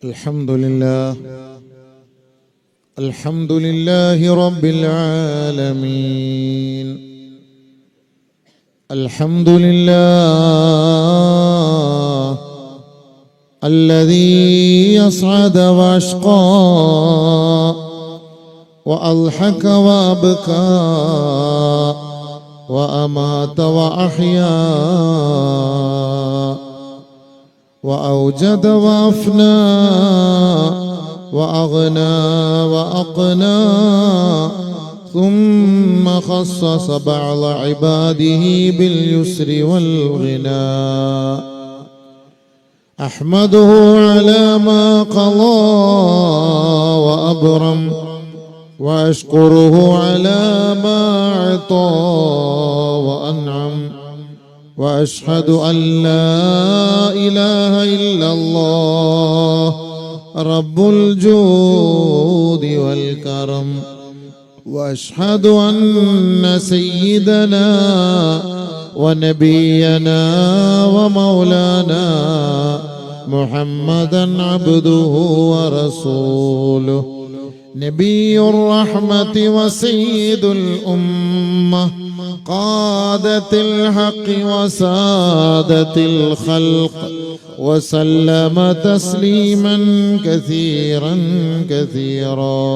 الحمد لله رب العالمين. الحمد لله الذي يصعد واشقى وأضحك وأبكى وأمات وأحيا وأوجد وأفنى وأغنى وأقنى ثم خصص بعض عباده باليسر والغنى. أحمده على ما قضى وأبرم وأشكره على ما أعطى وأنعم وأشهد أن لا إله إلا الله رب الجود والكرم. وأشهد أن سيدنا ونبينا ومولانا محمدا عبده ورسوله نبي الرحمة وسيد الأمة قادة الحق وسادة الخلق وسلم تسليما كثيرا كثيرا.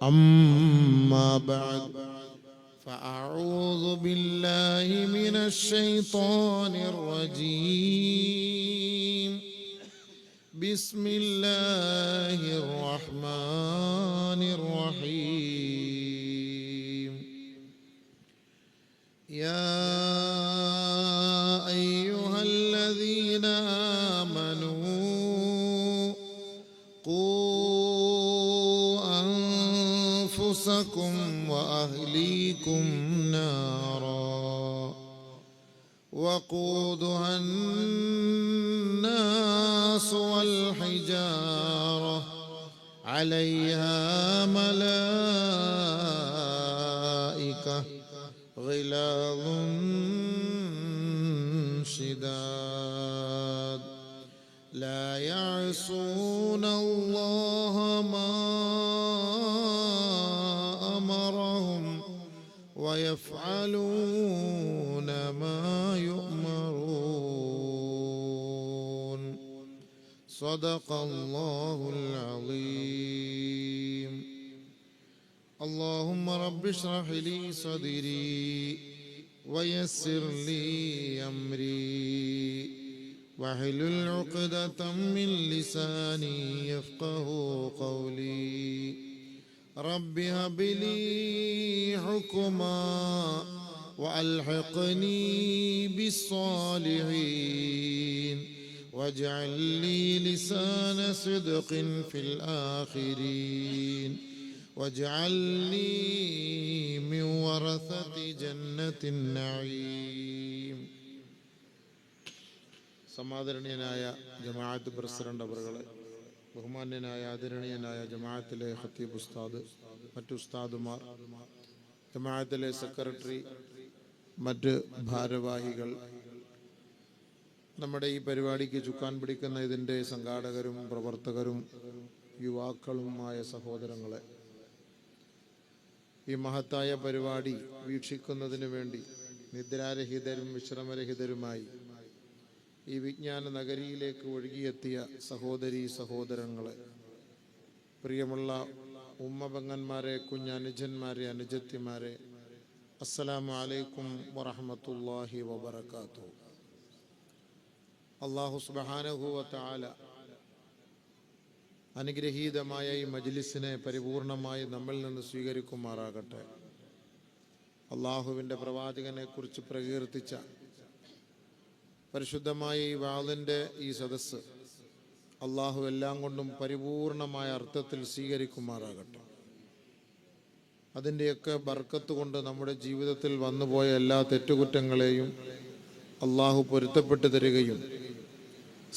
أما بعد فأعوذ بالله من الشيطان الرجيم. بسم الله الرحمن الرحيم. يا أيها الذين آمنوا قوا أنفسكم وأهليكم نارا وقودها الناس والحجارة عليها ملائكة غلاظ شداد لا يعصون الله ما أمرهم ويفعلون ما يؤمرون. صدق الله العظيم. اللهم رب اشرح لي صدري ويسر لي أمري واحلل عقدة من لساني يفقه قولي. رب هب لي حكما وألحقني بالصالحين واجعل لي لسان صدق في الآخرين واجعلني من ورثة جنة النعيم. സമാദരണീയനായ ജമാഅത്ത് president അവറുകളെ, ബഹുമാന്യനായ ആദരണീയനായ ജമാഅത്തിലെ ഖത്തീബ് ഉസ്താദ്, മറ്റു ഉസ്താദുമാർ, ജമാഅത്തിലെ സെക്രട്ടറി, മറ്റ് ഭാരവാഹികൾ, നമ്മുടെ ഈ പരിപാടിക്ക് ചുക്കാൻ പിടിക്കുന്ന ഇതിൻ്റെ സംഘാടകരും പ്രവർത്തകരും യുവാക്കളുമായ സഹോദരങ്ങളെ, ഈ മഹത്തായ പരിപാടി വീക്ഷിക്കുന്നതിന് വേണ്ടി നിദ്രാരഹിതരും വിശ്രമരഹിതരുമായി ഈ വിജ്ഞാന നഗരിയിലേക്ക് ഒഴുകിയെത്തിയ സഹോദരീ സഹോദരങ്ങളെ, പ്രിയമുള്ള ഉമ്മപെങ്ങന്മാരെ, കുഞ്ഞനുജന്മാരെ, അനുജത്തിമാരെ, അസ്സലാമു അലൈക്കും വറഹ്മത്തുള്ളാഹി വബറകാതുഹു. അല്ലാഹു സുബ്ഹാനഹു വ തആല അനുഗ്രഹീതമായ ഈ മജ്ലിസിനെ പരിപൂർണമായി നമ്മിൽ നിന്ന് സ്വീകരിക്കുമാറാകട്ടെ. അള്ളാഹുവിൻ്റെ പ്രവാചകനെ കുറിച്ച് പ്രകീർത്തിച്ച പരിശുദ്ധമായ ഈ വാളിൻ്റെ ഈ സദസ്സ് അള്ളാഹു എല്ലാം കൊണ്ടും പരിപൂർണമായ അർത്ഥത്തിൽ സ്വീകരിക്കുമാറാകട്ടെ. അതിൻ്റെയൊക്കെ ബർക്കത്ത് കൊണ്ട് നമ്മുടെ ജീവിതത്തിൽ വന്നുപോയ എല്ലാ തെറ്റുകുറ്റങ്ങളെയും അള്ളാഹു പൊരുത്തപ്പെട്ടു തരികയും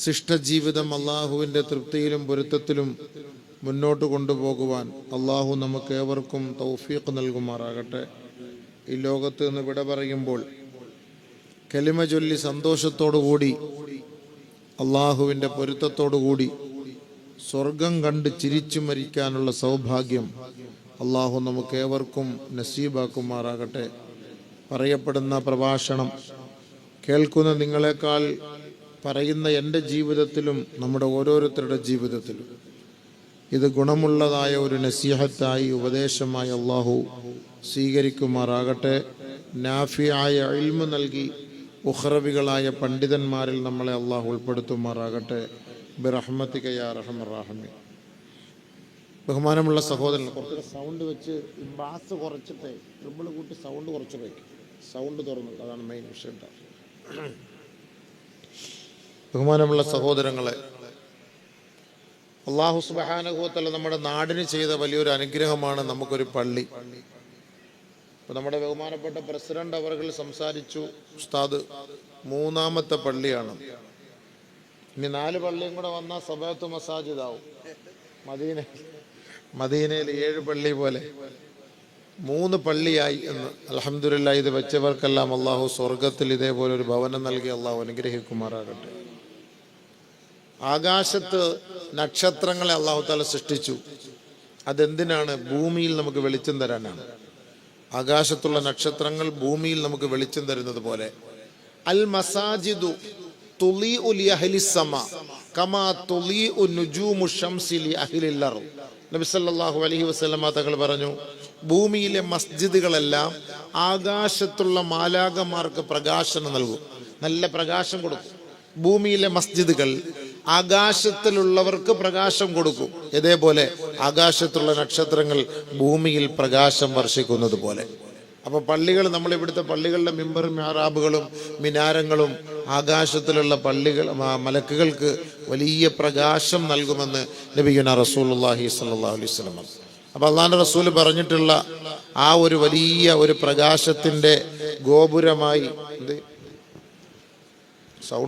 ശിഷ്ടജീവിതം അള്ളാഹുവിൻ്റെ തൃപ്തിയിലും പൊരുത്തത്തിലും മുന്നോട്ട് കൊണ്ടുപോകുവാൻ അള്ളാഹു നമുക്ക് ഏവർക്കും തൗഫീഖ് നൽകുമാറാകട്ടെ. ഈ ലോകത്ത് നിന്ന് വിട പറയുമ്പോൾ കലിമ ചൊല്ലി സന്തോഷത്തോടുകൂടി അള്ളാഹുവിൻ്റെ പൊരുത്തത്തോടുകൂടി സ്വർഗം കണ്ട് ചിരിച്ചു മരിക്കാനുള്ള സൗഭാഗ്യം അള്ളാഹു നമുക്ക് ഏവർക്കും നസീബാക്കുമാറാകട്ടെ. പറയപ്പെടുന്ന പ്രഭാഷണം കേൾക്കുന്ന നിങ്ങളെക്കാൾ പറയുന്ന എൻ്റെ ജീവിതത്തിലും നമ്മുടെ ഓരോരുത്തരുടെ ജീവിതത്തിലും ഇത് ഗുണമുള്ളതായ ഒരു നസീഹത്തായി, ഉപദേശമായി അള്ളാഹു സ്വീകരിക്കുമാറാകട്ടെ. നാഫിയായ ഇൽമു നൽകി ഉഖ്റവികളായ പണ്ഡിതന്മാരിൽ നമ്മളെ അള്ളാഹു ഉൾപ്പെടുത്തുമാറാകട്ടെ. ബിറഹ്മതിക യാ അർഹമർ റഹീമീൻ. ബഹുമാനമുള്ള സഹോദരൻ, കുറച്ച് സൗണ്ട് വെച്ച് ബാസ് കുറച്ചിട്ടേ ട്രിബിൾ കൂട്ടി സൗണ്ട് കുറച്ച് വയ്ക്കും. സൗണ്ട് തുറന്നു, അതാണ് മെയിൻ വിഷയം. ബഹുമാനമുള്ള സഹോദരങ്ങളെ, അല്ലാഹു സുബ്ഹാനഹു വ തആല നമ്മുടെ നാടിന് ചെയ്ത വലിയൊരു അനുഗ്രഹമാണ് നമുക്കൊരു പള്ളി. അപ്പോൾ നമ്മുടെ ബഹുമാനപ്പെട്ട പ്രസിഡന്റ് അവർകൾ സംസാരിച്ചു. ഉസ്താദ്, 3ാമത്തെ പള്ളിയാണ്. ഇനി 4 പള്ളിയും കൂടെ വന്നാൽ സബഅത്തു മസാജിദാവും. മദീനയിൽ 7 പള്ളി പോലെ 3 പള്ളിയായി എന്ന്. അൽഹംദുലില്ലാഹ്, ഇത് വെച്ചവർക്കെല്ലാം അള്ളാഹു സ്വർഗത്തിൽ ഇതേപോലെ ഒരു ഭവനം നൽകി അള്ളാഹു അനുഗ്രഹിക്കുമാറാകട്ടെ. ആകാശത്ത് നക്ഷത്രങ്ങളെ അള്ളാഹു തആല സൃഷ്ടിച്ചു. അതെന്തിനാണ്? ഭൂമിയിൽ നമുക്ക് വെളിച്ചം തരാനാണ്. ആകാശത്തുള്ള നക്ഷത്രങ്ങൾ ഭൂമിയിൽ നമുക്ക് വെളിച്ചം തരുന്നത് പോലെ അൽ മസാജിദു തുളീഉ ലി അഹ്ലിസ് സമാ കമാ തുളീഉ നുജൂമു ശംസി ലി അഹ്ലിൽ അർദ്. നബി സല്ലല്ലാഹു അലൈഹി വസല്ലമ തങ്ങൾ പറഞ്ഞു, ഭൂമിയിലെ മസ്ജിദുകളെല്ലാം ആകാശത്തുള്ള മാലാഖമാർക്ക് പ്രകാശനം നൽകും, നല്ല പ്രകാശം കൊടുക്കും. ഭൂമിയിലെ മസ്ജിദുകൾ ആകാശത്തിലുള്ളവർക്ക് പ്രകാശം കൊടുക്കും. ഇതേപോലെ ആകാശത്തുള്ള നക്ഷത്രങ്ങൾ ഭൂമിയിൽ പ്രകാശം വർഷിക്കുന്നത് പോലെ. അപ്പോൾ പള്ളികൾ, നമ്മളിവിടുത്തെ പള്ളികളുടെ മിമ്പറും മിഹ്റാബുകളും മിനാരങ്ങളും ആകാശത്തിലുള്ള പള്ളികൾ മലക്കുകൾക്ക് വലിയ പ്രകാശം നൽകുമെന്ന് നബിയുനാ റസൂലുള്ളാഹി സ്വല്ലല്ലാഹു അലൈഹി വസല്ലം. അപ്പോൾ അല്ലാഹുവിൻ്റെ റസൂൽ പറഞ്ഞിട്ടുള്ള ആ ഒരു വലിയ ഒരു പ്രകാശത്തിൻ്റെ ഗോപുരമായി സൗണ്ട്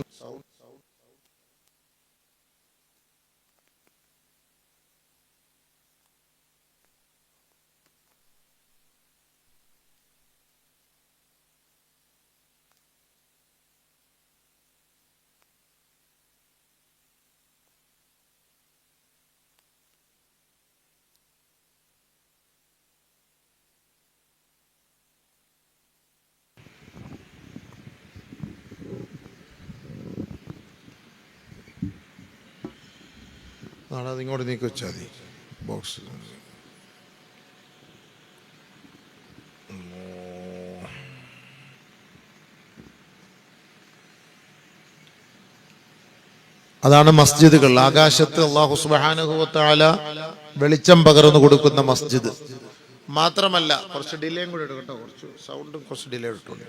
അത് ഇങ്ങോട്ട് നീക്കി വെച്ചാൽ മതി ബോക്സ്. അതാണ് മസ്ജിദുകൾ. ആകാശത്ത് അല്ലാഹു സുബ്ഹാനഹു വ തആല വെളിച്ചം പകർന്നു കൊടുക്കുന്ന മസ്ജിദ്. മാത്രമല്ല, കുറച്ച് ഡിലേയും കൂടെ എടുക്കട്ടോ, കുറച്ച് സൗണ്ടും കുറച്ച് ഡിലേ ഇട്ടുണ്ട്.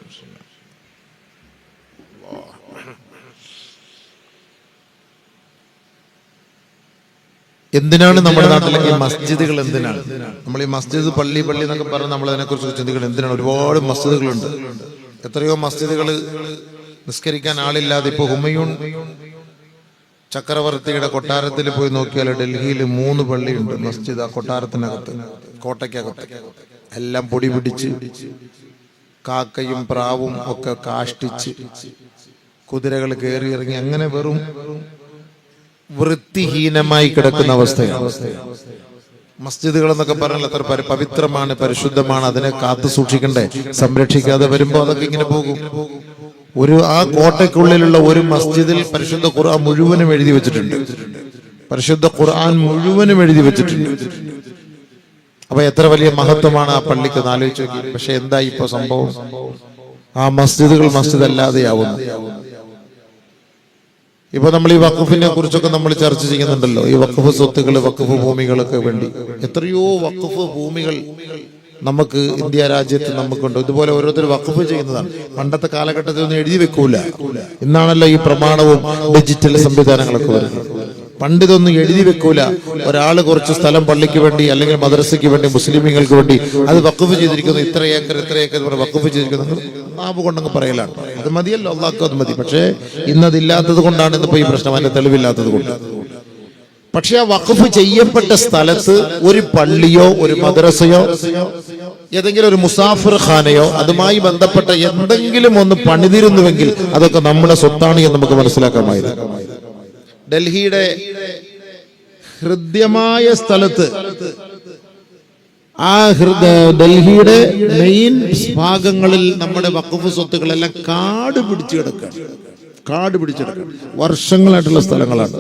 എന്തിനാണ് നമ്മുടെ നാട്ടിലെ ഈ മസ്ജിദുകൾ? എന്തിനാണ് നമ്മൾ ഈ മസ്ജിദ് പള്ളി എന്നൊക്കെ പറഞ്ഞ് നമ്മൾ അതിനെക്കുറിച്ച് ചിന്തിക്കണം. എന്തിനാണ്? ഒരുപാട് മസ്ജിദുകളുണ്ട്. എത്രയോ മസ്ജിദുകൾ നിസ്കരിക്കാൻ ആളില്ലാതെ. ഇപ്പോൾ ഹുമയൂൺ ചക്രവർത്തിയുടെ കൊട്ടാരത്തിൽ പോയി നോക്കിയാൽ ഡൽഹിയിൽ 3 പള്ളിയുണ്ട് മസ്ജിദ്. ആ കൊട്ടാരത്തിനകത്ത്, കോട്ടയ്ക്കകത്ത് എല്ലാം പൊടി പിടിച്ച് കാക്കയും പ്രാവും ഒക്കെ കാഷ്ടിച്ച് കുതിരകൾ കയറി ഇറങ്ങി അങ്ങനെ വെറും വൃത്തിഹീനമായി കിടക്കുന്ന അവസ്ഥയാണ്. മസ്ജിദുകൾ എന്നൊക്കെ പറഞ്ഞാൽ എത്ര പവിത്രമാണ്, പരിശുദ്ധമാണ്. അതിനെ കാത്തു സൂക്ഷിക്കണ്ടേ? സംരക്ഷിക്കാതെ വരുമ്പോൾ അതൊക്കെ ഇങ്ങനെ പോകും. ആ കോട്ടയ്ക്കുള്ളിലുള്ള ഒരു മസ്ജിദിൽ പരിശുദ്ധ ഖുർആൻ മുഴുവനും എഴുതി വെച്ചിട്ടുണ്ട്. പരിശുദ്ധ ഖുർആൻ മുഴുവനും എഴുതി വെച്ചിട്ടുണ്ട്. അപ്പൊ എത്ര വലിയ മഹത്വമാണ് ആ പള്ളിക്ക് എന്ന് ആലോചിച്ച് നോക്കി. പക്ഷെ എന്താ ഇപ്പൊ സംഭവം? ആ മസ്ജിദുകൾ മസ്ജിദ് അല്ലാതെയാവുന്നു. ഇപ്പൊ നമ്മൾ ഈ വഖഫിനെ കുറിച്ചൊക്കെ നമ്മൾ ചർച്ച ചെയ്യുന്നുണ്ടല്ലോ. ഈ വഖഫ് സ്വത്തുകൾ, വഖഫ് ഭൂമികളൊക്കെ വേണ്ടി എത്രയോ വഖഫ് ഭൂമികൾ നമുക്ക് ഇന്ത്യ രാജ്യത്ത് നമുക്കുണ്ട്. ഇതുപോലെ ഓരോരുത്തർ വഖഫ് ചെയ്യുന്നതാണ്. പണ്ടത്തെ കാലഘട്ടത്തിൽ ഒന്നും എഴുതി വെക്കൂല. ഇന്നാണല്ലോ ഈ പ്രമാണവും ഡിജിറ്റൽ സംവിധാനങ്ങളൊക്കെ വരുന്നത്. പണ്ടിതൊന്നും എഴുതി വെക്കൂല. ഒരാൾ കുറച്ച് സ്ഥലം പള്ളിക്ക് വേണ്ടി അല്ലെങ്കിൽ മദ്രസയ്ക്ക് വേണ്ടി, മുസ്ലിമീങ്ങൾക്ക് വേണ്ടി അത് വഖഫ് ചെയ്തിരിക്കുന്നു. ഇത്ര ഏക്കർ വഖഫ് ചെയ്തിരിക്കുന്നു. നാവ് കൊണ്ടങ്ങ് പറയലാണ്. അത് മതിയല്ലോ, അള്ളാഹ്ക്ക് അത് മതി. പക്ഷേ ഇന്നതില്ലാത്തത് കൊണ്ടാണ് ഇന്നിപ്പോ ഈ പ്രശ്നം, അതിന്റെ തെളിവില്ലാത്തത് കൊണ്ട്. പക്ഷെ ആ വഖഫ് ചെയ്യപ്പെട്ട സ്ഥലത്ത് ഒരു പള്ളിയോ ഒരു മദ്രസയോ ഏതെങ്കിലും ഒരു മുസാഫിർ ഖാനയോ അതുമായി ബന്ധപ്പെട്ട എന്തെങ്കിലും ഒന്ന് പണിതിരുന്നുവെങ്കിൽ അതൊക്കെ നമ്മുടെ സ്വത്താണ് എന്ന് നമുക്ക് മനസ്സിലാക്കാമായിരുന്നു. ഡൽഹിയുടെ ഹൃദ്യമായ സ്ഥലത്ത്, ആ ഡൽഹിയുടെ മെയിൻ ഭാഗങ്ങളിൽ നമ്മുടെ വഖഫ് സ്വത്തുക്കളെല്ലാം കാട് പിടിച്ചു കിടക്കുകയാണ്. വർഷങ്ങളായിട്ടുള്ള സ്ഥലങ്ങളാണ്.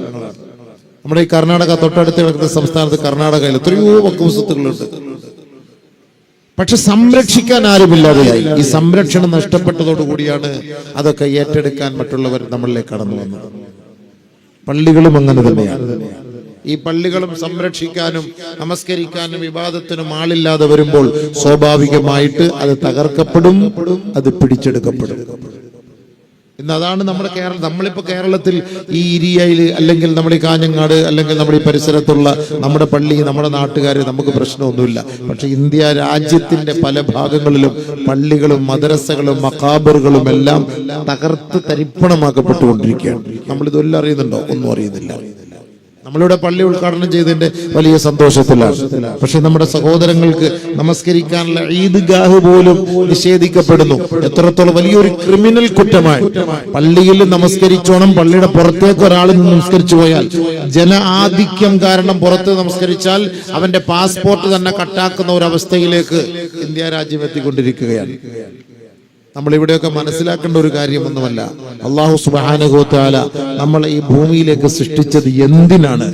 നമ്മുടെ ഈ കർണാടക, തൊട്ടടുത്ത് കിടക്കുന്ന സംസ്ഥാനത്ത് കർണാടകയിൽ എത്രയോ വഖഫ് സ്വത്തുക്കളുണ്ട്. പക്ഷെ സംരക്ഷിക്കാൻ ആരുമില്ലാതെയായി. ഈ സംരക്ഷണം നഷ്ടപ്പെട്ടതോടുകൂടിയാണ് അതൊക്കെ ഏറ്റെടുക്കാൻ മറ്റുള്ളവർ നമ്മളിലേക്ക് കടന്നു വന്നത്. പള്ളികളും അങ്ങനെ തന്നെയാണ്. ഈ പള്ളികളും സംരക്ഷിക്കാനും നമസ്കരിക്കാനും ഇബാദത്തിനും ആളില്ലാതെ വരുമ്പോൾ സ്വാഭാവികമായിട്ട് അത് തകർക്കപ്പെടും, അത് പിടിച്ചെടുക്കപ്പെടും. ഇന്ന് അതാണ് നമ്മുടെ നമ്മളിപ്പോ കേരളത്തിൽ ഈ ഏരിയയിൽ, അല്ലെങ്കിൽ നമ്മുടെ ഈ കാഞ്ഞങ്ങാട്, അല്ലെങ്കിൽ നമ്മുടെ ഈ പരിസരത്തുള്ള നമ്മുടെ പള്ളി, നമ്മുടെ നാട്ടുകാർ, നമുക്ക് പ്രശ്നമൊന്നുമില്ല. പക്ഷെ ഇന്ത്യ രാജ്യത്തിന്റെ പല ഭാഗങ്ങളിലും പള്ളികളും മദ്രസകളും മഖാബറുകളും എല്ലാം തകർത്ത് തരിപ്പണമാക്കപ്പെട്ടുകൊണ്ടിരിക്കുകയാണ്. നമ്മളിതെല്ലാം അറിയുന്നുണ്ടോ? ഒന്നും അറിയുന്നില്ല. നമ്മളിവിടെ പള്ളി ഉദ്ഘാടനം ചെയ്തതിന്റെ വലിയ സന്തോഷത്തിലാണ്. പക്ഷെ നമ്മുടെ സഹോദരങ്ങൾക്ക് നമസ്കരിക്കാനുള്ള ഈദ്ഗാഹ് പോലും നിഷേധിക്കപ്പെടുന്നു. എത്രത്തോളം വലിയൊരു ക്രിമിനൽ കുറ്റമായി. പള്ളിയിൽ നമസ്കരിച്ചോണം, പള്ളിയുടെ പുറത്തേക്ക് ഒരാൾ നമസ്കരിച്ചു പോയാൽ, ജന ആധിക്യം കാരണം പുറത്ത് നമസ്കരിച്ചാൽ അവന്റെ പാസ്പോർട്ട് തന്നെ കട്ടാക്കുന്ന ഒരു അവസ്ഥയിലേക്ക് ഇന്ത്യ രാജ്യം എത്തിക്കൊണ്ടിരിക്കുകയാണ്. നമ്മളിവിടെയൊക്കെ മനസ്സിലാക്കേണ്ട ഒരു കാര്യമൊന്നുമല്ല. അല്ലാഹു സുബ്ഹാനഹു വ തആല നമ്മളെ ഈ ഭൂമിയിലേക്ക് സൃഷ്ടിച്ചത് എന്തിനാണ്?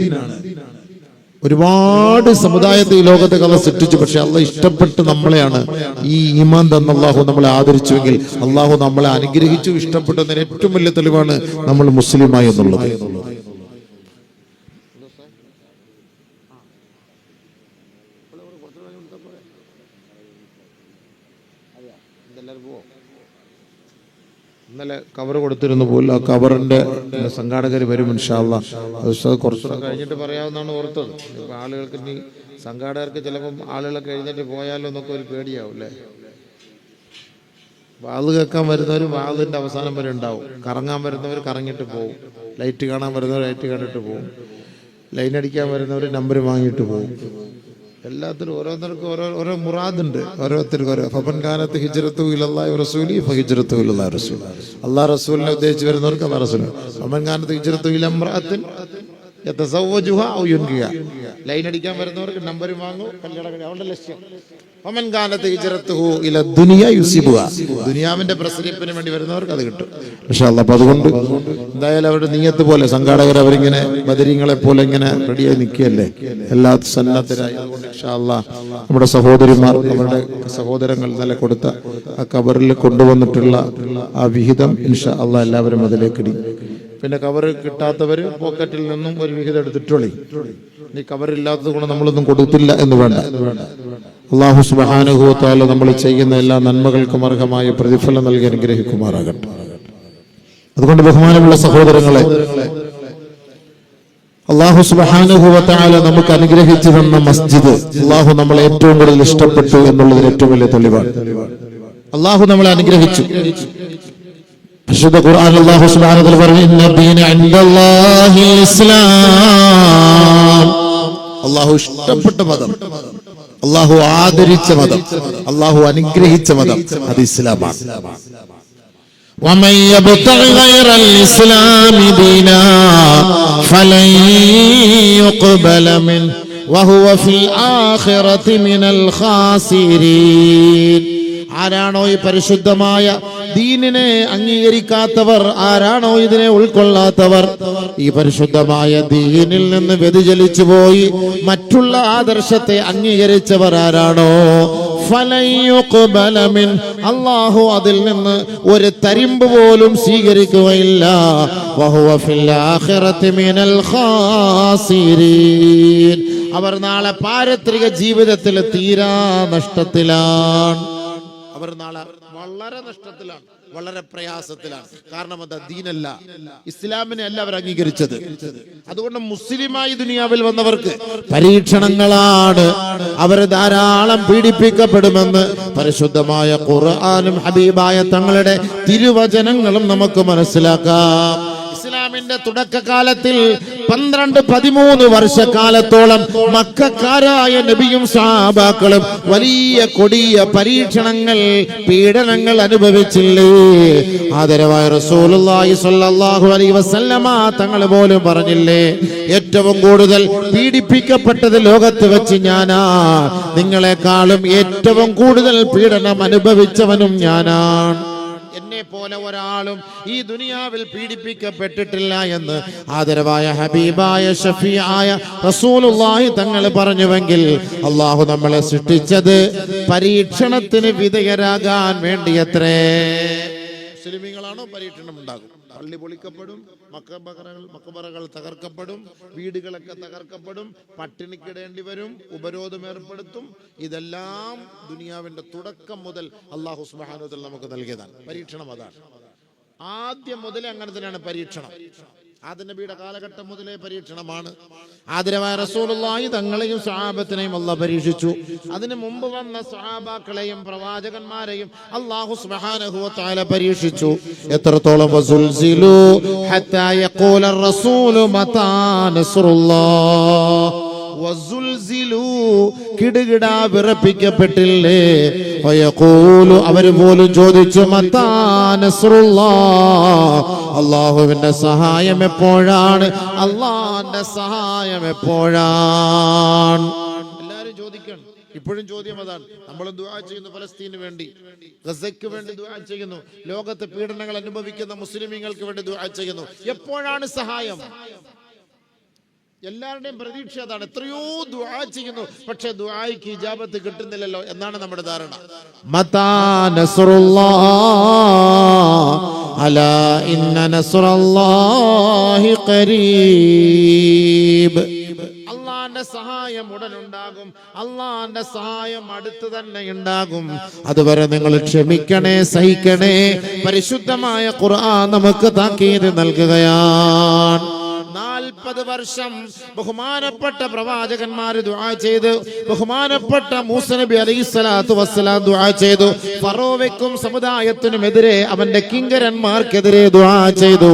ഒരുപാട് സമുദായത്തെ ഈ ലോകത്തെ അല്ലാഹു സൃഷ്ടിച്ചു. പക്ഷെ അല്ലാഹു ഇഷ്ടപ്പെട്ട് നമ്മളെയാണ് ഈ ഈമാൻ തന്ന അല്ലാഹു നമ്മളെ ആദരിച്ചുവെങ്കിൽ അല്ലാഹു നമ്മളെ അനുഗ്രഹിച്ചു, ഇഷ്ടപ്പെട്ടതിന് ഏറ്റവും വലിയ തെളിവാണ് നമ്മൾ മുസ്ലിമായി എന്നുള്ളത്. ഇന്നലെ കവർ കൊടുത്തിരുന്നു പോലും. ആ കവറിന്റെ സംഘാടകർ വരും ഇൻഷാ അല്ലാഹ്. അത് കുറച്ചുകൂടെ കഴിഞ്ഞിട്ട് പറയാമെന്നാണ് ഓർത്തത്. ഇപ്പൊ ആളുകൾക്ക് ഇനി സംഘാടകർക്ക് ചിലപ്പം ആളുകളൊക്കെ എഴുന്നേറ്റ് പോയാലോ എന്നൊക്കെ ഒരു പേടിയാവും അല്ലേ. വാള് കേൾക്കാൻ വരുന്നവർ വാളിന്റെ അവസാനം വരെ ഉണ്ടാവും. കറങ്ങാൻ വരുന്നവർ കറങ്ങിയിട്ട് പോകും. ലൈറ്റ് കാണാൻ വരുന്നവർ ലൈറ്റ് കണ്ടിട്ട് പോകും. ലൈൻ അടിക്കാൻ വരുന്നവർ നമ്പർ വാങ്ങിയിട്ട് പോകും. എല്ലാത്തിനും ഓരോരുത്തർക്കും ഓരോ മുറാദുണ്ട്. ഓരോരുത്തർക്കും ഓരോ ഫമൻകാനത്ത് ഹിജ്റത്തു ഇലല്ലാഹി വറസൂലി ഫഹിജ്റത്തു ഇലല്ലാഹി റസൂൽ. അല്ലാഹു റസൂലിനെ ഉദ്ദേശിച്ച് വരുന്നവർക്ക് അല്ലാഹു റസൂൽ. ഫമൻകാനത്ത് ഹിജ്റത്തു ഇല ഇംറഅത്തിൻ യതസവ്വജുഹാ ഔ യുൻകിഹ. ലൈൻ അടിക്കാൻ വരുന്നവർക്ക് നമ്പർ വാങ്ങും, കല്യാണം കഴിയും. അവരുടെ ലക്ഷ്യം. ഫമൻകാനത്ത് ഹിജ്റത്തുഹു ഇല ദുനിയ യുസിബുഹാ. ദുനിയാവിന്റെ പ്രസരിപ്പിന് വേണ്ടി വരുന്നവർക്ക് അത് കിട്ടും ഇൻഷാ അല്ലാഹ്. അപ്പോൾ അതുകൊണ്ട് എന്തായാലും അവരുടെ നിയ്യത്ത് പോലെ സംഘാടകർ അവരിങ്ങനെ ബദരീങ്ങളെ പോലെ ഇങ്ങനെ റെഡിയായി നിൽക്കുകയല്ലേ, എല്ലാ സന്നദ്ധരായി. അതുകൊണ്ട് ഇൻഷാ അല്ലാഹ് നമ്മുടെ സഹോദരിമാർ, നമ്മുടെ സഹോദരങ്ങൾ ഇന്നലെ കൊടുത്ത ആ കവറിൽ കൊണ്ടുവന്നിട്ടുള്ള ആ വിഹിതം ഇൻഷാ അല്ലാഹ് എല്ലാവരും അതിലേക്ക് ഇടി. പിന്നെ കവർ കിട്ടാത്തവർ പോക്കറ്റിൽ നിന്നും ഒരു വിഹിതം എടുത്തിട്ടോളി. ഈ കവറില്ലാത്തത് കൊണ്ട് നമ്മളൊന്നും കൊടുത്തില്ല എന്ന് വേണ്ട. അല്ലാഹു സുബ്ഹാനഹു വ തആല നമ്മൾ ചെയ്യുന്ന എല്ലാ നന്മകൾക്കും അർഹമായ പ്രതിഫലം നൽകി അനുഗ്രഹിക്കുമാറാകട്ടെ. അതുകൊണ്ട് ബഹുമാനമുള്ള സഹോദരങ്ങളെ, അല്ലാഹു സുബ്ഹാനഹു വ തആല നമുക്ക് അനുഗ്രഹിച്ചു തന്ന മസ്ജിദ് അല്ലാഹു നമ്മളെ ഏറ്റവും കൂടുതൽ ഇഷ്ടപ്പെട്ടു എന്നുള്ളതിന് ഏറ്റവും വലിയ തെളിവാണ്. അല്ലാഹു നമ്മളെ അനുഗ്രഹിച്ചു. പരിശുദ്ധ ഖുർആൻ അല്ലാഹു സുബ്ഹാനഹു വ തആല പറഞ്ഞു, ഇന്ന ദീന ഇൻദല്ലാഹിൽ ഇസ്ലാം. അല്ലാഹു ഇഷ്ടപ്പെട്ട മതം, അല്ലാഹു ആദരിച്ച മതം, അല്ലാഹു അനുഗ്രഹിച്ച മതം അത് ഇസ്ലാമാണ്. ومن يبتغ غير الإسلام دينا فلن يقبل منه وهو في الآخرة من الخاسرين. ആരാണോ ഈ പരിശുദ്ധമായ ദീനിനെ അംഗീകരിക്കാത്തവർ, ആരാണോ ഇതിനെ ഉൾക്കൊള്ളാത്തവർ, ഈ പരിശുദ്ധമായ ദീനിൽ നിന്ന് വ്യതിചലിച്ചു പോയി മറ്റുള്ള ആദർശത്തെ അംഗീകരിച്ചവർ ആരാണോ, അല്ലാഹു അതിൽ നിന്ന് ഒരു തരിമ്പ് പോലും സ്വീകരിക്കുകയില്ല. വഹുവ ഫിൽ ആഖിറതി മിനൽ ഖാസിരീൻ. അവർ നാളെ പാരത്രിക ജീവിതത്തിൽ തീരാ നഷ്ടത്തിലാണ്. അവർ നാളെ വളരെ നഷ്ടത്തിലാണ്, വളരെ പ്രയാസത്തിലാണ്. കാരണം അത് ദീനല്ല, ഇസ്ലാമിനെ അല്ല അവർ അംഗീകരിച്ചത്. അതുകൊണ്ട് മുസ്ലിമായി ദുനിയാവിൽ വന്നവർക്ക് പരീക്ഷണങ്ങളാണ്. അവർ ധാരാളം പീഡിപ്പിക്കപ്പെടുമെന്ന് പരിശുദ്ധമായ ഖുർആനും ഹബീബായ തങ്ങളുടെ തിരുവചനങ്ങളും നമുക്ക് മനസ്സിലാക്കാം. ഇസ്ലാമിന്റെ തുടക്കകാലത്തിൽ 12-13 വർഷക്കാലത്തോളം മക്കക്കാരായ നബിയും സഹാബാക്കളും വലിയ കൊടിയ പരീക്ഷണങ്ങൾ, പീഡനങ്ങൾ അനുഭവിച്ചില്ലേ? ആദരവായ റസൂലുള്ളാഹി സ്വല്ലല്ലാഹു അലൈഹി വസല്ലമ തങ്ങൾ പോലും പറഞ്ഞില്ലേ, ഏറ്റവും കൂടുതൽ പീഡിപ്പിക്കപ്പെട്ടത് ലോകത്ത് വെച്ച് ഞാനാ, നിങ്ങളെക്കാളും ഏറ്റവും കൂടുതൽ പീഡനം അനുഭവിച്ചവനും ഞാനാണ്. എന്നെ പോലെ ഒരാളും ഈ ദുനിയാവിൽ പീഡിപ്പിക്കപ്പെട്ടിട്ടില്ല എന്ന് ആദരവായ ഹബീബായ ഷഫീആയ റസൂലുള്ളാഹി തങ്ങൾ പറഞ്ഞുവെങ്കിൽ, അല്ലാഹു നമ്മളെ സൃഷ്ടിച്ചത് പരീക്ഷണത്തിന് വിധേയരാകാൻ വേണ്ടിയത്രേ. മുസ്ലിമീങ്ങളാണോ പരീക്ഷണം ഉണ്ടാകും. പള്ളി പൊളിക്കപ്പെടും, മക്കബറകൾ തകർക്കപ്പെടും, വീടുകളൊക്കെ തകർക്കപ്പെടും, പട്ടിണിക്കിടേണ്ടി വരും, ഉപരോധം ഏർപ്പെടുത്തും. ഇതെല്ലാം ദുനിയാവിന്റെ തുടക്കം മുതൽ അല്ലാഹു സുബ്ഹാനഹു വ തആല നമുക്ക് നൽകിയതാണ്. പരീക്ഷണം അതാണ്. ആദ്യം മുതലേ അങ്ങനെ തന്നെയാണ് പരീക്ഷണം. ആദം നബിയുടെ കാലഘട്ടം മുതലേ പരീക്ഷണമാണ്. ആദരവായ റസൂലുള്ളാഹി തങ്ങളെയും സ്വഹാബത്തിനെയും അല്ലാഹു പരീക്ഷിച്ചു. അതിനു മുമ്പ് വന്ന സ്വഹാബാക്കളെയും പ്രവാചകന്മാരെയും അല്ലാഹു സുബ്ഹാനഹു വ തആല പരീക്ഷിച്ചു. എത്രത്തോളം വസുൽസിലു ഹത്താ യഖൂല റസൂലു മതാ നസ്റുല്ലാഹ്, വസുൽസിലു കിടുകിടാ വിറപ്പിക്കപ്പെട്ടില്ലേ? വയഖൂലു അവര് പോലും ചോദിച്ചു, മതാ നസ്റുല്ലാഹ്, അല്ലാഹുവിന്റെ സഹായം എപ്പോഴാണ്? അല്ലാഹുവിന്റെ സഹായം എപ്പോഴാണ്? എല്ലാരും ചോദിക്കണം. ഇപ്പോഴും ചോദ്യം അതാണ്. നമ്മൾ ദുആ ചെയ്യുന്നു ഫലസ്തീന് വേണ്ടി, ഗസയ്ക്ക് വേണ്ടി ദുആ ചെയ്യുന്നു, ലോകത്തെ പീഡനങ്ങൾ അനുഭവിക്കുന്ന മുസ്ലിമീങ്ങൾക്ക് വേണ്ടി ദുആ ചെയ്യുന്നു. എപ്പോഴാണ് സഹായം? എല്ലാവരുടെയും പ്രതീക്ഷ അതാണ്. എത്രയോ ദുആ ചെയ്യുന്നു, പക്ഷെ ദുആയ്ക്ക് ഇജാബത്ത് കിട്ടുന്നില്ലല്ലോ എന്നാണ് നമ്മുടെ ധാരണ. മതാ നസ്റുല്ലാഹ് അലാ ഇന്ന നസ്റല്ലാഹി ഖരീബ്. അല്ലാഹുവിന്റെ സഹായം ഉടനുണ്ടാകും, അല്ലാഹുവിന്റെ സഹായം അടുത്ത് തന്നെ ഉണ്ടാകും. അതുവരെ നിങ്ങൾ ക്ഷമിക്കണേ, സഹിക്കണേ. പരിശുദ്ധമായ ഖുർആൻ നമുക്ക് താക്കീത് നൽകുകയാണ്. 40 വർഷം ബഹുമാനപ്പെട്ട പ്രവാചകന്മാര് ദുആ ചെയ്തു. ബഹുമാനപ്പെട്ട മൂസ നബി അലൈഹിസ്സലാത്തു വസ്സലാം ദുആ ചെയ്തു. ഫറോവയ്ക്കും സമുദായത്തിനുമെതിരെ, അവന്റെ കിങ്കരന്മാർക്കെതിരെ ദുആ ചെയ്തു.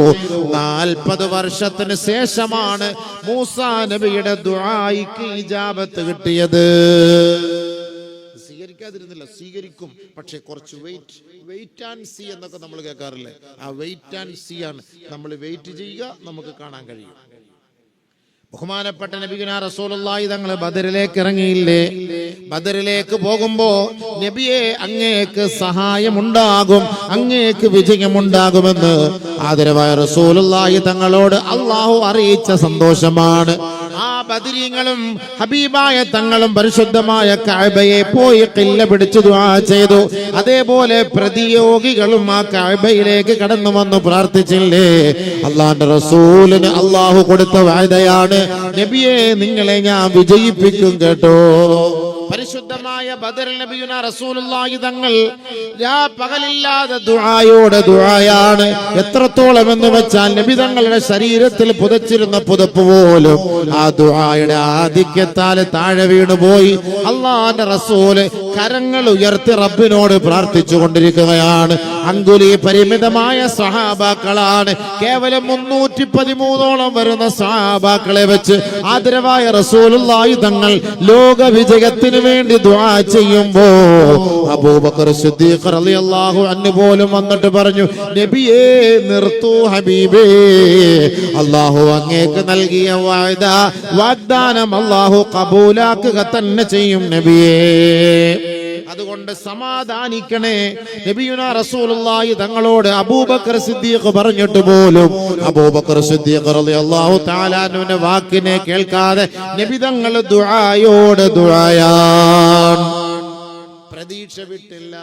40 വർഷത്തിന് ശേഷമാണ് മൂസ നബിയുടെ ദുആയ്ക്ക് ഇജാബത്ത് കിട്ടിയത്. സ്വീകരിക്കാതിരുന്നില്ല, സ്വീകരിക്കും, പക്ഷെ കുറച്ച് വെയിറ്റ് ആൻഡ് സീ എന്നൊക്കെ നമ്മൾ കേൾക്കാറില്ലേ? ആ വെയിറ്റ് ആൻഡ് സീ ആണ്. നമ്മൾ വെയിറ്റ് ചെയ്യുക, നമുക്ക് കാണാൻ കഴിയും. ബഹുമാനപ്പെട്ട നബിയുനാ റസൂലുള്ളാഹി തങ്ങൾ ബദറിലേക്ക് ഇറങ്ങിയില്ലേ? ബദറിലേക്ക് പോകുമ്പോ നബിയെ അങ്ങേക്ക് സഹായമുണ്ടാകും, അങ്ങേക്ക് വിജയമുണ്ടാകുമെന്ന് ആദരവായ റസൂലുള്ളാഹി തങ്ങളോട് അല്ലാഹു അറിയിച്ച സന്തോഷമാണ്. ആ ബദരീങ്ങളും ഹബീബായ തങ്ങളും പരിശുദ്ധമായ കഅബയെ പോയി ഖില്ല പിടിച്ചു ദുആ ചെയ്തു. അതേപോലെ പ്രതിയോഗികളും ആ കഅബയിലേക്ക് കടന്നു വന്നു പ്രാർത്ഥിച്ചില്ലേ? അല്ലാഹുവിന്റെ റസൂലിന് അല്ലാഹു കൊടുത്ത വഅദയാണ്, നബിയെ നിങ്ങളെ ഞാൻ വിജയിപ്പിക്കും കേട്ടോ. പരിശുദ്ധമായ ബദർ നബിയുനാ റസൂലുള്ളാഹി തങ്ങൾ പകലില്ലാതെ ദുആയോടെ ദുആയാണ്. എത്രത്തോളം എന്ന് വെച്ചാൽ നബി തങ്ങളുടെ ശരീരത്തിൽ പുതച്ചിരുന്ന പുതപ്പ് പോലും ആ ദുആയുടെ ആധിക്യത്താൽ താഴെ വീണുപോയി. അല്ലാഹുവിന്റെ റസൂല് കരങ്ങൾ ഉയർത്തി റബ്ബിനോട് പ്രാർത്ഥിച്ചു കൊണ്ടിരിക്കുകയാണ്. അങ്കുലി പരിമിതമായ സഹാബാക്കളാണ്. കേവലം 313ഓളം വരുന്ന സഹാബാക്കളെ വെച്ച് ആദരവായ റസൂലുള്ളാഹി തങ്ങൾ ലോക വിജയത്തിന് വേണ്ടി ദുആ ചെയ്യുമ്പോ അബൂബക്കർ സിദ്ദീഖ് റളിയല്ലാഹു അൻഹു പോലും വന്നിട്ട് പറഞ്ഞു, നബിയേ നിർത്തൂ ഹബീബേ, അല്ലാഹു അങ്ങേക്ക് നൽകിയ വാഗ്ദാനം അല്ലാഹു ഖബൂലാക്കുക തന്നെ ചെയ്യും നബിയേ. അതുകൊണ്ട് സമാധാനിക്കണേ. നബിയുനാ റസൂലുള്ളാഹി തങ്ങളോട് അബൂബക്കർ സിദ്ദീഖ് പറഞ്ഞിട്ട് പോലും അബൂബക്കർ സിദ്ദീഖ് റളിയല്ലാഹു തആല അൻഹുവിന്റെ വാക്കിനെ കേൾക്കാതെ നബി തങ്ങൾ ദുആയോട് ദുആയാൻ പ്രതീക്ഷ വിട്ടില്ല.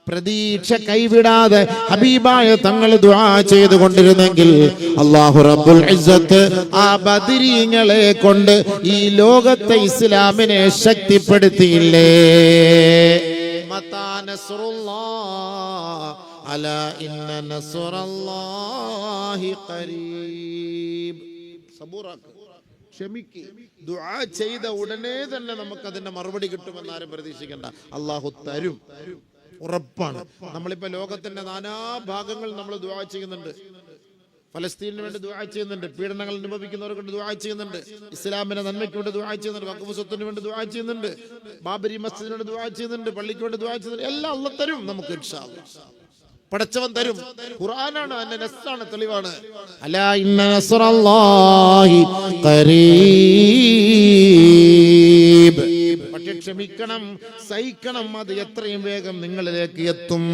പ്രതീക്ഷ കൈവിടാതെ ഹബീബായ തങ്ങൾ ദുആ ചെയ്തുകൊണ്ടിരുന്നെങ്കിൽ അല്ലാഹു റബ്ബുൽ ഇസ്സത്ത് ആ ബദരീങ്ങളെ കൊണ്ട് ഈ ലോകത്തെ ഇസ്ലാമിനെ ശക്തിപ്പെടുത്തിയില്ലേ? മതാ നസ്റുല്ലാഹ് അലാ ഇന്ന നസ്റല്ലാഹി ഖരീബ്. സബൂറാക്ക്, ക്ഷമിക്ക്. ദുആ ചെയ്ത ഉടനെ തന്നെ നമുക്ക് അതിന്റെ മറുപടി കിട്ടുമെന്ന് ആരും പ്രതീക്ഷിക്കണ്ട. അല്ലാഹു തരും, ഉറപ്പാണ്. നമ്മളിപ്പോ ലോകത്തിന്റെ നാനാഭാഗങ്ങൾ നമ്മൾ ദുആ ചെയ്യുന്നുണ്ട്. ഫലസ്തീനിന് വേണ്ടി ദുആ ചെയ്യുന്നുണ്ട്, പീഡനങ്ങൾ അനുഭവിക്കുന്നവർക്ക് വേണ്ടി ദുആ ചെയ്യുന്നുണ്ട്, ഇസ്ലാമിന്റെ നന്മയ്ക്ക് വേണ്ടി ദുആ ചെയ്യുന്നുണ്ട്, വഖഫ് സ്വത്തിന് വേണ്ടി ദുആ ചെയ്യുന്നുണ്ട്, ബാബരി മസ്ജിദിന് വേണ്ടി ദുആ ചെയ്യുന്നുണ്ട്, പള്ളിക്ക് വേണ്ടി ദുആ ചെയ്യുന്നുണ്ട്. എല്ലാം അല്ലാഹ് തരും നമുക്ക് ഇൻഷാ അല്ലാഹ്. പടച്ചവൻ തരും. ഖുർആനാണ്, അതിന്റെ നസ്സാണ്, തെളിവാണ്. അലാ ഇന്ന നസ്റല്ലാഹി ഖരീബ്. പക്ഷേ ക്ഷമിക്കണം, സഹിക്കണം, അത് എത്രയും വേഗം നിങ്ങളിലേക്ക് എത്തും.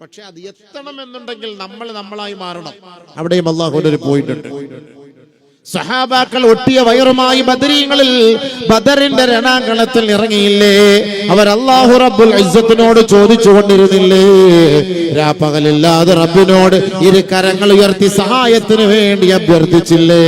പക്ഷെ അത് എത്തണം എന്നുണ്ടെങ്കിൽ നമ്മൾ നമ്മളായി മാറണം. അവിടെയും അല്ലാഹുവിന്റെ ഒരു പോയിന്റ് ഉണ്ട്. സഹാബാക്കൾ ഒട്ടിയ വയറുമായി ബദരീങ്ങളിൽ ബദറിന്റെ രണാങ്കണത്തിൽ ഇറങ്ങിയില്ലേ? അവർ അല്ലാഹു റബ്ബുൽ ഇസ്സത്തിനോട് ചോദിച്ചുകൊണ്ടിരുന്നില്ലേ? രാപ്പകലില്ലാതെ റബ്ബിനോട് ഇരു കരങ്ങൾ ഉയർത്തി സഹായത്തിന് വേണ്ടി അഭ്യർത്ഥിച്ചില്ലേ?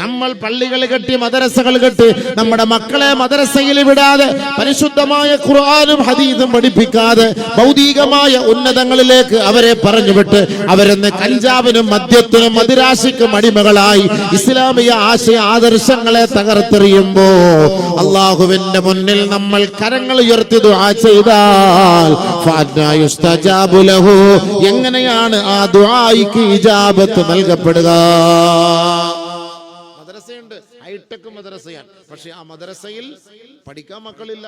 നമ്മൾ പള്ളികൾ കെട്ടി, മദ്രസകൾ കെട്ടി, നമ്മുടെ മക്കളെ മദ്രസയിൽ വിടാതെ, പരിശുദ്ധമായ ഖുർആനും ഹദീസും പഠിപ്പിക്കാതെ, ഭൗതികമായ ഉന്നതങ്ങളിലേക്ക് അവരെ പറഞ്ഞുവിട്ട് അവരെന്ന് കഞ്ചാവിനും മദ്യത്തിനും മദിരാശിക്കും അടിമകളായി ഇസ്ലാമിക ആശയ ആദർശങ്ങളെ തകർത്തെറിയുമ്പോ അള്ളാഹുവിന്റെ മുന്നിൽ നമ്മൾ കരങ്ങൾ ഉയർത്തി ദുആ ചെയ്താൽ ഫഅന്നാ യുസ്തജാബു ലഹു, എങ്ങനെയാണ് ആ ദുആയിക്ക് ഇജാബത്ത് നൽകപ്പെടുക? മദ്രസയുണ്ട്, ഹൈടെക് മദ്രസയാണ്. പക്ഷെ ആ മദ്രസയിൽ പഠിക്കാൻ മക്കളില്ല.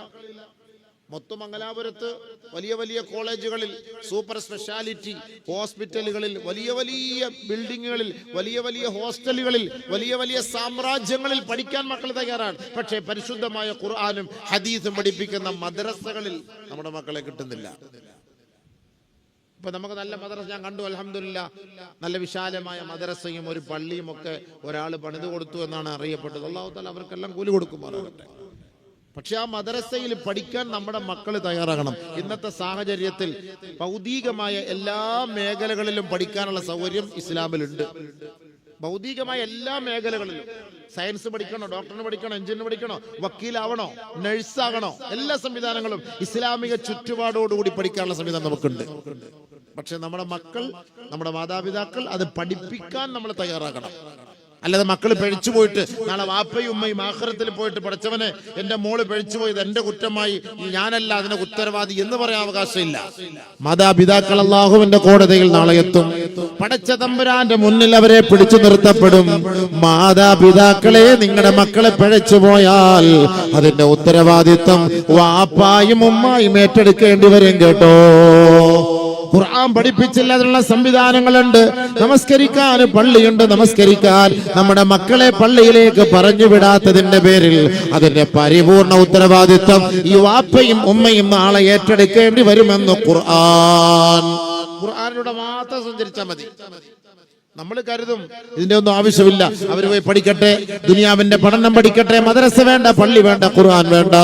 മൊത്തം മംഗലാപുരത്ത് വലിയ വലിയ കോളേജുകളിൽ, സൂപ്പർ സ്പെഷ്യാലിറ്റി ഹോസ്പിറ്റലുകളിൽ, വലിയ വലിയ ബിൽഡിങ്ങുകളിൽ, വലിയ വലിയ ഹോസ്റ്റലുകളിൽ, വലിയ വലിയ സാമ്രാജ്യങ്ങളിൽ പഠിക്കാൻ മക്കൾ തയ്യാറാണ്. പക്ഷേ പരിശുദ്ധമായ ഖുർആനും ഹദീസും പഠിപ്പിക്കുന്ന മദ്രസകളിൽ നമ്മുടെ മക്കളെ കിട്ടുന്നില്ല. ഇപ്പൊ നമുക്ക് നല്ല മദ്രസ ഞാൻ കണ്ടു, അൽഹംദുലില്ലാ, നല്ല വിശാലമായ മദ്രസയും ഒരു പള്ളിയും ഒക്കെ ഒരാൾ പണിത് കൊടുത്തു എന്നാണ് അറിയപ്പെട്ടത്. അല്ലാഹു തആല അവർക്കെല്ലാം കൂലി കൊടുക്കുമാറാകട്ടെ. പക്ഷെ ആ മദ്രസയിൽ പഠിക്കാൻ നമ്മുടെ മക്കൾ തയ്യാറാകണം. ഇന്നത്തെ സാഹചര്യത്തിൽ ഭൗതികമായ എല്ലാ മേഖലകളിലും പഠിക്കാനുള്ള സൗകര്യം ഇസ്ലാമിലുണ്ട്. ഭൗതികമായ എല്ലാ മേഖലകളിലും സയൻസ് പഠിക്കണോ, ഡോക്ടറിന് പഠിക്കണോ, എഞ്ചിനീയർ പഠിക്കണോ, വക്കീലാവണോ, നഴ്സാകണോ, എല്ലാ സംവിധാനങ്ങളും ഇസ്ലാമിക ചുറ്റുപാടോടുകൂടി പഠിക്കാനുള്ള സംവിധാനം നമുക്കുണ്ട്. പക്ഷെ നമ്മുടെ മക്കൾ, നമ്മുടെ മാതാപിതാക്കൾ അത് പഠിപ്പിക്കാൻ നമ്മൾ തയ്യാറാകണം. അല്ലാതെ മക്കൾ പഴിച്ചു പോയിട്ട് നാളെ വാപ്പയും ഉമ്മയും ആഖിറത്തിൽ പോയിട്ട് പടച്ചവനെ എന്റെ മോള് പഴിച്ചു പോയത് എന്റെ കുറ്റമായി, ഞാനല്ല അതിന് ഉത്തരവാദി എന്ന് പറയാൻ അവകാശമില്ല. മാതാപിതാക്കൾ അല്ലാഹുവിന്റെ കോടതിയിൽ നാളെ എത്തും. പടച്ച തമ്പുരാന്റെ മുന്നിൽ അവരെ പിടിച്ചു നിർത്തപ്പെടും. മാതാപിതാക്കളെ, നിങ്ങളുടെ മക്കളെ പഴിച്ചു പോയാൽ അതിന്റെ ഉത്തരവാദിത്വം വാപ്പായും ഉമ്മായും ഏറ്റെടുക്കേണ്ടി വരും കേട്ടോ. ഖുർആൻ പഠിപ്പിച്ചില്ല, അതിനുള്ള സംവിധാനങ്ങളുണ്ട്. നമസ്കരിക്കാൻ പള്ളിയുണ്ട്, നമസ്കരിക്കാൻ നമ്മുടെ മക്കളെ പള്ളിയിലേക്ക് പറഞ്ഞു വിടാത്തതിന്റെ പേരിൽ അതിന്റെ പരിപൂർണ ഉത്തരവാദിത്വം ഈ വാപ്പയും ഉമ്മയും നാളെ ഏറ്റെടുക്കേണ്ടി വരുമെന്ന് ഖുർആനിലൂടെ മാത്രം സഞ്ചരിച്ചാൽ മതി. നമ്മൾ കരുതും ഇതിന്റെ ഒന്നും ആവശ്യമില്ല, അവർ പോയി പഠിക്കട്ടെ, ദുനിയാവിന്റെ പഠനം പഠിക്കട്ടെ, മദ്രസ വേണ്ട, പള്ളി വേണ്ട, ഖുർആൻ വേണ്ട.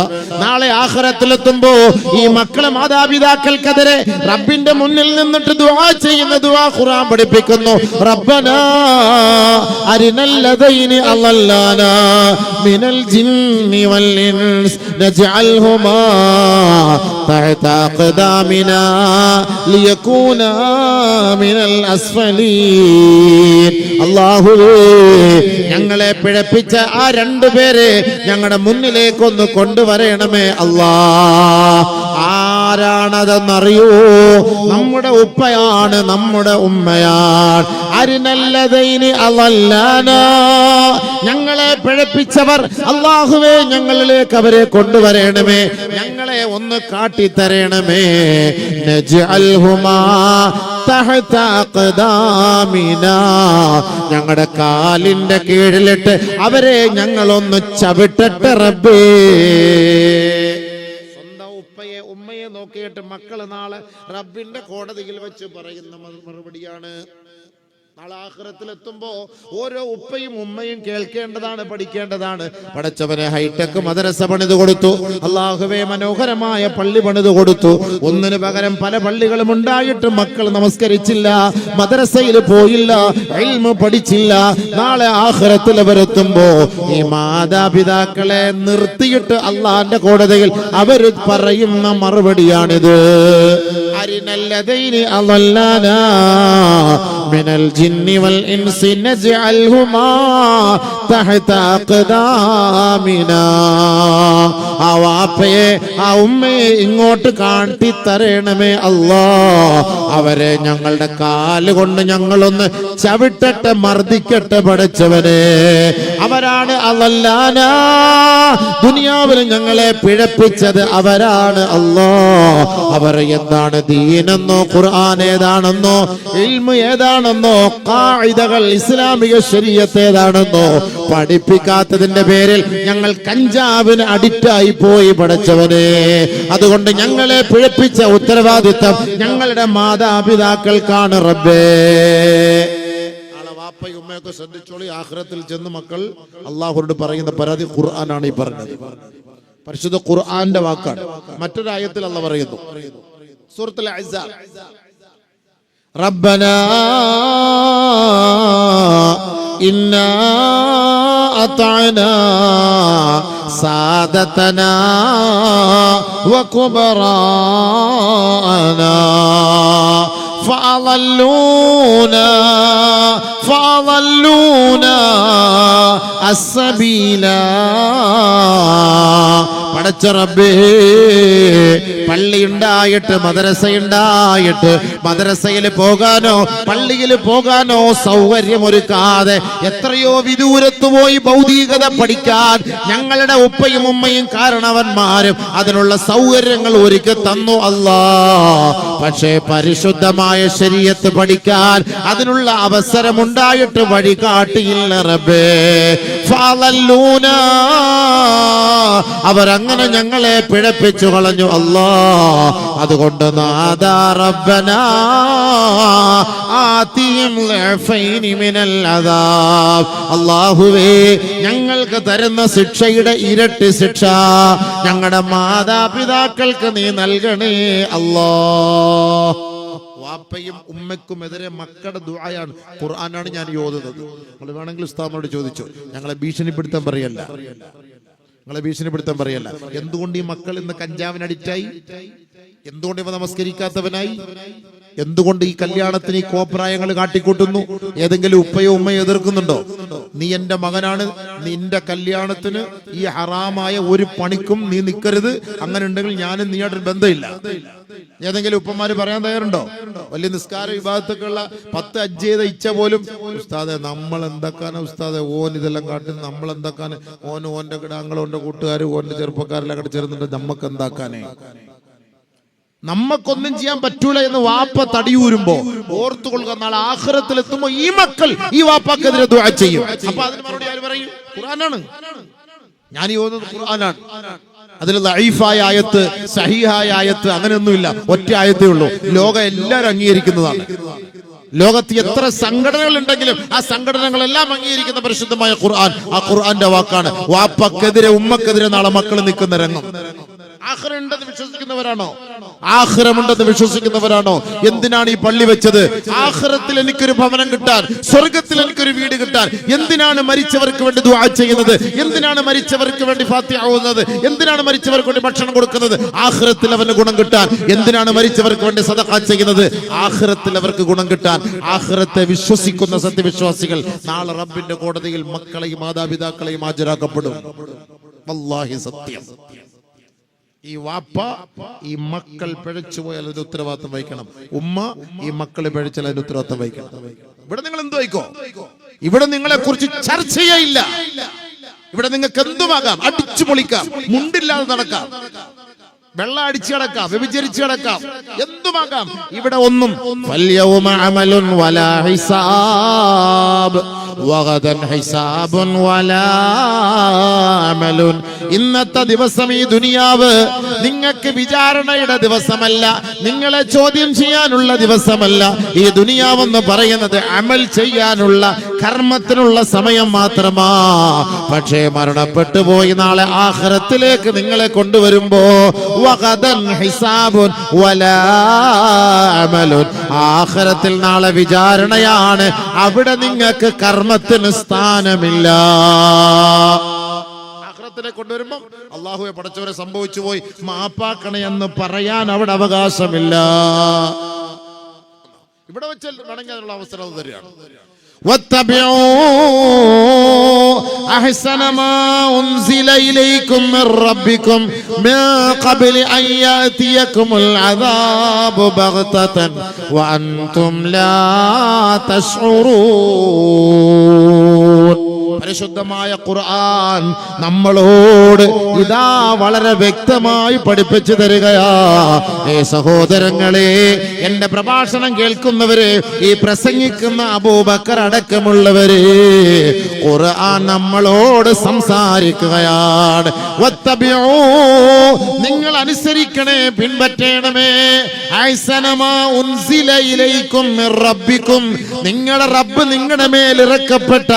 നാളെ ആഖിറത്തിലെത്തുമ്പോ ഈ മക്കളെ മാതാപിതാക്കൾക്കെതിരെ റബ്ബിന്റെ മുന്നിൽ നിന്നിട്ട് ദുആ ചെയ്യുന്ന ദുആ ഖുർആൻ പഠിപ്പിക്കുന്നു. റബ്ബനാ അരിനൽ ലദൈനി അളല്ലാനാ മിനൽ ജിന്നി വൽ ഇൻസ് നജ്അൽഹുമാ തഹത അഖ്ദാമിനാ ലിയകൂനാ മിനൽ അസ്ഫലീൻ. അല്ലാഹുവേ, ഞങ്ങളെ പിഴപ്പിച്ച ആ രണ്ടുപേരെ ഞങ്ങളുടെ മുന്നിലേക്കൊന്ന് കൊണ്ടുവരണമേ അല്ലാ. ആരാണതെന്നറിയോ? നമ്മുടെ ഉപ്പയാണ്, നമ്മുടെ ഉമ്മയാണ്. അരിനല്ലദൈനി അളല്ലാനാ, ഞങ്ങളെ പിഴപ്പിച്ചവർ അല്ലാഹുവേ, ഞങ്ങളിലേക്ക് അവരെ കൊണ്ടുവരണമേ, ഞങ്ങളെ ഒന്ന് കാട്ടിത്തരണമേ. നജ്അൽഹുമാ തഹത അഖ്ദാമിനാ, ഞങ്ങളുടെ കാലിന്റെ കീഴിലിട്ട് അവരെ ഞങ്ങളൊന്ന് ചവിട്ടട്ടെ റബ്ബേ. സ്വന്തം ഉപ്പയെ ഉമ്മയെ നോക്കിയിട്ട് മക്കള് നാളെ റബ്ബിന്റെ കോടതിയിൽ വെച്ച് പറയുന്ന മറുപടിയാണ്. നാളെ ആഖിറത്തിലെത്തുമ്പോ ഓരോ ഉപ്പയും ഉമ്മയും കേൾക്കേണ്ടതാണ്, പഠിക്കേണ്ടതാണ്. പടച്ചവനെ ഹൈടെക് മദ്രസ പണിത് കൊടുത്തു, അല്ലാഹുവേ മനോഹരമായ പള്ളി പണിത് കൊടുത്തു. ഒന്നിനു പകരം പല പള്ളികളും ഉണ്ടായിട്ട് മക്കൾ നമസ്കരിച്ചില്ല, മദ്രസയിൽ പോയില്ല, ഇൽമു പഠിച്ചില്ല. നാളെ ആഖിറത്തിൽ അവരെത്തുമ്പോ ഈ മാതാപിതാക്കളെ നിർത്തിയിട്ട് അള്ളാന്റെ കോടതിയിൽ അവർ പറയുന്ന മറുപടിയാണിത്. അരിനല്ലദൈനി അളല്ലാനാ മിനൽ ജിന്നി വൽ ഇൻസി നജ്അൽഹുമാ തഹത അഖ്ദാമിനാ. ആ വാപ്പയെ ആ ഉമ്മയെ ഇങ്ങോട്ട് കാട്ടി തരണമേ അല്ലാ. അവരെ ഞങ്ങളുടെ കാലുകൊണ്ട് ഞങ്ങളൊന്ന് ചവിട്ടട്ടെ, മർദ്ദിക്കട്ടെ പടച്ചവനെ. അവരാണ് അളല്ലാന, ദുനിയാവിൽ ഞങ്ങളെ പിഴപ്പിച്ചത് അവരാണ് അല്ലാ. അവർ എന്താണ് ദീനെന്നോ ഖുർആൻ ഏതാണെന്നോ ഇൽമു ഏതാണെന്നോ ഖാഇദകൾ ഇസ്ലാമിക ശരീഅത്ത് ഏതാണെന്നോ പഠിപ്പിക്കാത്തതിന്റെ പേരിൽ ഞങ്ങൾ കഞ്ചാവിന് അഡിക്റ്റായി പോയി പടച്ചവനെ. അതുകൊണ്ട് ഞങ്ങളെ പിഴപ്പിച്ച ഉത്തരവാദിത്തം ഞങ്ങളുടെ മാതാപിതാക്കൾക്കാണ് റബ്ബേ. നാളെ വാപ്പയും ഉമ്മയൊക്കെ ശ്രദ്ധിച്ചോളി. ആഖിറത്തിൽ ചെന്ന് മക്കൾ അള്ളാഹുവോട് പറയുന്ന പരാതി ഖുർആനാണ് ഈ പറഞ്ഞത്. പരിശുദ്ധ ഖുർആന്റെ വാക്കാണ്. മറ്റൊരു ആയത്തിൽ അല്ലാഹു പറയുന്നു, സൂറത്തുൽ അഹ്സാബ്, റബ്ബനാ ഇന്നാ അതഅനാ സാദതനാ വകുബറാനാ ഫഅളല്ലൂനാ അസ്സബീലാ. പടച്ച റബ്ബേ, പള്ളിയുണ്ടായിട്ട് മദ്രസയുണ്ടായിട്ട് മദ്രസയിൽ പോകാനോ പള്ളിയിൽ പോകാനോ സൗകര്യമൊരുക്കാതെ എത്രയോ വിദൂരത്ത് പോയി ഭൗതികത പഠിക്കാൻ ഞങ്ങളുടെ ഉപ്പയും ഉമ്മയും കാരണവന്മാരും അതിനുള്ള സൗകര്യങ്ങൾ ഒരുക്കി തന്നു അല്ലാ. പക്ഷേ പരിശുദ്ധമായ ശരീഅത്ത് പഠിക്കാൻ അതിനുള്ള അവസരമുണ്ടായിട്ട് വഴി കാട്ടിയില്ല റബ്ബേ. ഫഅളല്ലൂനാ, അവരങ്ങനെ ഞങ്ങളെ പിഴപ്പിച്ചു കളഞ്ഞു അല്ലാ. അതുകൊണ്ട് നാദാ റബ്ബനാ ആതിഹിം ലഅഫൈനി മിനൽ അദാബ്. അല്ലാഹുവേ, ഞങ്ങൾക്ക് തരുന്ന ശിക്ഷയുടെ ഇരട്ടി ശിക്ഷ ഞങ്ങളുടെ മാതാപിതാക്കൾക്ക് നീ നൽകണേ അല്ലാ. വാപ്പയും ഉമ്മയ്ക്കുമെതിരെ മക്കളുടെ ദുആയാണ്, ഖുർആനാണ് ഞാൻ ഓതുന്നത്. നിങ്ങൾ വേണമെങ്കിൽ ഉസ്താദിനോട് ചോദിച്ചു. ഞങ്ങളെ ഭീഷണിപ്പെടുത്താൻ പറയല്ല, നിങ്ങളെ ഭീഷണിപ്പെടുത്താൻ പറയല്ല. എന്തുകൊണ്ട് ഈ മക്കൾ ഇന്ന് കഞ്ചാവിന് അഡിക്റ്റായി? എന്തുകൊണ്ട് ഇവ നമസ്കരിക്കാത്തവനായി? എന്തുകൊണ്ട് ഈ കല്യാണത്തിന് ഈ കോപ്രായങ്ങൾ കാട്ടിക്കൂട്ടുന്നു? ഏതെങ്കിലും ഉപ്പയോ ഉമ്മയോ എതിർക്കുന്നുണ്ടോ? നീ എന്റെ മകനാണ്, നിന്റെ കല്യാണത്തിന് ഈ ഹറാമായ ഒരു പണിക്കും നീ നിൽക്കരുത്, അങ്ങനെ ഉണ്ടെങ്കിൽ ഞാനും നീയായിട്ട് ബന്ധമില്ല. ഏതെങ്കിലും ഉപ്പന്മാര് പറയാൻ തയ്യാറുണ്ടോ? വലിയ നിസ്കാര വിഭാഗത്തൊക്കെയുള്ള 10 ഹജ്ജ് ചെയ്ത ഇച്ഛ പോലും, ഉസ്താദെ നമ്മൾ എന്തൊക്കാണ് ഉസ്താദെ, ഓൻ ഇതെല്ലാം കാട്ടുന്നത്, നമ്മൾ എന്തൊക്കാണ്, ഓന്റെ കിടാങ്ങൾ, ഓന്റെ കൂട്ടുകാർ, ഓന്റെ ചെറുപ്പക്കാരെല്ലാം കൂടെ ചേർന്നിട്ട് നമ്മക്ക് എന്താക്കാനേ? നമ്മക്കൊന്നും ചെയ്യാൻ പറ്റൂല എന്ന് വാപ്പ തടിയൂരുമ്പോ ഓർത്തുകൊള്ളുക, നാളെ ആഖിറത്തിൽ എത്തുമ്പോ ഈ മക്കൾ ഈ വാപ്പാക്കെതിരെ ദുആ ചെയ്യും. അപ്പൊ അതിന് മറുപടി ആര് പറയും? ഖുർആനാണ്. ഞാൻ ഈ ഓതുന്നത് ഖുർആനാണ്. അതിൽ ദഈഫായ ആയത്ത് സഹീഹായ ആയത്ത് അങ്ങനെയൊന്നുമില്ല, ഒറ്റ ആയത്തേ ഉള്ളൂ. ലോകം എല്ലാവരും അംഗീകരിക്കുന്നതാണ്. ലോകത്ത് എത്ര സംഘടനകൾ ഉണ്ടെങ്കിലും ആ സംഘടനകളെല്ലാം അംഗീകരിക്കുന്ന പരിശുദ്ധമായ ഖുർആൻ. ആ ഖുർആന്റെ വാക്കാണ്. വാപ്പക്കെതിരെ ഉമ്മക്കെതിരെ നാളെ മക്കൾ നിൽക്കുന്ന രംഗം. ആഖിറമുണ്ടെന്ന് വിശ്വസിക്കുന്നവരാണോ? ആഖിറമുണ്ടെന്ന് വിശ്വസിക്കുന്നവരാണോ? എന്തിനാണ് ഈ പള്ളി വെച്ചത്? ആഖിറത്തിൽ എനിക്കൊരു ഭവനം കിട്ടാൻ, സ്വർഗത്തിൽ എനിക്കൊരു വീട് കിട്ടാൻ. എന്തിനാണ് മരിച്ചവർക്ക് വേണ്ടി ദുആ ചെയ്യുന്നത്? എന്തിനാണ് മരിച്ചവർക്ക് വേണ്ടി ഫാത്തിഹ ഓതുന്നത്? എന്തിനാണ് മരിച്ചവർക്ക് വേണ്ടി ഭക്ഷണം കൊടുക്കുന്നത്? ആഖിറത്തിൽ അവന് ഗുണം കിട്ടാൻ. എന്തിനാണ് മരിച്ചവർക്ക് വേണ്ടി സദഖ ചെയ്യുന്നത്? ആഖിറത്തിൽ അവർക്ക് ഗുണം കിട്ടാൻ. ആഖിറത്തെ വിശ്വസിക്കുന്ന സത്യവിശ്വാസികൾ നാളെ റബ്ബിന്റെ കോടതിയിൽ മക്കളെയും മാതാപിതാക്കളെയും ഹാജരാക്കപ്പെടും. വല്ലാഹി സത്യം. ഈ വാപ്പ ഈ മക്കൾ പിഴച്ചു പോയാൽ അതിന്റെ ഉത്തരവാദിത്വം വഹിക്കണം. ഉമ്മ ഈ മക്കളെ പിഴച്ചാൽ അതിന്റെ ഉത്തരവാദിത്വം വഹിക്കണം. ഇവിടെ നിങ്ങൾ എന്ത് വഹിക്കോ? ഇവിടെ നിങ്ങളെ കുറിച്ച് ചർച്ചയില്ല. ഇവിടെ നിങ്ങൾക്ക് എന്തുമാകാം, അടിച്ചു പൊളിക്കാം, മുണ്ടില്ലാതെ നടക്കാം, വെള്ളം അടിച്ചു കിടക്കാം, വ്യഭിചരിച്ചു കിടക്കാം, എന്തുമാകാം. ഇവിടെ ഒന്നും ഫൽയൗമ അമലുൻ വലാ ഹിസാബ് വഗദൻ ഹിസാബുൻ വലാ അമലുൻ. ഇന്നത്തെ ദിവസം ഈ ദുനിയാവ് നിങ്ങൾക്ക് വിചാരണയുടെ ദിവസമല്ല, നിങ്ങളെ ചോദ്യം ചെയ്യാനുള്ള ദിവസമല്ല. ഈ ദുനിയാവെന്ന് പറയുന്നത് അമൽ ചെയ്യാനുള്ള, കർമ്മത്തിനുള്ള സമയം മാത്രമാ. പക്ഷേ മരണപ്പെട്ടു പോയി നാളെ ആഖിറത്തിലേക്ക് നിങ്ങളെ കൊണ്ടുവരുമ്പോ വഗദൻ ഹിസാബുൻ വലാ അമലുൻ, ആഖിറത്തിൽ നാളെ വിചാരണയാണ്. അവിടെ നിങ്ങൾക്ക് കർമ്മത്തിന് സ്ഥാനമില്ല. ആഖിറത്തിനെ കൊണ്ടുവരുമ്പോൾ അല്ലാഹുവേ പടച്ചവരെ സംഭവിച്ചു പോയി, മാപ്പാക്കണേ എന്ന് പറയാൻ അവിടെ അവകാശമില്ല. ഇവിടെ വെച്ച് വേണമെങ്കിൽ അതിനുള്ള അവസരം അത് തരികയാണ്. واتبعوا أحسن ما أنزل إليكم من ربكم من قبل أن يأتيكم العذاب بغتة وأنتم لا تشعرون. പരിശുദ്ധമായ ഖുർആൻ നമ്മളോട് ഇതാ വളരെ വ്യക്തമായി പഠിപ്പിച്ചു തരികയാ. സഹോദരങ്ങളെ, എന്റെ പ്രഭാഷണം കേൾക്കുന്നവര്, ഈ പ്രസംഗിക്കുന്ന അബൂബക്കർ അടക്കമുള്ളവര്, ഖുർആൻ നമ്മളോട് സംസാരിക്കുകയാണ്. നിങ്ങൾ അനുസരിക്കണേ, പിൻപറ്റണമേ. അഹ്സനമാ ഉൻസില ഇലൈക്കും മിർ റബ്ബിക്കും, നിങ്ങളുടെ റബ്ബ് നിങ്ങളുടെ മേൽ ഇറക്കപ്പെട്ട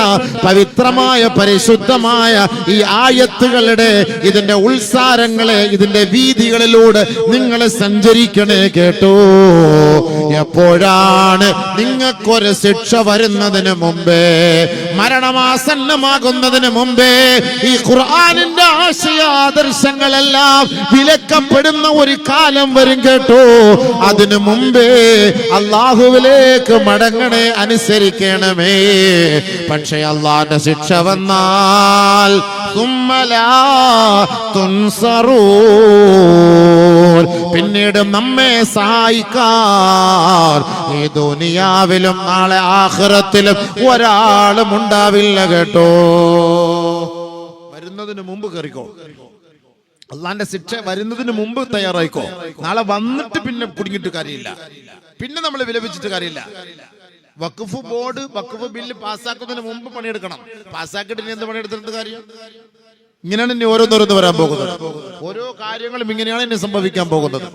പവിത്രമായ പരിശുദ്ധമായ ഈ ആയത്തുകളുടെ ഇതിന്റെ ഉത്സാരങ്ങളെ, ഇതിന്റെ വീതികളിലൂടെ നിങ്ങൾ സഞ്ചരിക്കണേ. കേട്ടോ, എപ്പോഴാണ് നിങ്ങൾക്കൊരു ശിക്ഷ വരുന്നതിന് മുമ്പേ, മരണമാസന്നമാകുന്നതിന് മുമ്പേ ഈ ഖുർആനിന്റെ ആശയാദർശങ്ങളെല്ലാം വിലക്കപ്പെടുന്ന ഒരു കാലം വരും. കേട്ടോ, അതിനു മുമ്പേ അള്ളാഹുവിലേക്ക് മടങ്ങണേ, അനുസരിക്കണമേ. പക്ഷേ അള്ളാഹുവിന്റെ ശിക്ഷ വന്നാൽ പിന്നീട് നമ്മെ സഹായിക്കാൻ ഈ ദുനിയാവിലും നാളെ ആഖിറത്തിലും ഒരാളും ഉണ്ടാവില്ല. കേട്ടോ, വരുന്നതിന് മുമ്പ് കയറിക്കോ. അള്ളാന്റെ ശിക്ഷ വരുന്നതിന് മുമ്പ് തയ്യാറായിക്കോ. നാളെ വന്നിട്ട് പിന്നെ കുടുങ്ങിട്ട് കാര്യമില്ല, പിന്നെ നമ്മൾ വിലപിച്ചിട്ട് കാര്യമില്ല. വഖഫ് ബോർഡ് വഖഫ് ബില്ല് പാസ്സാക്കുന്നതിന് മുമ്പ് പണിയെടുക്കണം. പാസ്സാക്കിയിട്ട് ഇനി എന്ത് പണിയെടുത്തിട്ട് കാര്യം? ഇങ്ങനെയാണ് ഇനി ഓരോന്നോരോന്ന് വരാൻ പോകുന്നത്. ഓരോ കാര്യങ്ങളും ഇങ്ങനെയാണ് ഇനി സംഭവിക്കാൻ പോകുന്നത്.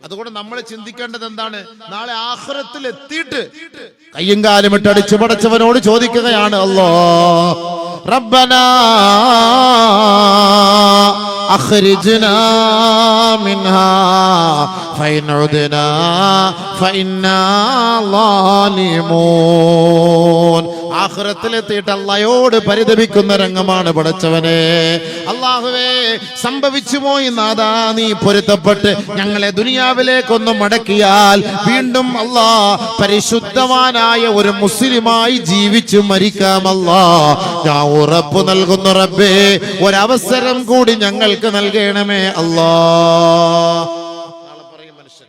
അതുകൊണ്ട് നമ്മൾ ചിന്തിക്കേണ്ടത് എന്താണ്? നാളെ ആഖിറത്തിൽ എത്തിയിട്ട് കയ്യും കാലും ഇട്ട് അടിച്ചു പടച്ചവനോട് ചോദിക്കുകയാണ്, അല്ലാഹ് റബ്ബനാ അഖ്രിജ്നാ മിൻഹാ ഫഇൻ ഉദ്നാ ഫഇന്നാ ളാലിമൂൻ. ആഖിറത്തിലെത്തിയിട്ട് അല്ലാഹയോട് പരിതപിക്കുന്ന രംഗമാണ് പടച്ചവനെ. അല്ലാഹുവേ, സംഭവിച്ചു പോയി നാഥാ, നീ പൊരുത്തപ്പെട്ട് ഞങ്ങളെ ദുനിയാവിലേക്കൊന്ന് മടക്കിയാൽ വീണ്ടും അല്ലാഹ് പരിശുദ്ധവാനായ ഒരു മുസ്ലിമായി ജീവിച്ചു മരിക്കാം. അല്ലാഹ്, ഞാൻ ഉറപ്പ് നൽകുന്നു റബ്ബേ, ഒരവസരം കൂടി ഞങ്ങൾക്ക് നൽകണമേ. അല്ലാഹ് നാളെ പറയും മനുഷ്യൻ.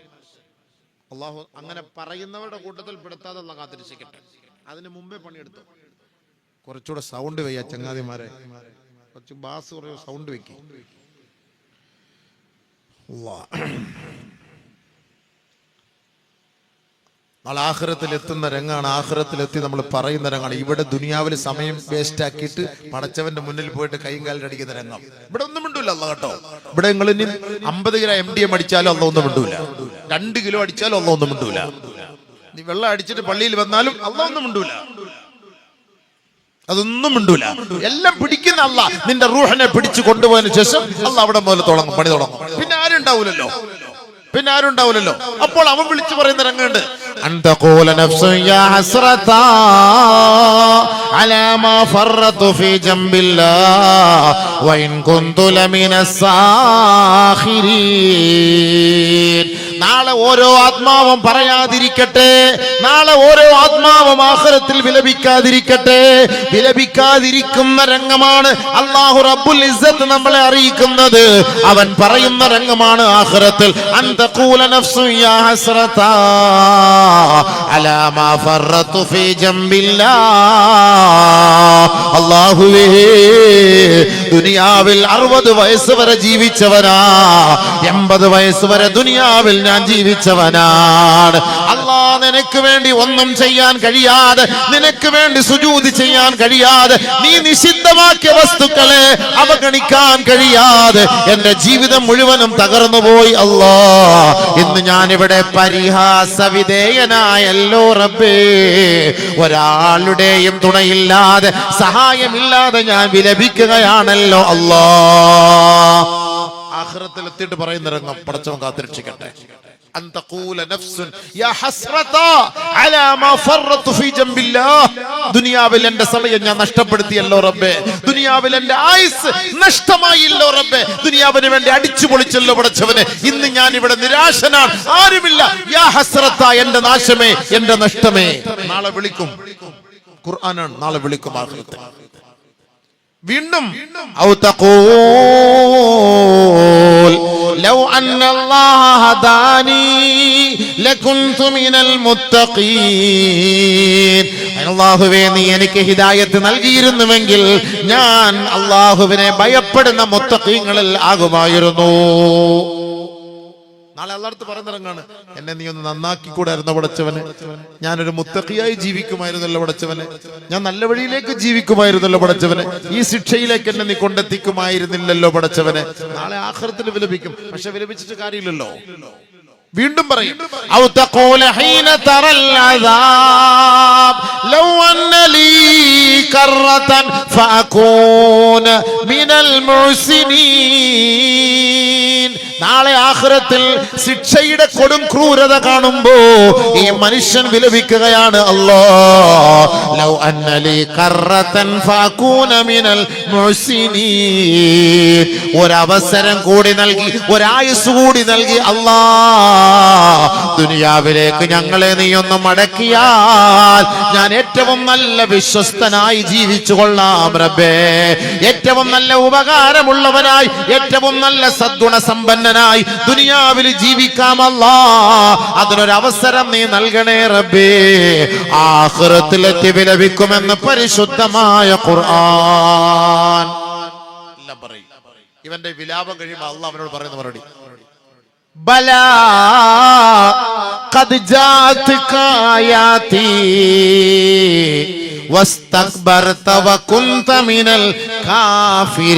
അല്ലാഹു അങ്ങനെ പറയുന്നവരുടെ കൂട്ടത്തിൽ പെടുത്താതെ അല്ലാഹ് കാത്തിരിക്കട്ടെ. അതിന് മുമ്പേ പണിയെടുത്തു. കുറച്ചുകൂടെ സൗണ്ട് വയ്യ ചങ്ങാതിമാരെ, കുറച്ച് ബാസ് കുറേ സൗണ്ട് വെക്കി. നാളെ ആഖിറത്തിൽ എത്തുന്ന രംഗാണ്. ആഖിറത്തിലെത്തി നമ്മൾ പറയുന്ന രംഗാണ്. ഇവിടെ ദുനിയാവിൽ സമയം വേസ്റ്റ് ആക്കിയിട്ട് പടച്ചവന്റെ മുന്നിൽ പോയിട്ട് കൈയും കാലിൽ അടിക്കുന്ന രംഗം. ഇവിടെ ഒന്നും മിണ്ടൂല അല്ലാഹ് കേട്ടോ. ഇവിടെ നിങ്ങൾ ഇനി 50 ഗ്രാം MDM അടിച്ചാലും അല്ലാഹ് ഒന്നും മിണ്ടൂല. 2 കിലോ അടിച്ചാലും അല്ലാഹ് ഒന്നും മിണ്ടൂല. നീ വെള്ളം അടിച്ചിട്ട് പള്ളിയിൽ വന്നാലും അല്ലാഹ് ഒന്നും മിണ്ടൂല. അതൊന്നും മിണ്ടൂല. എല്ലാം പിടിക്കുന്ന അല്ലാഹ് നിന്റെ റൂഹിനെ പിടിച്ചു കൊണ്ടുപോയതിനു ശേഷം അല്ലാഹ് അവിടെ മുതൽ തുടങ്ങും, പണി തുടങ്ങും. പിന്നെ ആരും ഉണ്ടാവൂലല്ലോ. അപ്പോൾ അവൻ വിളിച്ചു പറയുന്ന രംഗമുണ്ട്, അൻതഖൂല നഫ്സു യാ ഹസ്റതാ അലാ മാ ഫറത്തു ഫീ ജംബില്ലാഹ് വഇൻ കുന്തു ലമിനസ് സാഖിരീൻ. നാളെ ഓരോ ആത്മാവും പറയാതിരിക്കട്ടെ, നാളെ ഓരോ ആത്മാവും ആഖിറത്തിൽ വിലപിക്കാതിരിക്കട്ടെ. വിലപിക്കാതിരിക്കുന്ന രംഗമാണ് അല്ലാഹു റബ്ബുൽ ഇസ്സത്ത് നമ്മളെ അറിയിക്കുന്നത്. അവൻ പറയുന്ന രംഗമാണ് ആഖിറത്തിൽ. അൻതഖൂല നഫ്സു യാ ഹസ്റതാ അലാ മാ ഫറത്തു ഫീ ജംബില്ലാഹ്. അല്ലാഹുവേ, ദുനിയാവിൽ 60 വയസ്സ് വരെ ജീവിച്ചവനാ, 80 വയസ്സ് വരെ ദുനിയാവിൽ ഞാൻ ജീവിച്ചവനാണ്. അല്ലാഹ്, നിനക്ക് വേണ്ടി ഒന്നും ചെയ്യാൻ കഴിയാതെ, നിനക്ക് വേണ്ടി സുജൂദ് ചെയ്യാൻ കഴിയാതെ, നീ നിഷിദ്ധമാക്കിയ വസ്തുക്കളെ അവഗണിക്കാൻ കഴിയാതെ എന്റെ ജീവിതം മുഴുവനും തകർന്നുപോയി. അല്ലാഹ്, ഇന്ന് ഞാനിവിടെ പരിഹാസവിധേയനായല്ലോ റബ്ബേ. ഒരാളുടെയും തുണയില്ലാതെ, സഹായമില്ലാതെ ഞാൻ വിലപിക്കുകയാണല്ലോ അല്ലാഹ്. ആഖിറത്തിൽ എത്തിയിട്ട് പറയുന്ന രംഗം പടച്ചവൻ കാത്തിരക്ഷിക്കട്ടെ. അൻ തഖൂല നഫ്സുൻ യാ ഹസ്റതാ അലാ മാ ഫറത്തു ഫീ ജംബില്ലാഹ്. ദുനിയാവിൽ എന്റെ സമയം ഞാൻ നഷ്ടപ്പെടുത്തിയല്ലോ റബ്ബേ, ദുനിയാവിൽ എന്റെ ആയുസ് നഷ്ടമായില്ലോ റബ്ബേ, ദുനിയാവിന് വേണ്ടി അടിച്ചു പൊളിച്ചല്ലോ പടച്ചവനെ, ഇന്ന് ഞാൻ ഇവിടെ നിരാശനാണ്, ആരുമില്ല. യാ ഹസ്റതാ, എന്റെ നാശമേ, എന്റെ നഷ്ടമേ. നാളെ വിളിക്കും, ഖുർആനാണ്, നാളെ വിളിക്കും ആഖിറത്തിൽ. വീണ്ടും ഔ തഖൂൽ ലൗ അന്നല്ലാഹ ഹദാനി ലകുൻതു മിനൽ മുത്തഖീൻ. അല്ലാഹുവേ, നീ എനിക്ക് ഹിദായത്ത് നൽകിയിരുന്നുവെങ്കിൽ ഞാൻ അല്ലാഹുവിനെ ഭയപ്പെടുന്ന മുത്തഖീങ്ങളിൽ ആകുമായിരുന്നു. നാളെ അല്ലാഹുവേ പറയുന്നിറങ്ങാണ്, എന്നെ നീ ഒന്ന് നന്നാക്കി കൂടായിരുന്നോ പടച്ചവനെ, ഞാനൊരു മുത്തഖിയായി ജീവിക്കുമായിരുന്നല്ലോ പടച്ചവനെ, ഞാൻ നല്ല വഴിയിലേക്ക് ജീവിക്കുമായിരുന്നല്ലോ പടച്ചവനെ, ഈ ശിക്ഷയിലേക്ക് എന്നെ നീ കൊണ്ടെത്തിക്കുമായിരുന്നില്ലല്ലോ പടച്ചവനെ. നാളെ ആഖിറത്തിൽ വിലപിക്കും. പക്ഷെ വിലപിച്ചിട്ട് കാര്യമില്ലല്ലോ. വീണ്ടും പറയും ഔ തഖൂല ഹീന തറൽ അദാബ് ലൗ അന്ന ലീ കറതൻ ഫഅകൂന മിനൽ മുഹ്സിനീൻ. നാളെ ആഖിറത്തിൽ ശിക്ഷയുടെ കൊടും ക്രൂരത കാണുമ്പോ ഈ മനുഷ്യൻ വിലപിക്കുകയാണ്, അല്ലാഹ് ലൗ അന്ന ലീ കറതൻ ഫഅകൂന മിനൽ മുഹ്സിനീൻ. ഒരവസരം കൂടി നൽകി, ഒരായുസ് കൂടി നൽകി, അല്ലാഹ് ദുനിയാവിലേക്ക് ഞങ്ങളെ നീ ഒന്ന് മടക്കിയാൽ ഞാൻ ഏറ്റവും നല്ല വിശ്വസ്തനായി ജീവിച്ചു കൊള്ളാം റബ്ബേ, ഏറ്റവും നല്ല ഉപകാരമുള്ളവനായി, ഏറ്റവും നല്ല സദ്ഗുണ സമ്പന്നനായി ദുനിയാവിൽ ജീവിക്കാമല്ലാ. അതിനൊരവസരം നീ നൽകണേ റബ്ബേ. ആഖിറത്തിലെത്തി വിലപിക്കുമെന്ന് പരിശുദ്ധമായ ഖുർആൻ. എല്ലാം പറയും. ഇവന്റെ വിലാപം കഴിയുമ്പോൾ അല്ലാഹ് അവനോട് പറയുന്ന മറുപടി, ബലാ ഖദ് ജാഅത്ക ആയാതി വസ്തക്ബർത വകുൻത മിനൽ കാഫിരീൻ.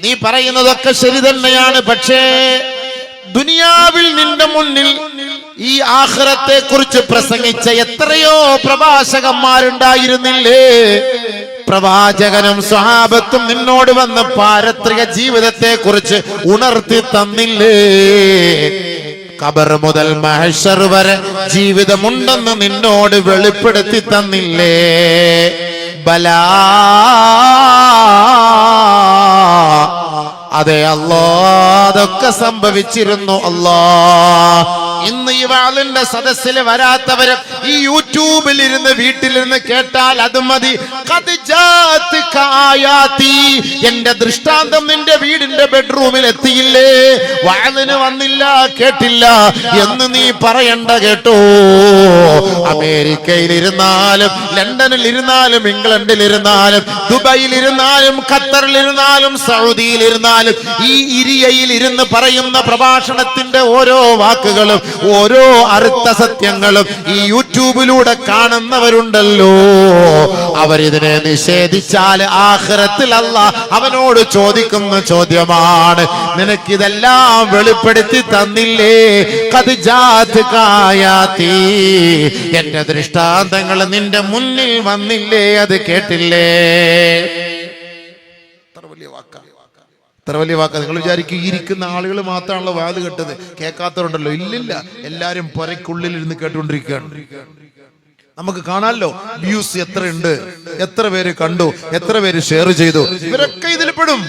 നീ പറയുന്നതൊക്കെ ശരി തന്നെയാണ്, പക്ഷേ ദുനിയാവിൽ നിന്റെ മുന്നിൽ ഈ ആഖിറത്തെ കുറിച്ച് പ്രസംഗിച്ച എത്രയോ പ്രഭാഷകന്മാരുണ്ടായിരുന്നില്ലേ? പ്രവാചകനും സ്വഹാബത്തും നിന്നോട് വന്ന് പാരത്രിക ജീവിതത്തെ കുറിച്ച് ഉണർത്തി തന്നില്ലേ? ഖബർ മുതൽ മഹ്ശർ വരെ ജീവിതമുണ്ടെന്ന് നിന്നോട് വെളിപ്പെടുത്തി തന്നില്ലേ? ബലാ, അതെ അല്ലാഹ്, അതൊക്കെ സംഭവിച്ചിരുന്നു അല്ലാഹ്. ഇന്ന് ഈ വാളിന്റെ സദസ്സിൽ വരാത്തവര് ഈ യൂട്യൂബിൽ ഇരുന്ന് വീട്ടിലിരുന്ന് കേട്ടാൽ അത് മതി. ഖദ് ജാഅത്ക ആയാതി, എന്റെ ദൃഷ്ടാന്തം നിന്റെ വീടിന്റെ ബെഡ്റൂമിൽ എത്തിയില്ലേ? വാളിന് വന്നില്ല, കേട്ടില്ല എന്ന് നീ പറയണ്ട കേട്ടോ. അമേരിക്കയിൽ ഇരുന്നാലും, ലണ്ടനിൽ ഇരുന്നാലും, ഇംഗ്ലണ്ടിൽ ഇരുന്നാലും, ദുബൈയിൽ ഇരുന്നാലും, ഖത്തറിൽ ഇരുന്നാലും, സൗദിയിൽ ഇരുന്നാലും, ഈ ഇരിയയിൽ ഇരുന്ന് പറയുന്ന പ്രഭാഷണത്തിന്റെ ഓരോ വാക്കുകളും, ഓരോ അർത്ഥ സത്യങ്ങളും ഈ യൂട്യൂബിലൂടെ കാണുന്നവരുണ്ടല്ലോ. അവരിതിനെ നിഷേധിച്ചാൽ ആഖിറത്തിൽ അല്ലാഹ് അവനോട് ചോദിക്കുന്ന ചോദ്യമാണ്, നിനക്കിതെല്ലാം വെളിപ്പെടുത്തി തന്നില്ലേ? ഖദ് ജാഅത്ക ആയാതി, എന്റെ ദൃഷ്ടാന്തങ്ങൾ നിന്റെ മുന്നിൽ വന്നില്ലേ? അത് കേട്ടില്ലേ? എത്ര വലിയ വാക്കാ. നിങ്ങൾ വിചാരിക്കും ഇരിക്കുന്ന ആളുകൾ മാത്രമാണല്ലോ വാത് കേട്ടത്, കേൾക്കാത്തവരുണ്ടല്ലോ. ഇല്ലില്ല, എല്ലാരും പുരയ്ക്കുള്ളിൽ ഇരുന്ന് കേട്ടുകൊണ്ടിരിക്കുകയാണ്. നമുക്ക് കാണാമല്ലോ വ്യൂസ് എത്രയുണ്ട്, എത്ര പേര് കണ്ടു, എത്ര പേര് ഷെയർ ചെയ്തു. ഇവരൊക്കെ ഇതിൽ പെടും,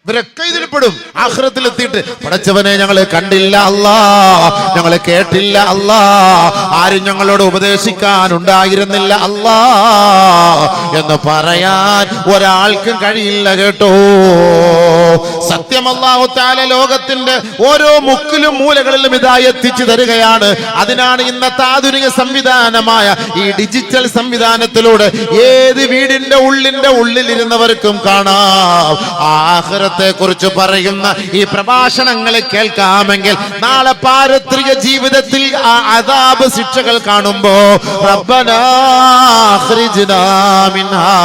ഇവരൊക്കെ ഇതിൽ പെടും. ആഖിറത്തിലെത്തിയിട്ട് പടച്ചവനെ ഞങ്ങളെ കണ്ടില്ല അല്ലാ, ഞങ്ങളെ കേട്ടില്ല അല്ലാ, ആരും ഞങ്ങളോട് ഉപദേശിക്കാനുണ്ടായിരുന്നില്ല അല്ലാ എന്ന് പറയാൻ ഒരാൾക്കും കഴിയില്ല കേട്ടോ. സത്യം അല്ലാഹു തആല ലോകത്തിന്റെ ഓരോ മുക്കിലും മൂലകളിലും ഇതായി എത്തിച്ചു തരികയാണ്. അതിനാണ് ഇന്നത്തെ ആധുനിക സംവിധാനമായ ഈ ഡിജിറ്റൽ സംവിധാനത്തിലൂടെ ഏത് വീടിന്റെ ഉള്ളിലിരുന്നവർക്കും കാണാം. ആഖിറത്തെ കുറിച്ച് പറയുന്ന ഈ പ്രഭാഷണങ്ങൾ കേൾക്കാമെങ്കിൽ നാളെ പാരത്രിക ജീവിതത്തിൽ അദാബ് ശിക്ഷകൾ കാണുമ്പോ റബ്ബനാ അഖ്രിജ്നാ മിൻഹാ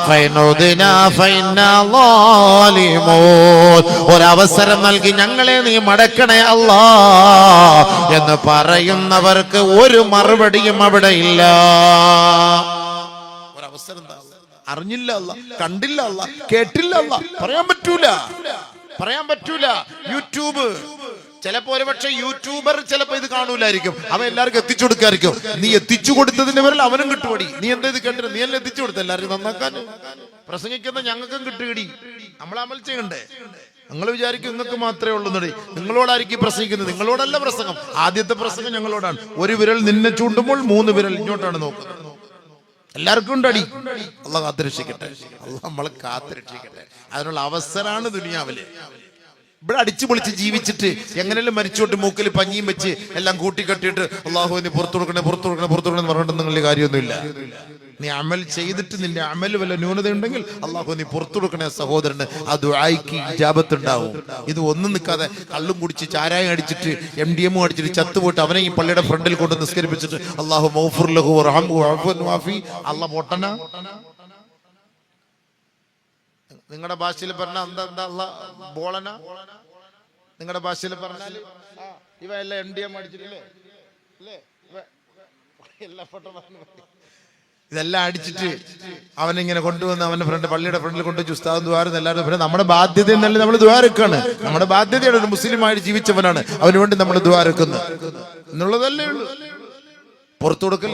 ഫൈനുദ്നാ ഫൈന്നാ ളാലിമൂൻ, ഒരവസരം നൽകി ഞങ്ങളെ നീ മടക്കണേ അല്ലാ എന്ന് പറയുന്നവർക്ക് ഒരു മറുപടിയും അവിടെ ഇല്ല. ഒരവസരം അറിഞ്ഞില്ല അല്ല, കണ്ടില്ല അല്ല, കേട്ടില്ല അല്ല, പറയാൻ പറ്റൂല. യൂട്യൂബ് ചിലപ്പോ ഒരുപക്ഷെ യൂട്യൂബർ ചിലപ്പോ ഇത് കാണൂലായിരിക്കും, അവൻ എല്ലാവർക്കും എത്തിച്ചു കൊടുക്കായിരിക്കും. നീ എത്തിച്ചു കൊടുത്തതിന്റെ പേരിൽ അവനും കിട്ടുപടി. നീ എന്താ ഇത് കേട്ടിട്ട് നീ എല്ലാം എത്തിച്ചു കൊടുത്ത എല്ലാവർക്കും നന്നാക്കാൻ. പ്രസംഗിക്കുന്ന ഞങ്ങൾക്കും കിട്ടുകടി, നമ്മൾ അമൽ ചെയ്യണ്ടേ? നിങ്ങൾ വിചാരിക്കും നിങ്ങൾക്ക് മാത്രമേ ഉള്ളൂ. നിങ്ങളോടായിരിക്കും പ്രസംഗിക്കുന്നത്, നിങ്ങളോടല്ല പ്രസംഗം. ആദ്യത്തെ പ്രസംഗം ഞങ്ങളോടാണ്. ഒരു വിരൽ നിന്നെ ചൂണ്ടുമ്പോൾ 3 വിരൽ ഇങ്ങോട്ടാണ് നോക്കുന്നത്. എല്ലാവർക്കും ഉണ്ട് അടി. അള്ളാഹ് കാത്തുരക്ഷിക്കട്ടെ, അള്ളാഹ് നമ്മളെ കാത്തുരക്ഷിക്കട്ടെ. അതിനുള്ള അവസരമാണ് ദുനിയാവില്. ഇവിടെ അടിച്ചു പൊളിച്ച് ജീവിച്ചിട്ട് എങ്ങനെയും മരിച്ചോട്ട് മൂക്കിൽ പഞ്ഞിയും വെച്ച് എല്ലാം കൂട്ടിക്കെട്ടിയിട്ട് അള്ളാഹുവിന് പുറത്തു കൊടുക്കണേ എന്ന് പറഞ്ഞിട്ട് നിങ്ങളുടെ കാര്യമൊന്നുമില്ല. നീ അമൽ ചെയ്തിട്ട് നിന്റെ അമൽ വല്ല ന്യൂനത ഉണ്ടെങ്കിൽ അള്ളാഹു നീ പുറത്തു കൊടുക്കണേ സഹോദരന്. ആ ദുആയ്ക്ക് ഇജാബത്ത് ഉണ്ടാവും. ഇത് ഒന്നും നിൽക്കാതെ കള്ളും കുടിച്ച് ചാരായം അടിച്ചിട്ട് MDMA അടിച്ചിട്ട് ചത്തുപോയിട്ട് അവനെ ഈ പള്ളിയുടെ ഫ്രണ്ടിൽ കൊണ്ട് നിസ്കരിപ്പിച്ചിട്ട് അള്ളാഹു മഗ്ഫിർ ലഹു വർഹംഹു വഅഫു വഅഫി. അള്ളാഹ് പൊട്ടന. നിങ്ങളുടെ ഭാഷയിൽ പറഞ്ഞ എന്താ അള്ളാഹ് ബോളന. നിങ്ങളുടെ ഭാഷയിൽ പറഞ്ഞാൽ ഇവ എല്ലാം MDMA അടിച്ചിട്ടില്ലേ അല്ലേ? എല്ലാ ഇതെല്ലാം അടിച്ചിട്ട് അവനിങ്ങനെ കൊണ്ടുവന്ന് അവന്റെ പള്ളിയുടെ ഫ്രണ്ടിൽ കൊണ്ടുവച്ച് ഉസ്താദ് ദ്വാരം എല്ലാവരും. നമ്മുടെ ബാധ്യത എന്നല്ലേ നമ്മൾ ദ്വാരക്കാണ്. നമ്മുടെ ബാധ്യതയാണ്. ഒരു മുസ്ലിമായിട്ട് ജീവിച്ചവനാണ്, അവന് വേണ്ടി നമ്മൾ ദ്വാരക്കുന്നത് എന്നുള്ളതല്ലേ ഉള്ളൂ. പുറത്തു കൊടുക്കൽ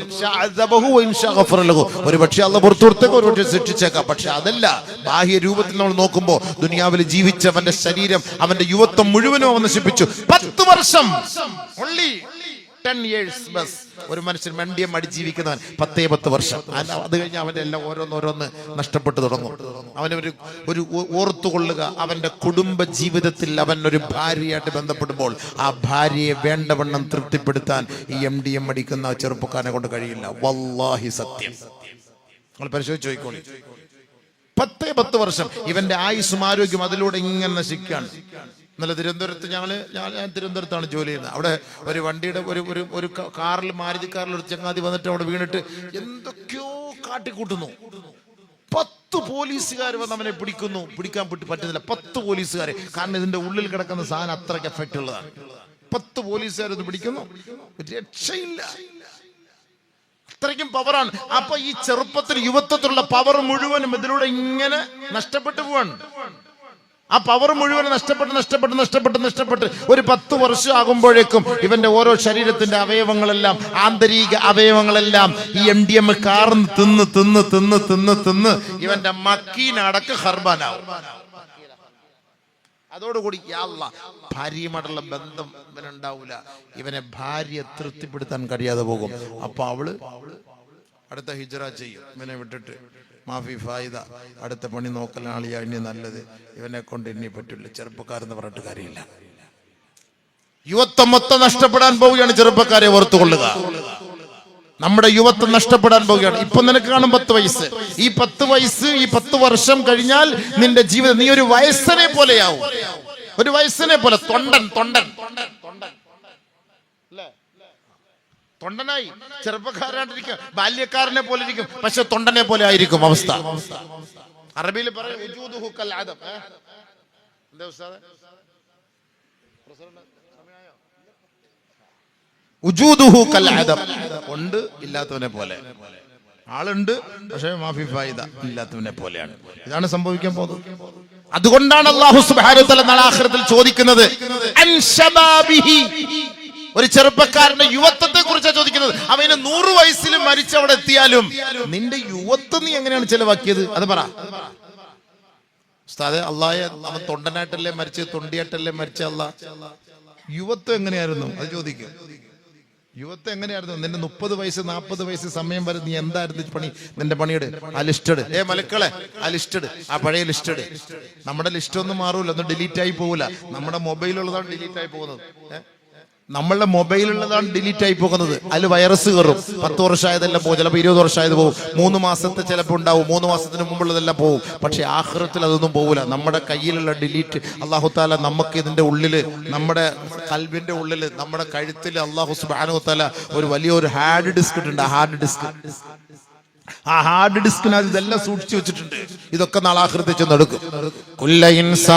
ഒരു പക്ഷേ അള്ളാഹ് പുറത്തു കൊടുത്തേക്ക്, ഒരു പക്ഷേ ശിക്ഷിച്ചേക്കാം. പക്ഷെ അതല്ല, ബാഹ്യ രൂപത്തിൽ നമ്മൾ നോക്കുമ്പോൾ ദുനിയാവിൽ ജീവിച്ച അവന്റെ ശരീരം, അവന്റെ യുവത്വം മുഴുവനും അവൻ നശിപ്പിച്ചു. 10 വർഷം, only 10 years ബസ്. ഒരു മനുഷ്യൻ മണ്ടിയം അടി ജീവിക്കുന്നവൻ 10 വർഷം. അത് കഴിഞ്ഞ് അവന്റെ എല്ലാം ഓരോന്നോരോന്ന് നഷ്ടപ്പെട്ടു തുടങ്ങും. അവന് ഒരു ഓർത്തുകൊള്ളുക, അവന്റെ കുടുംബ ജീവിതത്തിൽ അവൻ ഒരു ഭാര്യയായിട്ട് ബന്ധപ്പെടുമ്പോൾ ആ ഭാര്യയെ വേണ്ടവണ്ണം തൃപ്തിപ്പെടുത്താൻ ഈ MDM അടിക്കുന്ന ചെറുപ്പക്കാരനെ കൊണ്ട് കഴിയില്ല. വല്ലാഹി സത്യം. നിങ്ങൾ പരിശോധിച്ച് നോക്കിക്കോളി. 10 വർഷം ഇവന്റെ ആയുസ്സും ആരോഗ്യം അതിലൂടെ ഇങ്ങനെ നശിക്കുകയാണ്. ഇന്നലെ തിരുവനന്തപുരത്ത് ഞാൻ തിരുവനന്തപുരത്താണ് ജോലി ചെയ്യുന്നത്. അവിടെ ഒരു വണ്ടിയുടെ ഒരു കാറിൽ, മാരുതി കാറിൽ ഒരു ചങ്ങാതി വന്നിട്ട് അവിടെ വീണിട്ട് എന്തൊക്കെയോ കാട്ടിക്കൂട്ടുന്നു. 10 പോലീസുകാർ വന്ന് അവനെ പിടിക്കാൻ പറ്റുന്നില്ല. 10 പോലീസുകാർ. കാരണം ഇതിന്റെ ഉള്ളിൽ കിടക്കുന്ന സാധനം അത്രയ്ക്ക് എഫക്റ്റ് ഉള്ളതാണ്. 10 പോലീസുകാരൊന്ന് പിടിക്കുന്നു, രക്ഷയില്ല. അത്രയ്ക്കും പവറാണ്. അപ്പൊ ഈ ചെറുപ്പത്തിൽ യുവത്വത്തിലുള്ള പവർ മുഴുവനും ഇതിലൂടെ ഇങ്ങനെ നഷ്ടപ്പെട്ടു പോവാണ്. ആ പവർ മുഴുവൻ നഷ്ടപ്പെട്ട് ഒരു 10 വർഷം ആകുമ്പോഴേക്കും ഇവന്റെ ഓരോ ശരീരത്തിന്റെ അവയവങ്ങളെല്ലാം, ആന്തരിക അവയവങ്ങളെല്ലാം ഈ MDM കാർന്ന് തിന്ന് ഇവന്റെ മക്കീനടക്ക് ഹർബാനാവും. അതോടുകൂടി ഭാര്യയുമായിട്ടുള്ള ബന്ധം ഇവനുണ്ടാവൂല. ഇവനെ ഭാര്യയെ തൃപ്തിപ്പെടുത്താൻ കഴിയാതെ പോകും. അപ്പൊ അവള് അടുത്ത ഹിജ്റ ചെയ്യും. ഇവനെ വിട്ടിട്ട് മാഫി ഫായിദ, അടുത്ത പണി നോക്കലാളിയാ ഇനി നല്ലത്, ഇവനെ കൊണ്ട് ഇനി പറ്റില്ല. ചെറുപ്പക്കാരെന്ന് പറഞ്ഞിട്ട് കാര്യമില്ല. യുവത്വം മൊത്തം നഷ്ടപ്പെടാൻ പോവുകയാണ്. ചെറുപ്പക്കാരെ ഓർത്തുകൊള്ളുക, നമ്മുടെ യുവത്വം നഷ്ടപ്പെടാൻ പോവുകയാണ്. ഇപ്പൊ നിനക്ക് കാണും 10 വയസ്സ്. ഈ 10 വയസ്സ്, ഈ 10 വർഷം കഴിഞ്ഞാൽ നിന്റെ ജീവിതം നീ ഒരു വയസ്സനെ പോലെയാവും. ഒരു വയസ്സനെ പോലെ തൊണ്ടനായി. ചെറുപ്പക്കാരായിട്ടിരിക്കും, ബാല്യക്കാരനെ പോലെ ഇരിക്കും, പക്ഷെ തൊണ്ടനെ പോലെ ആയിരിക്കും അവസ്ഥ. അറബിയിൽ പറയും ഉണ്ട് ഇല്ലാത്തവനെ പോലെ. ആളുണ്ട് പക്ഷേ മാഫി ഫായിദ ഇല്ലാത്തവനെ പോലെയാണ്. ഇതാണ് സംഭവിക്കാൻ പോകുന്നത്. അതുകൊണ്ടാണ് അല്ലാഹു സുബ്ഹാനഹു വ തആല നാളെ ആഖിറത്തിൽ ചോദിക്കുന്നത് അൻ ശബാബിഹി. ഒരു ചെറുപ്പക്കാരന്റെ യുവത്വത്തെ കുറിച്ചാണ് ചോദിക്കുന്നത്. അവന് 100 വയസ്സിൽ മരിച്ച് അവിടെ എത്തിയാലും നിന്റെ യുവത്വം നീ എങ്ങനെയാണ് ചെലവാക്കിയത്? അത് പറ ഉസ്താദേ. അള്ളാഹെ, അവൻ തൊണ്ടനായിട്ടല്ലേ മരിച്ച്, തൊണ്ടിയായിട്ടല്ലേ മരിച്ച? അള്ളാഹ് യുവത്വം എങ്ങനെയായിരുന്നു അത് ചോദിക്കും. യുവത്വം എങ്ങനെയായിരുന്നു? നിന്റെ 30 വയസ്സ് 40 വയസ്സ് സമയം വരെ നീ എന്തായിരുന്നു പണി? നിന്റെ പണിയുടെ ആ ലിസ്റ്റഡ്, മലക്കളെ ആ ലിസ്റ്റഡ്, ആ പഴയ ലിസ്റ്റഡ്. നമ്മുടെ ലിസ്റ്റ് ഒന്നും മാറൂല, ഒന്നും ഡിലീറ്റ് ആയി പോകൂല. നമ്മുടെ മൊബൈലുള്ളതാണ് ഡിലീറ്റ് ആയി പോകുന്നത്. നമ്മളുടെ മൊബൈലുള്ളതാണ് ഡിലീറ്റ് ആയി പോകുന്നത്. അതിൽ വൈറസ് കയറും. 10 വർഷമായതെല്ലാം പോകും, ചിലപ്പോൾ 20 വർഷമായത് പോകും, 3 മാസത്തെ ചിലപ്പോൾ ഉണ്ടാവും, 3 മാസത്തിന് മുമ്പുള്ളതെല്ലാം പോകും. പക്ഷെ ആഖിറത്തിൽ അതൊന്നും പോകില്ല. നമ്മുടെ കയ്യിലുള്ള ഡിലീറ്റ് അല്ലാഹു തആല നമുക്ക് ഇതിന്റെ ഉള്ളിൽ, നമ്മുടെ ഖൽബിന്റെ ഉള്ളിൽ, നമ്മുടെ കഴുത്തിൽ അല്ലാഹു സുബ്ഹാനഹു വ തആല ഒരു വലിയൊരു ഹാർഡ് ഡിസ്ക് ഇട്ടുണ്ട്. ആ ഹാർഡ് ഡിസ്കിനകത്ത് ഇതെല്ലാം സൂക്ഷിച്ചു വെച്ചിട്ടുണ്ട്. ഇതൊക്കെ നാളെ ആഖിറത്തിൽ ചെന്നെടുക്കും. കുല്ല ഇൻസാൻ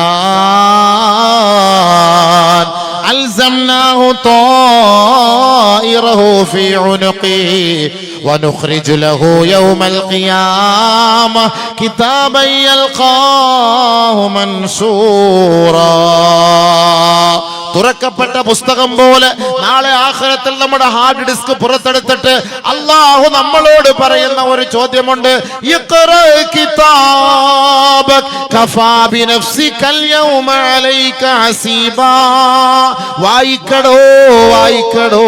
അൽസംനാഹു ത്വായിറഹു ഫീ ഉനുഖി വനുഖ്രിജു ലഹു യൗമൽ ഖിയാമ കിതാബൻ യൽഖാഹു മൻസൂറാ. തുറക്കപ്പെട്ട പുസ്തകം പോലെ നാളെ ആഖിറത്തിൽ നമ്മുടെ ഹാർഡ് ഡിസ്ക് പുറത്തെടുത്തിട്ട് അല്ലാഹു നമ്മളോട് പറയുന്ന ഒരു ചോദ്യമുണ്ട്, ഇഖ്റാ കിതാബക് കഫാ ബിനഫ്സികൽ യൗമ അലൈക ഹസീബാ. വായിക്കടോ വായിക്കടോ,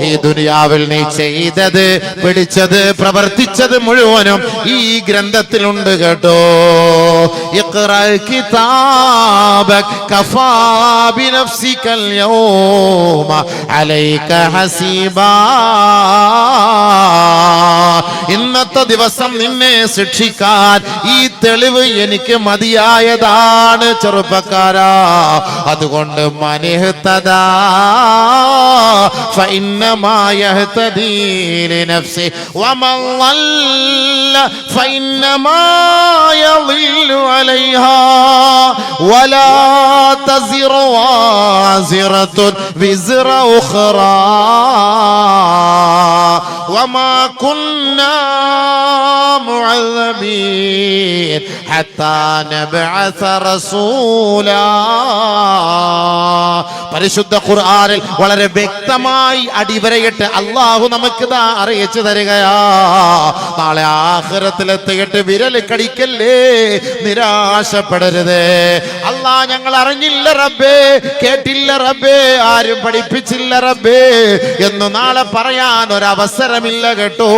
ഈ ദുനിയാവിൽ നീ ചെയ്തത്, പിടിച്ചത്, പ്രവർത്തിച്ചത് മുഴുവനും ഈ ഗ്രന്ഥത്തിലുണ്ട് കേട്ടോ. ഇഖ്റാ കിതാബക് കഫാ ബിനഫ്സികൽ യൗമ അലൈക ഹസീബാ. ഇന്നത്തെ ദിവസം നിന്നെ ശിക്ഷിക്കാൻ ഈ തെളിവ് എനിക്ക് മതിയായതാണ് ചെറുപ്പക്കാരാ. അതുകൊണ്ട് മനിഹ്തദാ ഫഇന്നമാ യഹ്തദീ ലിനഫ്സി വമൻ ളല്ല ഫഇന്നമാ യളില്ലു അലൈഹാ വലാ തസിറു വാസിറത്തുൻ വിസ്റ ഉഖ്റാ വമാ കുന്നാ മുഅദ്ദബീൻ ഹത്താ നബ്അസ റസൂലാ. പരിശുദ്ധ ഖുർആനിൽ വളരെ വ്യക്തമായി അടിവരയിട്ട് അല്ലാഹു നമുക്ക് ദാ അറിയിച്ചു തരികയാ. നാളെ ആഖിറത്തിലെത്തിയിട്ട് വിരൽ കടിക്കല്ലേ, നിരാശപ്പെടരുതേ. അല്ലാ, ഞങ്ങൾ അറിഞ്ഞില്ല റബ്ബേ, കേട്ടില്ല റബ്ബേ, ആരും പഠിപ്പിച്ചില്ല റബ്ബേ എന്ന് നാളെ പറയാൻ ഒരവസരമില്ല കേട്ടോ.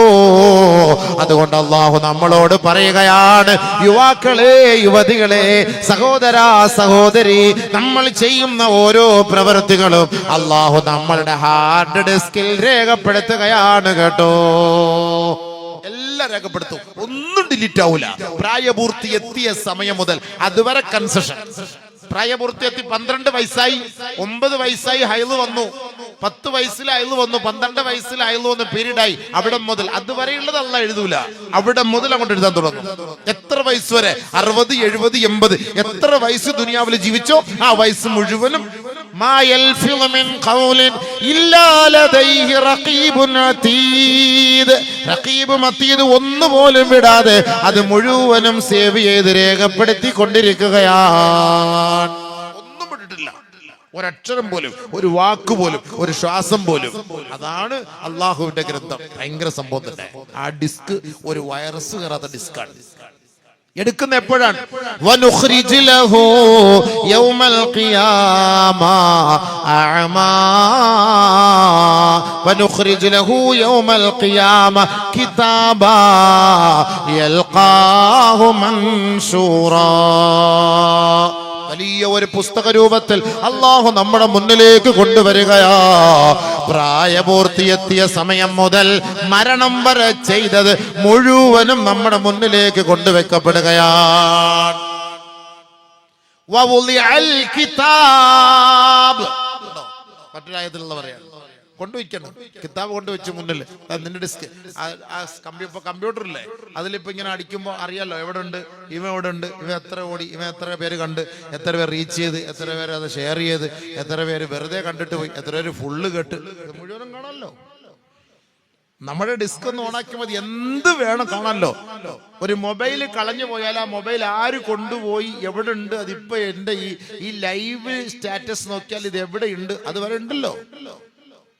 അതുകൊണ്ട് അല്ലാഹു നമ്മളോട് പറയുകയാണ്, യുവാക്കളെ, യുവതികളെ, സഹോദരാ സഹോദരി, നമ്മൾ ചെയ്യുന്ന ഓരോ പ്രവൃത്തികളും അല്ലാഹു നമ്മളുടെ ഹാർഡ് ഡിസ്കിൽ രേഖപ്പെടുത്തുകയാണ് കേട്ടോ. എല്ലാം രേഖപ്പെടുത്തും, ഒന്നും ഡിലീറ്റ് ആവൂല. പ്രായപൂർത്തി എത്തിയ സമയം മുതൽ അതുവരെ കൺസെഷൻ. പ്രായപൂർത്തി എത്തി 12 വയസ്സായി, 9 വയസ്സായി ഹൈള് വന്നു, 10 വയസ്സിൽ ഹൈള് വന്നു, 12 വയസ്സിൽ ഹൈള് വന്നു, പീരീഡായി. അവിടെ മുതൽ അതുവരെയുള്ളത് അല്ല എഴുതൂല, അവിടെ മുതൽ അങ്ങോട്ട് എഴുതാൻ തുടങ്ങും. എത്ര വയസ്സ് വരെ? 60, 70, 80, എത്ര വയസ്സ് ദുനിയാവിൽ ജീവിച്ചോ ആ വയസ്സ് മുഴുവനും മാ യൽഫിളു മിൻ ഖൗലിൻ ഇല്ലാ ലദൈഹി റഖീബുൻ അതീദ്. റഖീബും അതീദ് ഒന്നുപോലും വിടാതെ അത് മുഴുവനും സേവ് ചെയ്ത് രേഖപ്പെടുത്തി കൊണ്ടിരിക്കുകയാണ്. ഒന്നും വിട്ടിട്ടില്ല, ഒരക്ഷരം പോലും, ഒരു വാക്ക് പോലും, ഒരു ശ്വാസം പോലും. അതാണ് അള്ളാഹുവിന്റെ ഗ്രന്ഥം. ഭയങ്കര സംഭവം തന്നെ. ആ ഡിസ്ക് ഒരു വൈറസ് കയറാത്ത ഡിസ്കാണ്. എടുക്കുന്ന എപ്പോഴാണ്? വനുഖ്രിജ് ലഹു യൗമൽ ഖിയാമ അഅമാ വനുഖ്രിജ് ലഹു യൗമൽ ഖിയാമ കിതാബാ യൽഖാഹു മൻശൂറാ. വലിയ ഒരു പുസ്തക രൂപത്തിൽ അല്ലാഹു നമ്മുടെ മുന്നിലേക്ക് കൊണ്ടുവരികയാ. പ്രായപൂർത്തിയെത്തിയ സമയം മുതൽ മരണം വരെ ചെയ്തത് മുഴുവനും നമ്മുടെ മുന്നിലേക്ക് കൊണ്ടുവെക്കപ്പെടുകയാണ്. വവുളിഅൽ കിതാബ്. മറ്റൊരായത്തിലുള്ള പറയാണ്, കൊണ്ടുവയ്ക്കണം, കിതാബ് കൊണ്ടുവച്ച് മുന്നിൽ. നിന്റെ ഡിസ്ക് കമ്പ്യൂട്ടറില്ലേ, അതിലിപ്പോ ഇങ്ങനെ അടിക്കുമ്പോൾ അറിയാലോ എവിടെ ഉണ്ട്, ഇവൻ എവിടെ ഉണ്ട്, ഇവ എത്ര ഓടി, ഇവൻ എത്ര പേര് കണ്ട്, എത്ര പേര് റീച്ച് ചെയ്ത്, എത്ര പേര് അത് ഷെയർ ചെയ്ത്, എത്ര പേര് വെറുതെ കണ്ടിട്ട് പോയി, എത്ര പേര് ഫുള്ള് കേട്ട്, മുഴുവനും കാണാമല്ലോ. നമ്മുടെ ഡിസ്ക് ഒന്ന് ഓണാക്കി മതി, എന്ത് വേണം കാണാമല്ലോ. ഒരു മൊബൈൽ കളഞ്ഞു പോയാൽ ആ മൊബൈൽ ആര് കൊണ്ടുപോയി, എവിടെ ഉണ്ട്, അതിപ്പോ എന്റെ ഈ ലൈവ് സ്റ്റാറ്റസ് നോക്കിയാൽ ഇത് എവിടെ ഉണ്ട്, അതുവരെ ഉണ്ടല്ലോ.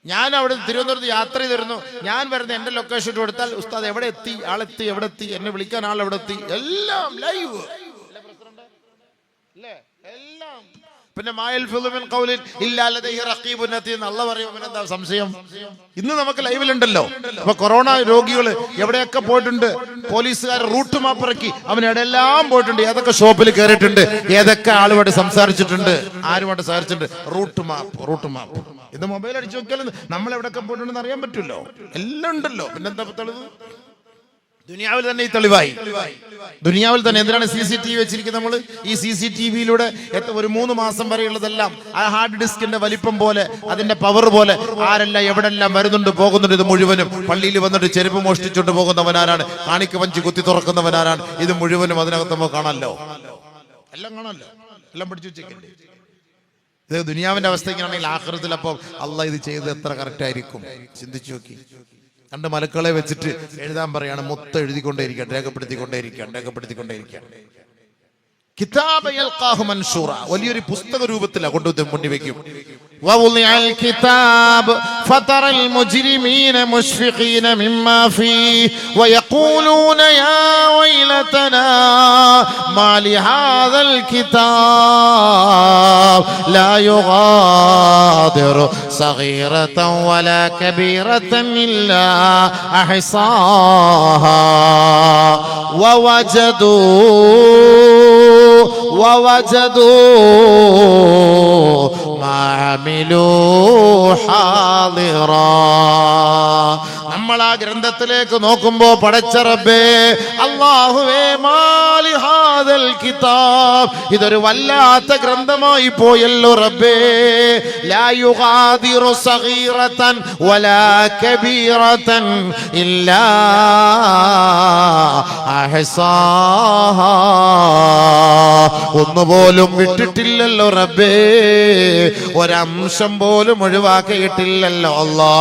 ഞാൻ അവിടെ തിരുവനന്തപുരത്ത് യാത്ര ചെയ്തിരുന്നു, ഞാൻ വരുന്ന എന്റെ ലൊക്കേഷൻ കൊടുത്താൽ ഉസ്താദ് എവിടെ എത്തി, ആളെത്തി, എവിടെ എത്തി, എന്നെ വിളിക്കാൻ ആൾ എവിടെ എത്തി, എല്ലാം ലൈവ്. എല്ലാം പിന്നെ അല്ലാഹു പറയുമ്പോൾ എന്താ സംശയം? ഇന്ന് നമുക്ക് ലൈവിലുണ്ടല്ലോ. അപ്പൊ കൊറോണ രോഗികൾ എവിടെയൊക്കെ പോയിട്ടുണ്ട്, പോലീസുകാർ റൂട്ട് മാപ്പ് ഇറക്കി, അവനെല്ലാം പോയിട്ടുണ്ട്, ഏതൊക്കെ ഷോപ്പിൽ കയറിയിട്ടുണ്ട്, ഏതൊക്കെ ആളുമായിട്ട് സംസാരിച്ചിട്ടുണ്ട്, ആരുമായിട്ട് സംസാരിച്ചിട്ടുണ്ട്. റൂട്ട് മാപ്പ് ഇത് മൊബൈൽ അടിച്ചു നോക്കിയാലും നമ്മൾ എവിടെയൊക്കെ പോയിട്ടുണ്ടെന്ന് അറിയാൻ പറ്റുമല്ലോ. എല്ലാം ഉണ്ടല്ലോ. പിന്നെന്താ തെളിവ്? ദുനിയാവിൽ തന്നെ ഈ തെളിവായി. ദുനിയാവിൽ തന്നെ എന്തിനാണ് CCTV വെച്ചിരിക്കുന്നത്? നമ്മൾ ഈ CCTVയിലൂടെ ഒരു 3 മാസം വരെയുള്ളതെല്ലാം ആ ഹാർഡ് ഡിസ്കിന്റെ വലിപ്പം പോലെ, അതിന്റെ പവർ പോലെ ആരെല്ലാം എവിടെല്ലാം വരുന്നുണ്ട് പോകുന്നുണ്ട്. ഇത് മുഴുവനും പള്ളിയിൽ വന്നിട്ട് ചെരുപ്പ് മോഷ്ടിച്ചുകൊണ്ട് പോകുന്നവനാരാണ്, കാണിക്ക് വഞ്ചി കുത്തി തുറക്കുന്നവനാരാണ്, ഇത് മുഴുവനും അതിനകത്ത് നമുക്ക് കാണാമല്ലോ. എല്ലാം കാണാമല്ലോ, എല്ലാം പഠിച്ചു വെച്ചേക്കല്ലേ. ഇത് ദുനിയാവിന്റെ അവസ്ഥ ഇങ്ങനെയാണെങ്കിൽ ആഖിറത്തിൽ അപ്പം അള്ളാഹ് ഇത് ചെയ്ത് എത്ര കറക്റ്റ് ആയിരിക്കും? ചിന്തിച്ചു നോക്കി. 2 മലക്കളെ വെച്ചിട്ട് എഴുതാൻ പറയാണ്, മൊത്തം എഴുതിക്കൊണ്ടേയിരിക്കാൻ, രേഖപ്പെടുത്തിക്കൊണ്ടേയിരിക്കാൻ. കിതാബ യൽഖാഹു മൻശൂറ, വലിയൊരു പുസ്തക രൂപത്തിലാണ് കൊണ്ടുവന്ന് വെക്കും. ووضع الكتاب فترى المجرمين مشفقين مما فيه ويقولون يا ويلتنا ما لهذا الكتاب لا يغادر صغيرة ولا كبيرة إلا أحصاها ووجدوا ما عملوا حاضرا. നമ്മൾ ആ ഗ്രന്ഥത്തിലേക്ക് നോക്കുമ്പോ പടച്ച റബ്ബേ, അല്ലാഹുവേ, മാലി ഹാദൽ കിതാബ്, ഇതൊരു വല്ലാത്ത ഗ്രന്ഥമായി പോയല്ലോ റബ്ബേ. ലാ യുഗാദിറു സഗീറതൻ വലാ കബീറതൻ ഇല്ലാ അഹ്സാഹാ, ഒന്നുപോലും വിട്ടിട്ടില്ലല്ലോ റബ്ബേ, ഒരംശം പോലും ഒഴിവാക്കിയിട്ടില്ലല്ലോ അല്ലാ.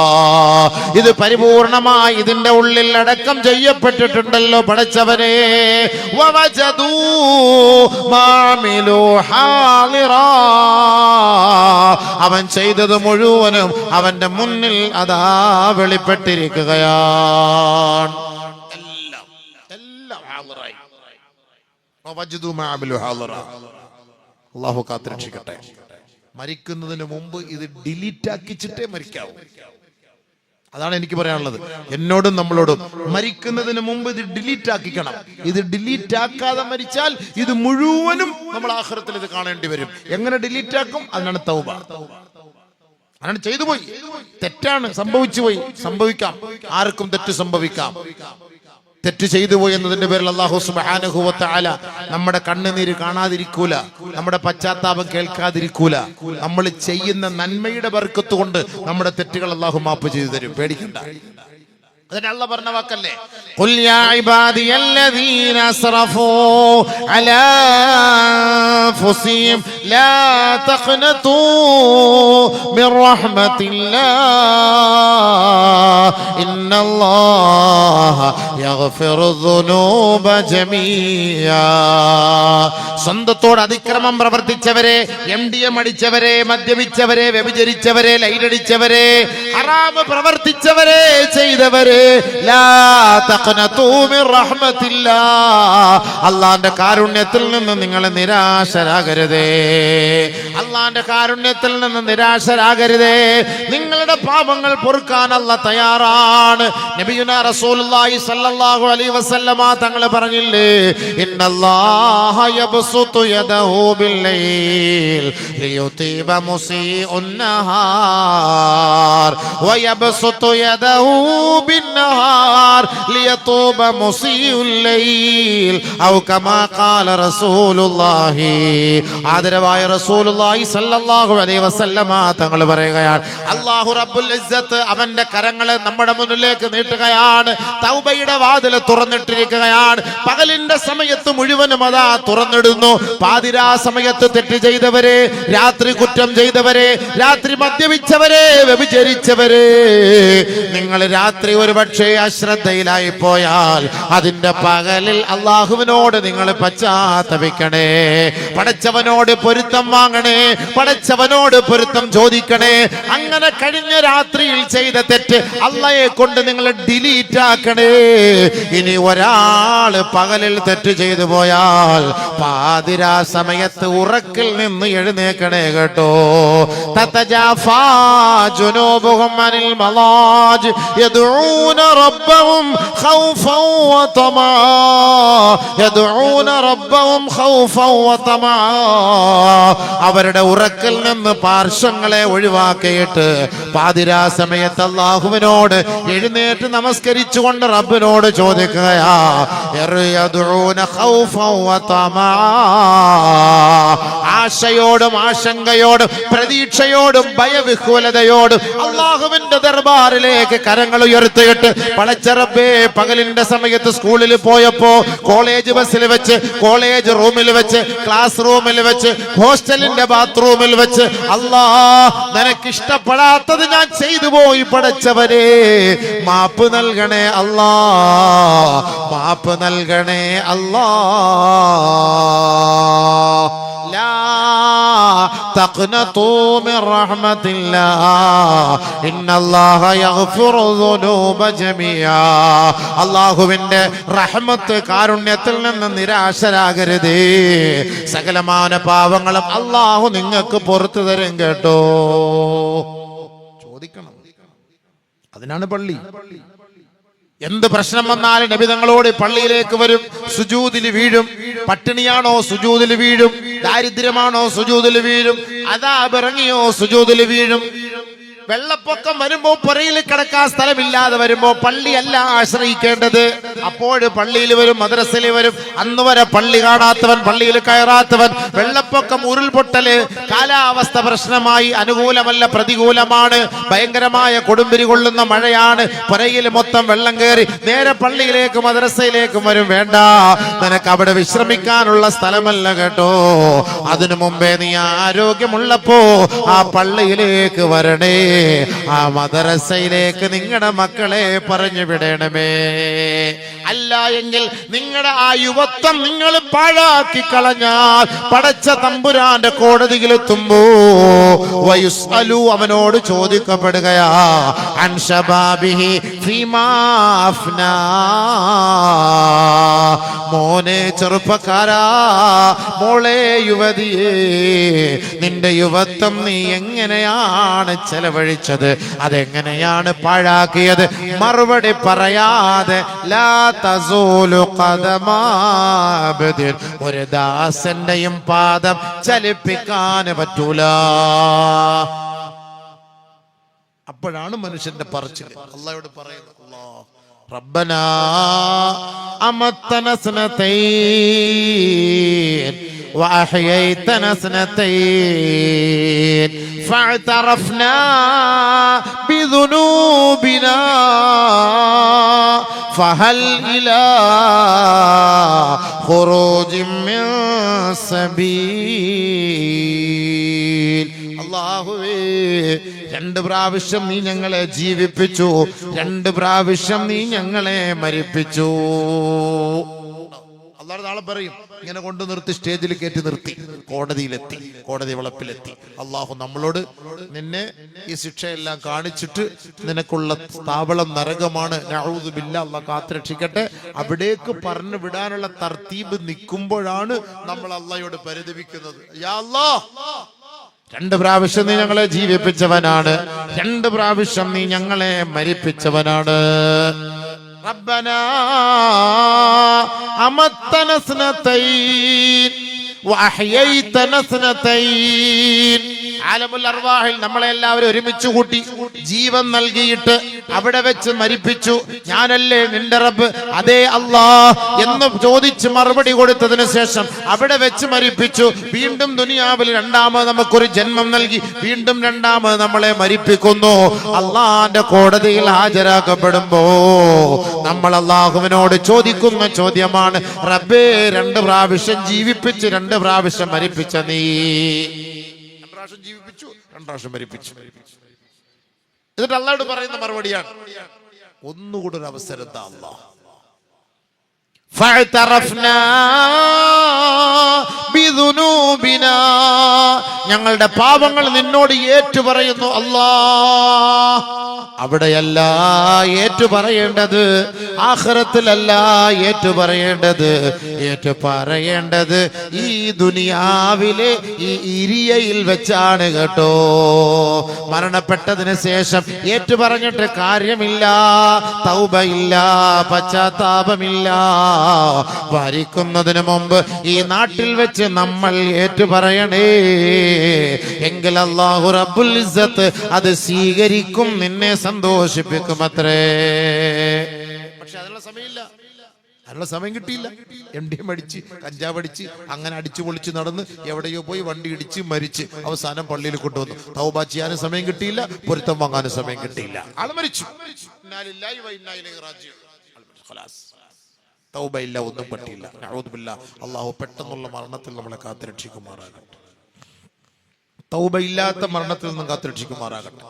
ഇത് പരിപൂർണമായി ഇതിന്റെ ഉള്ളിൽ അടക്കം ചെയ്യപ്പെട്ടിട്ടുണ്ടല്ലോ പടച്ചവനെ. വവജദൂ മാമിലു ഹാളിറാ, അവൻ ചെയ്തത് മുഴുവനും അവന്റെ മുന്നിൽ അതാ വെളിപ്പെട്ടിരിക്കുകയാണ്. എല്ലാം ഹാളിറായി. വവജദൂ മാമിലു ഹാളിറാ. അല്ലാഹു കാത്തുരക്ഷിക്കട്ടെ. മരിക്കുന്നതിന് മുമ്പ് ഇത് ഡിലീറ്റ് ആക്കിച്ചിട്ടേ മരിക്കാവൂ. അതാണ് എനിക്ക് പറയാനുള്ളത്, എന്നോടും നമ്മളോടും. മരിക്കുന്നതിന് മുമ്പ് ഇത് ഡിലീറ്റ് ആക്കിക്കണം. ഇത് ഡിലീറ്റ് ആക്കാതെ മരിച്ചാൽ ഇത് മുഴുവനും നമ്മൾ ആഖിറത്തിൽ ഇത് കാണേണ്ടി വരും. എങ്ങനെ ഡിലീറ്റ് ആക്കും? അതിനാണ് തൗബ. അങ്ങനെ ചെയ്തു പോയി, തെറ്റാണ്, സംഭവിച്ചു പോയി, സംഭവിക്കാം, ആർക്കും തെറ്റ് സംഭവിക്കാം. തെറ്റ് ചെയ്തു പോയി എന്നതിന്റെ പേരിൽ അല്ലാഹു സുബ്ഹാനഹു വ തആല നമ്മുടെ കണ്ണുനീര് കാണാതിരിക്കൂല, നമ്മുടെ പശ്ചാത്താപം കേൾക്കാതിരിക്കൂല. നമ്മൾ ചെയ്യുന്ന നന്മയുടെ ബർക്കത്ത് കൊണ്ട് നമ്മുടെ തെറ്റുകൾ അല്ലാഹു മാപ്പ് ചെയ്തു തരും, പേടിക്കണ്ട. അതിന് അല്ലാഹു പറഞ്ഞ വാക്കല്ലേ, ഖുൽ യാ ഇബാദിയല്ലദീന അസ്റഫൂ അലാ അൻഫുസിഹിം ലാ തഖ്നതൂ മിർ റഹ്മത്തില്ലാഹ് ഇന്നല്ലാഹ യഗ്ഫിറു ദുനൂബ ജമീഅ. സ്വന്തത്തോട് അതിക്രമം പ്രവർത്തിച്ചവരെ, MDM അടിച്ചവരെ, മദ്യപിച്ചവരെ, വ്യഭിചരിച്ചവരെ, ലൈറ്റടിച്ചവരെ, ഹറാം പ്രവർത്തിച്ചവരെ, ചെയ്തവരെ, ലാ തഖ്നതൂ മിർ റഹ്മത്തില്ലാഹ്, അല്ലാഹുവിന്റെ കാരുണ്യത്തിൽ നിന്ന് നിങ്ങൾ നിരാശരാകരുതേ. അല്ലാഹുവിന്റെ കാരുണ്യത്തിൽ നിന്ന് നിരാശരാകരുതേ. നിങ്ങളുടെ പാപങ്ങൾ പൊറുക്കാൻ അല്ലാഹ് തയ്യാറാണ്. നബിയുനാ റസൂലുള്ളാഹി സ്വല്ലല്ലാഹു അലൈഹി വസല്ലമ തങ്ങൾ പറഞ്ഞില്ലേ, ഇന്നല്ലാഹ യബ്സുതു യദഹു ബില്ലൈൽ ലിയുതീബ മുസീഉൻ നഹാർ വയബ്സുതു യദഹു ബിന്നഹാർ ലിയതൂബ മുസീഉൽ ലൈൽ ഔ കമാ ഖാല റസൂലുള്ളാഹി. ആദരവായ റസൂലുള്ളാഹി സ്വല്ലല്ലാഹു അലൈഹി വസല്ലമ തങ്ങൾ പറയുകയാണ്, അല്ലാഹു റബ്ബുൽ ഇസ്സത്ത് അവന്റെ കരങ്ങളെ നമ്മുടെ മുന്നിലേക്ക് നീട്ടുകയാണ്. തൗബയുടെ വാതിൽ തുറന്നിട്ടിരിക്കുകയാണ്. പകലിന്റെ സമയത്ത് മുഴുവനും അതാ തുറന്നിടുന്നു. പാതിരാ സമയത്ത് തെറ്റ് ചെയ്തവരെ, രാത്രി കുറ്റം ചെയ്തവരെ, രാത്രി മദ്യപിച്ചവരെ, വ്യഭിചരിച്ചവരെ, നിങ്ങൾ രാത്രി ഒരു പക്ഷേ അശ്രദ്ധയിലായി പോയാൽ അതിന്റെ പകലിൽ അള്ളാഹുവിനോട് നിങ്ങൾ പശ്ചാത്തപിക്കണേ. പടച്ചവനോട് പൊരുത്തം വാങ്ങണേ, പടച്ചവനോട് പൊരുത്തം ചോദിക്കണേ. അങ്ങനെ കഴിഞ്ഞ രാത്രിയിൽ ചെയ്ത തെറ്റ് അള്ളയെ കൊണ്ട് നിങ്ങൾ ഡിലീറ്റ് ആക്കണേ. ഇനി ഒരാള് പകലിൽ തെറ്റ് ചെയ്തു പോയാൽ പാതിരാ സമയത്ത് ഉറക്കിൽ നിന്ന് എഴുന്നേക്കണേ കേട്ടോ. തതജാഫാ ജുനൂബുഹും അനിൽ മലാജ് യദ്ഊന റബ്ബഹും ഖൗഫൻ വതമാ, യദ്ഊന റബ്ബഹും ഖൗഫൻ വതമാ. അവരുടെ ഉറക്കിൽ നിന്ന് പാർശ്വങ്ങളെ ഒഴിവാക്കിയിട്ട് പാതിരാ സമയത്ത് അല്ലാഹുവിനോട് എഴുന്നേറ്റ് നമസ്കരിച്ചുകൊണ്ട് റബ്ബിനോട് ചോദിക്കുകയാ, യദ്ഊന ഖൗഫൻ വതമാ. ആശയോടും ആശങ്കയോടും പ്രതീക്ഷയോടും ഭയവിഹ്വലതയോടും അല്ലാഹുവിന്റെ ദർബാറിലേക്ക് കരങ്ങൾ ഉയർത്തിയിട്ട്, പടച്ച റബ്ബേ, പകലിന്റെ സമയത്ത് സ്കൂളിൽ പോയപ്പോ, കോളേജ് ബസ്സിൽ വെച്ച്, കോളേജ് റൂമിൽ വെച്ച്, ക്ലാസ് റൂമിൽ വെച്ച്, ഹോസ്റ്റലിന്റെ ബാത്റൂമിൽ വെച്ച്, അല്ലാ നിനക്ക് ഇഷ്ടപ്പെടാത്തത് ഞാൻ ചെയ്തു പോയി പടച്ചവരെ, മാപ്പ് നൽകണേ അല്ലാ, മാപ്പ് നൽകണേ അല്ലാ. ലാ തഖ്നതൂ മിർ റഹ്മത്തില്ലാ ഇന്നല്ലാഹ യഗ്ഫിറു ദുനൂബ ജമീആ. അല്ലാഹുവിന്റെ റഹ്മത്ത് കാരുണ്യത്തിൽ നിന്ന് നിരാശരാകരുതേ. സകലമാന പാവങ്ങളും അല്ലാഹു നിങ്ങൾക്ക് പുറത്തു തരും കേട്ടോ. ചോദിക്കണം. അതിനാണ് പള്ളി. എന്ത് പ്രശ്നം വന്നാലും നബി തങ്ങളോട് പള്ളിയിലേക്ക് വരും, സുജൂദിൽ വീഴും. പട്ടിണിയാണോ സുജൂദിൽ വീഴും, ദാരിദ്ര്യമാണോ സുജൂദിൽ വീഴും, അദാബ് ഇറങ്ങിയോ സുജൂദിൽ വീഴും. വെള്ളപ്പൊക്കം വരുമ്പോ പുറയിൽ കിടക്കാൻ സ്ഥലമില്ലാതെ വരുമ്പോ പള്ളിയല്ല ആശ്രയിക്കേണ്ടത്. അപ്പോൾ പള്ളിയിൽ വരും, മദ്രസയിൽ വരും. അന്ന് വരെ പള്ളി കാണാത്തവൻ, പള്ളിയിൽ കയറാത്തവൻ, വെള്ളപ്പൊക്കം, ഉരുൾപൊട്ടല്, കാലാവസ്ഥ പ്രശ്നമായി, അനുകൂലമല്ല പ്രതികൂലമാണ്, ഭയങ്കരമായ കൊടുമ്പിരി കൊള്ളുന്ന മഴയാണ്, പുറയിൽ മൊത്തം വെള്ളം കയറി, നേരെ പള്ളിയിലേക്കും മദ്രസയിലേക്കും വരും. വേണ്ട, നിനക്ക് അവിടെ വിശ്രമിക്കാനുള്ള സ്ഥലമല്ല കേട്ടോ. അതിനു മുമ്പേ നീ ആരോഗ്യമുള്ളപ്പോ ആ പള്ളിയിലേക്ക് വരണേ, ആ മദ്രസയിലേക്ക് നിങ്ങളുടെ മക്കളെ പറഞ്ഞു വിടണമേ. അല്ല എങ്കിൽ നിങ്ങളുടെ ആ യുവത്വം നിങ്ങൾ പാഴാക്കി കളഞ്ഞാൽ പടച്ച തമ്പുരാന്റെ കോടതിയിലെത്തുമ്പോ വയുസ്അലു, അവനോട് ചോദിക്കപ്പെടുകയാ, അൻ ശബാബിഹി ഫീമാ അഫ്നാ. മോനെ ചെറുപ്പക്കാരാ, മോളെ യുവതിയേ, നിന്റെ യുവത്വം നീ എങ്ങനെയാണ് ചെലവഴിച്ചത്, അതെങ്ങനെയാണ് പാഴാക്കിയത്? മറുപടി പറയാതെ ലാ തസൂലു ഖദമാ അബ്ദിൻ, ഒരു ദാസന്റെയും പാദം ചലിപ്പിക്കാൻ പറ്റൂല. അപ്പോഴാണ് മനുഷ്യന്റെ പറച്ചിൽ. അല്ലാഹുവോട് പറയുന്നു, അല്ലാഹ് റബ്ബനാ അമത്തന സനതൈൻ وأحييتنا سنتين فاعترفنا بذنوبنا فهل إلى خروج من سبيل. അല്ലാഹുവേ, 2 പ്രാവശ്യം നീ ഞങ്ങളെ ജീവിപ്പിച്ചു, 2 പ്രാവശ്യം നീ ഞങ്ങളെ മരിപ്പിച്ചു. അല്ലാഹു നാളെ പറയും, ഇങ്ങനെ കൊണ്ടു നിർത്തി, സ്റ്റേജിൽ കയറ്റി നിർത്തി, കോടതിയിലെത്തി, കോടതി വളപ്പിലെത്തി. അള്ളാഹു നമ്മളോട്, നിന്നെ ഈ ശിക്ഷയെല്ലാം കാണിച്ചിട്ട് നിനക്കുള്ള സ്ഥാപളം നരകമാണ്, നഊദു ബില്ലാഹ്, അല്ലാഹ് കാത്തുരക്ഷിക്കട്ടെ, അവിടേക്ക് പറഞ്ഞു വിടാനുള്ള തർത്തീബ് നിൽക്കുമ്പോഴാണ് നമ്മൾ അള്ളാഹയോട് പരിതപിക്കുന്നത്. യാ അല്ലാഹ്, 2 പ്രാവശ്യം നീ ഞങ്ങളെ ജീവിപ്പിച്ചവനാണ്, 2 പ്രാവശ്യം നീ ഞങ്ങളെ മരിപ്പിച്ചവനാണ്. റബ്ബനാ അമത്തന സ്നതൈൻ വഅഹ്യൈതന സ്നതൈൻ. ആലമുൽ അർവാഹിൽ നമ്മളെ എല്ലാവരും ഒരുമിച്ച് കൂട്ടി ജീവൻ നൽകിയിട്ട് അവിടെ വെച്ച് മരിപ്പിച്ചു. ഞാനല്ലേ നിന്റെ റബ്ബ്? അതേ അല്ലാഹ് എന്ന് ചോദിച്ച് മറുപടി കൊടുത്തതിന് ശേഷം അവിടെ വെച്ച് മരിപ്പിച്ചു. വീണ്ടും ദുനിയാവിൽ രണ്ടാമത് നമുക്കൊരു ജന്മം നൽകി, വീണ്ടും രണ്ടാമത് നമ്മളെ മരിപ്പിക്കുന്നു. അള്ളാന്റെ കോടതിയിൽ ഹാജരാക്കപ്പെടുമ്പോ നമ്മൾ അള്ളാഹുവിനോട് ചോദിക്കുന്ന ചോദ്യമാണ്, റബ്ബേ, 2 പ്രാവശ്യം ജീവിപ്പിച്ച് 2 പ്രാവശ്യം മരിപ്പിച്ച നീ, 2 പ്രാവശ്യം ജീവിപ്പിച്ചു, 2 പ്രാവശ്യം മരിപ്പിച്ചു. എന്നിട്ട് അള്ളാഹോട് പറയുന്ന മറുപടിയാണ്, ഒന്നുകൂടെ ഒരു അവസരം താ അല്ലാഹ്. ഫഅതറഫ്നാ ബിദുനൂബിനാ, ഞങ്ങളുടെ പാപങ്ങൾ നിന്നോട് ഏറ്റുപറയുന്നു അല്ലാഹ്. അവിടെയല്ല ഏറ്റുപറയേണ്ടത്, ആഖിറത്തിലല്ല ഏറ്റുപറയേണ്ടത്, ഏറ്റുപറയേണ്ടത് ഈ ദുനിയാവിലെ ഈ ഇരിയയിൽ വെച്ചാണ് കേട്ടോ. മരണപ്പെട്ടതിന് ശേഷം ഏറ്റുപറഞ്ഞിട്ട് കാര്യമില്ല, തൗബയില്ല, പശ്ചാത്താപമില്ല. മരിക്കുന്നതിന് മുമ്പ് ഈ നാട്ടിൽ വെച്ച് നമ്മൾ ഏറ്റുപറയണേ, എങ്കിൽ അല്ലാഹു റബ്ബുൽ ഇസ്സത്ത് അത് സ്വീകരിക്കും, നിന്നെ സന്തോഷിപ്പിക്കും അത്രേ. പക്ഷെ അതിനുള്ള സമയമില്ല, അതിനുള്ള സമയം കിട്ടിയില്ല. എംഡിഎം അടിച്ച്, കഞ്ചാവ് അടിച്ച്, അങ്ങനെ അടിച്ചു പൊളിച്ച് നടന്ന് എവിടെയോ പോയി വണ്ടി ഇടിച്ച് മരിച്ച് അവസാനം പള്ളിയിൽ കൊണ്ടുവന്നു. തൗബ ചെയ്യാനും സമയം കിട്ടിയില്ല, പൊരുത്തം വാങ്ങാനും സമയം കിട്ടിയില്ല, ആള് മരിച്ചു. തൗബയില്ല, ഒന്നും പറ്റിയില്ല. നഊദു ബില്ലാഹ്. അല്ലാഹു പെട്ടെന്നുള്ള മരണത്തിൽ നമ്മളെ കാത്തുരക്ഷിക്കുമാറാകട്ടെ, തൗബയില്ലാത്ത മരണത്തിൽ നിന്നും കാത്തുരക്ഷിക്കുമാറാകട്ടെ.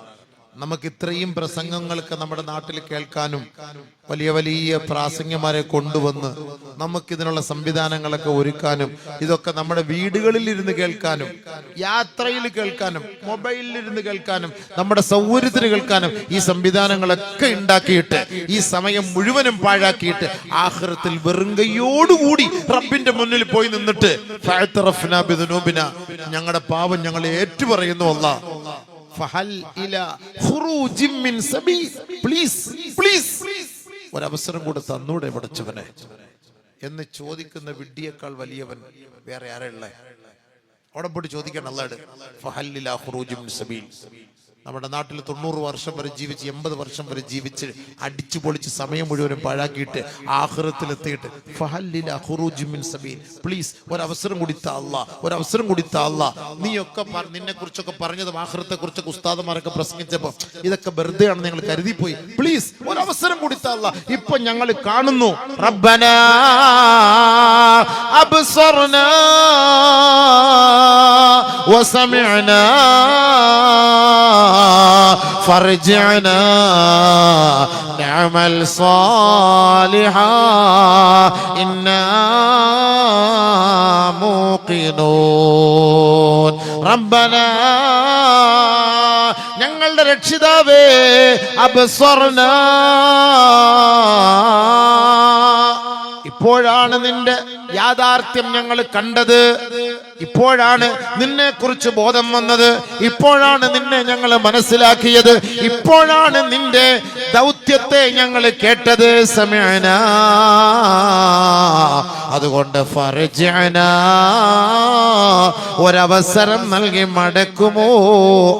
നമുക്ക് ഇത്രയും പ്രസംഗങ്ങളൊക്കെ നമ്മുടെ നാട്ടിൽ കേൾക്കാനും വലിയ വലിയ പ്രാസംഗികമാരെ കൊണ്ടുവന്ന് നമുക്കിതിനുള്ള സംവിധാനങ്ങളൊക്കെ ഒരുക്കാനും ഇതൊക്കെ നമ്മുടെ വീടുകളിൽ ഇരുന്ന് കേൾക്കാനും യാത്രയിൽ കേൾക്കാനും മൊബൈലിൽ ഇരുന്ന് കേൾക്കാനും നമ്മുടെ സൗകര്യത്തിന് കേൾക്കാനും ഈ സംവിധാനങ്ങളൊക്കെ ഉണ്ടാക്കിയിട്ട് ഈ സമയം മുഴുവനും പാഴാക്കിയിട്ട് ആഖിറത്തിൽ വെറും കൈയോടുകൂടി റബ്ബിന്റെ മുന്നിൽ പോയി നിന്നിട്ട് ഫഅതറഫ്നാ ബിദുനൂബിനാ, ഞങ്ങളുടെ പാപം ഞങ്ങൾ ഏറ്റുപറയുന്നു അല്ലാഹ്. ഫഹൽ ഇലാ ഖുറൂജിൻ മിൻ സബീൽ, പ്ലീസ് പ്ലീസ് ഒരവസരം കൂടെ തന്നൂടെ പടച്ചവനെ എന്ന് ചോദിക്കുന്ന വിഡ്ഢിയേക്കാൾ വലിയവൻ വേറെ ആരുള്ള? അവിടെ പോയിട്ട് ചോദിക്കണം അല്ലാഹ്. ഫഹൽ ഇലാ ഖുറൂജിൻ മിൻ സബീൽ. നമ്മുടെ നാട്ടിൽ 90 വർഷം വരെ ജീവിച്ച് 80 വർഷം വരെ ജീവിച്ച് അടിച്ചു പൊളിച്ച് സമയം മുഴുവനും പാഴാക്കിയിട്ട് ആഖിറത്തിലെത്തിയിട്ട് ഫഹൽ ഇലാ ഖുറൂജിൻ മിൻ സബീൽ, പ്ലീസ് ഒരവസരം കൂടി താ അല്ലാഹ്, ഒരവസരം കൂടി താ അല്ലാഹ്. നീയൊക്കെ നിന്നെ കുറിച്ചൊക്കെ പറഞ്ഞതും ആഖിറത്തെ കുറിച്ചൊക്കെ ഉസ്താദുമാരൊക്കെ പ്രസംഗിച്ചപ്പോൾ ഇതൊക്കെ വെറുതെ ആണെന്ന് ഞങ്ങൾ കരുതിപ്പോയി. പ്ലീസ് ഒരവസരം കൂടി താ അല്ലാഹ്. ഇപ്പൊ ഞങ്ങൾ കാണുന്നു, റബ്ബനാ അബ്സർനാ വസമിഅനാ ഫർജിഅനാ നഅമൽ സാലിഹാ ഇന്നാ മൂഖിനൂൻ. റബ്ബനാ, ഞങ്ങളുടെ രക്ഷിതാവേ, അബ്സർനാ, ഇപ്പോഴാണ് നിന്റെ യാഥാർത്ഥ്യം ഞങ്ങൾ കണ്ടത്, ഇപ്പോഴാണ് നിന്നെ കുറിച്ച് ബോധം വന്നത്, ഇപ്പോഴാണ് നിന്നെ ഞങ്ങൾ മനസ്സിലാക്കിയത്, ഇപ്പോഴാണ് നിന്റെ ദൗത്യത്തെ ഞങ്ങൾ കേട്ടത്. സമഅനാ, അതുകൊണ്ട് ഫർജിഅനാ, ഒരവസരം നൽകി മടക്കുമോ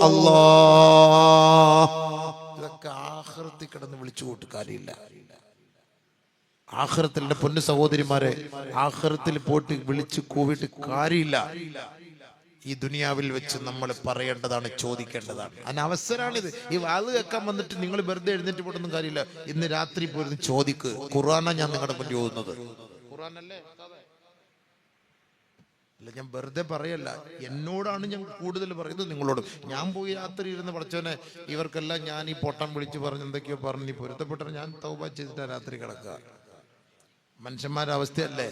അല്ലാഹ്. ഇതൊക്കെ ആഖിറത്തിൽ കിടന്ന് വിളിച്ചു കൂട്ടുകാരില്ല. ആഖിറത്തിന്റെ പൊന്നു സഹോദരിമാരെ, ആഖിറത്തിൽ പോയിട്ട് വിളിച്ചു കൂവിട്ട് കാര്യമില്ല. ഈ ദുനിയാവിൽ വെച്ച് നമ്മൾ പറയേണ്ടതാണ്, ചോദിക്കേണ്ടതാണ്. അതിന് അവസരമാണിത്. ഈ വാത് കേൾക്കാൻ വന്നിട്ട് നിങ്ങൾ വെറുതെ എഴുന്നേറ്റ് പോയിട്ടൊന്നും കാര്യമില്ല. ഇന്ന് രാത്രി പോയിരുന്നു ചോദിക്ക്. ഖുർആനാ ഞാൻ നിങ്ങളുടെ മുന്നിൽ ഓതുന്നത്. ഖുർആനല്ലേ? അല്ല, ഞാൻ വെറുതെ പറയല്ല. എന്നോടാണ് ഞാൻ കൂടുതൽ പറയുന്നത്, നിങ്ങളോട്. ഞാൻ പോയി രാത്രി ഇരുന്ന് പഠിച്ചവനെ ഇവർക്കെല്ലാം ഞാൻ ഈ പൊട്ടം വിളിച്ച് പറഞ്ഞ് എന്തൊക്കെയോ പറഞ്ഞ് നീ പൊരുത്തപ്പെട്ട ഞാൻ തൗബ ചെയ്തിട്ടാ രാത്രി കിടക്കുക. മനുഷ്യന്മാരുടെ അവസ്ഥയല്ലേ,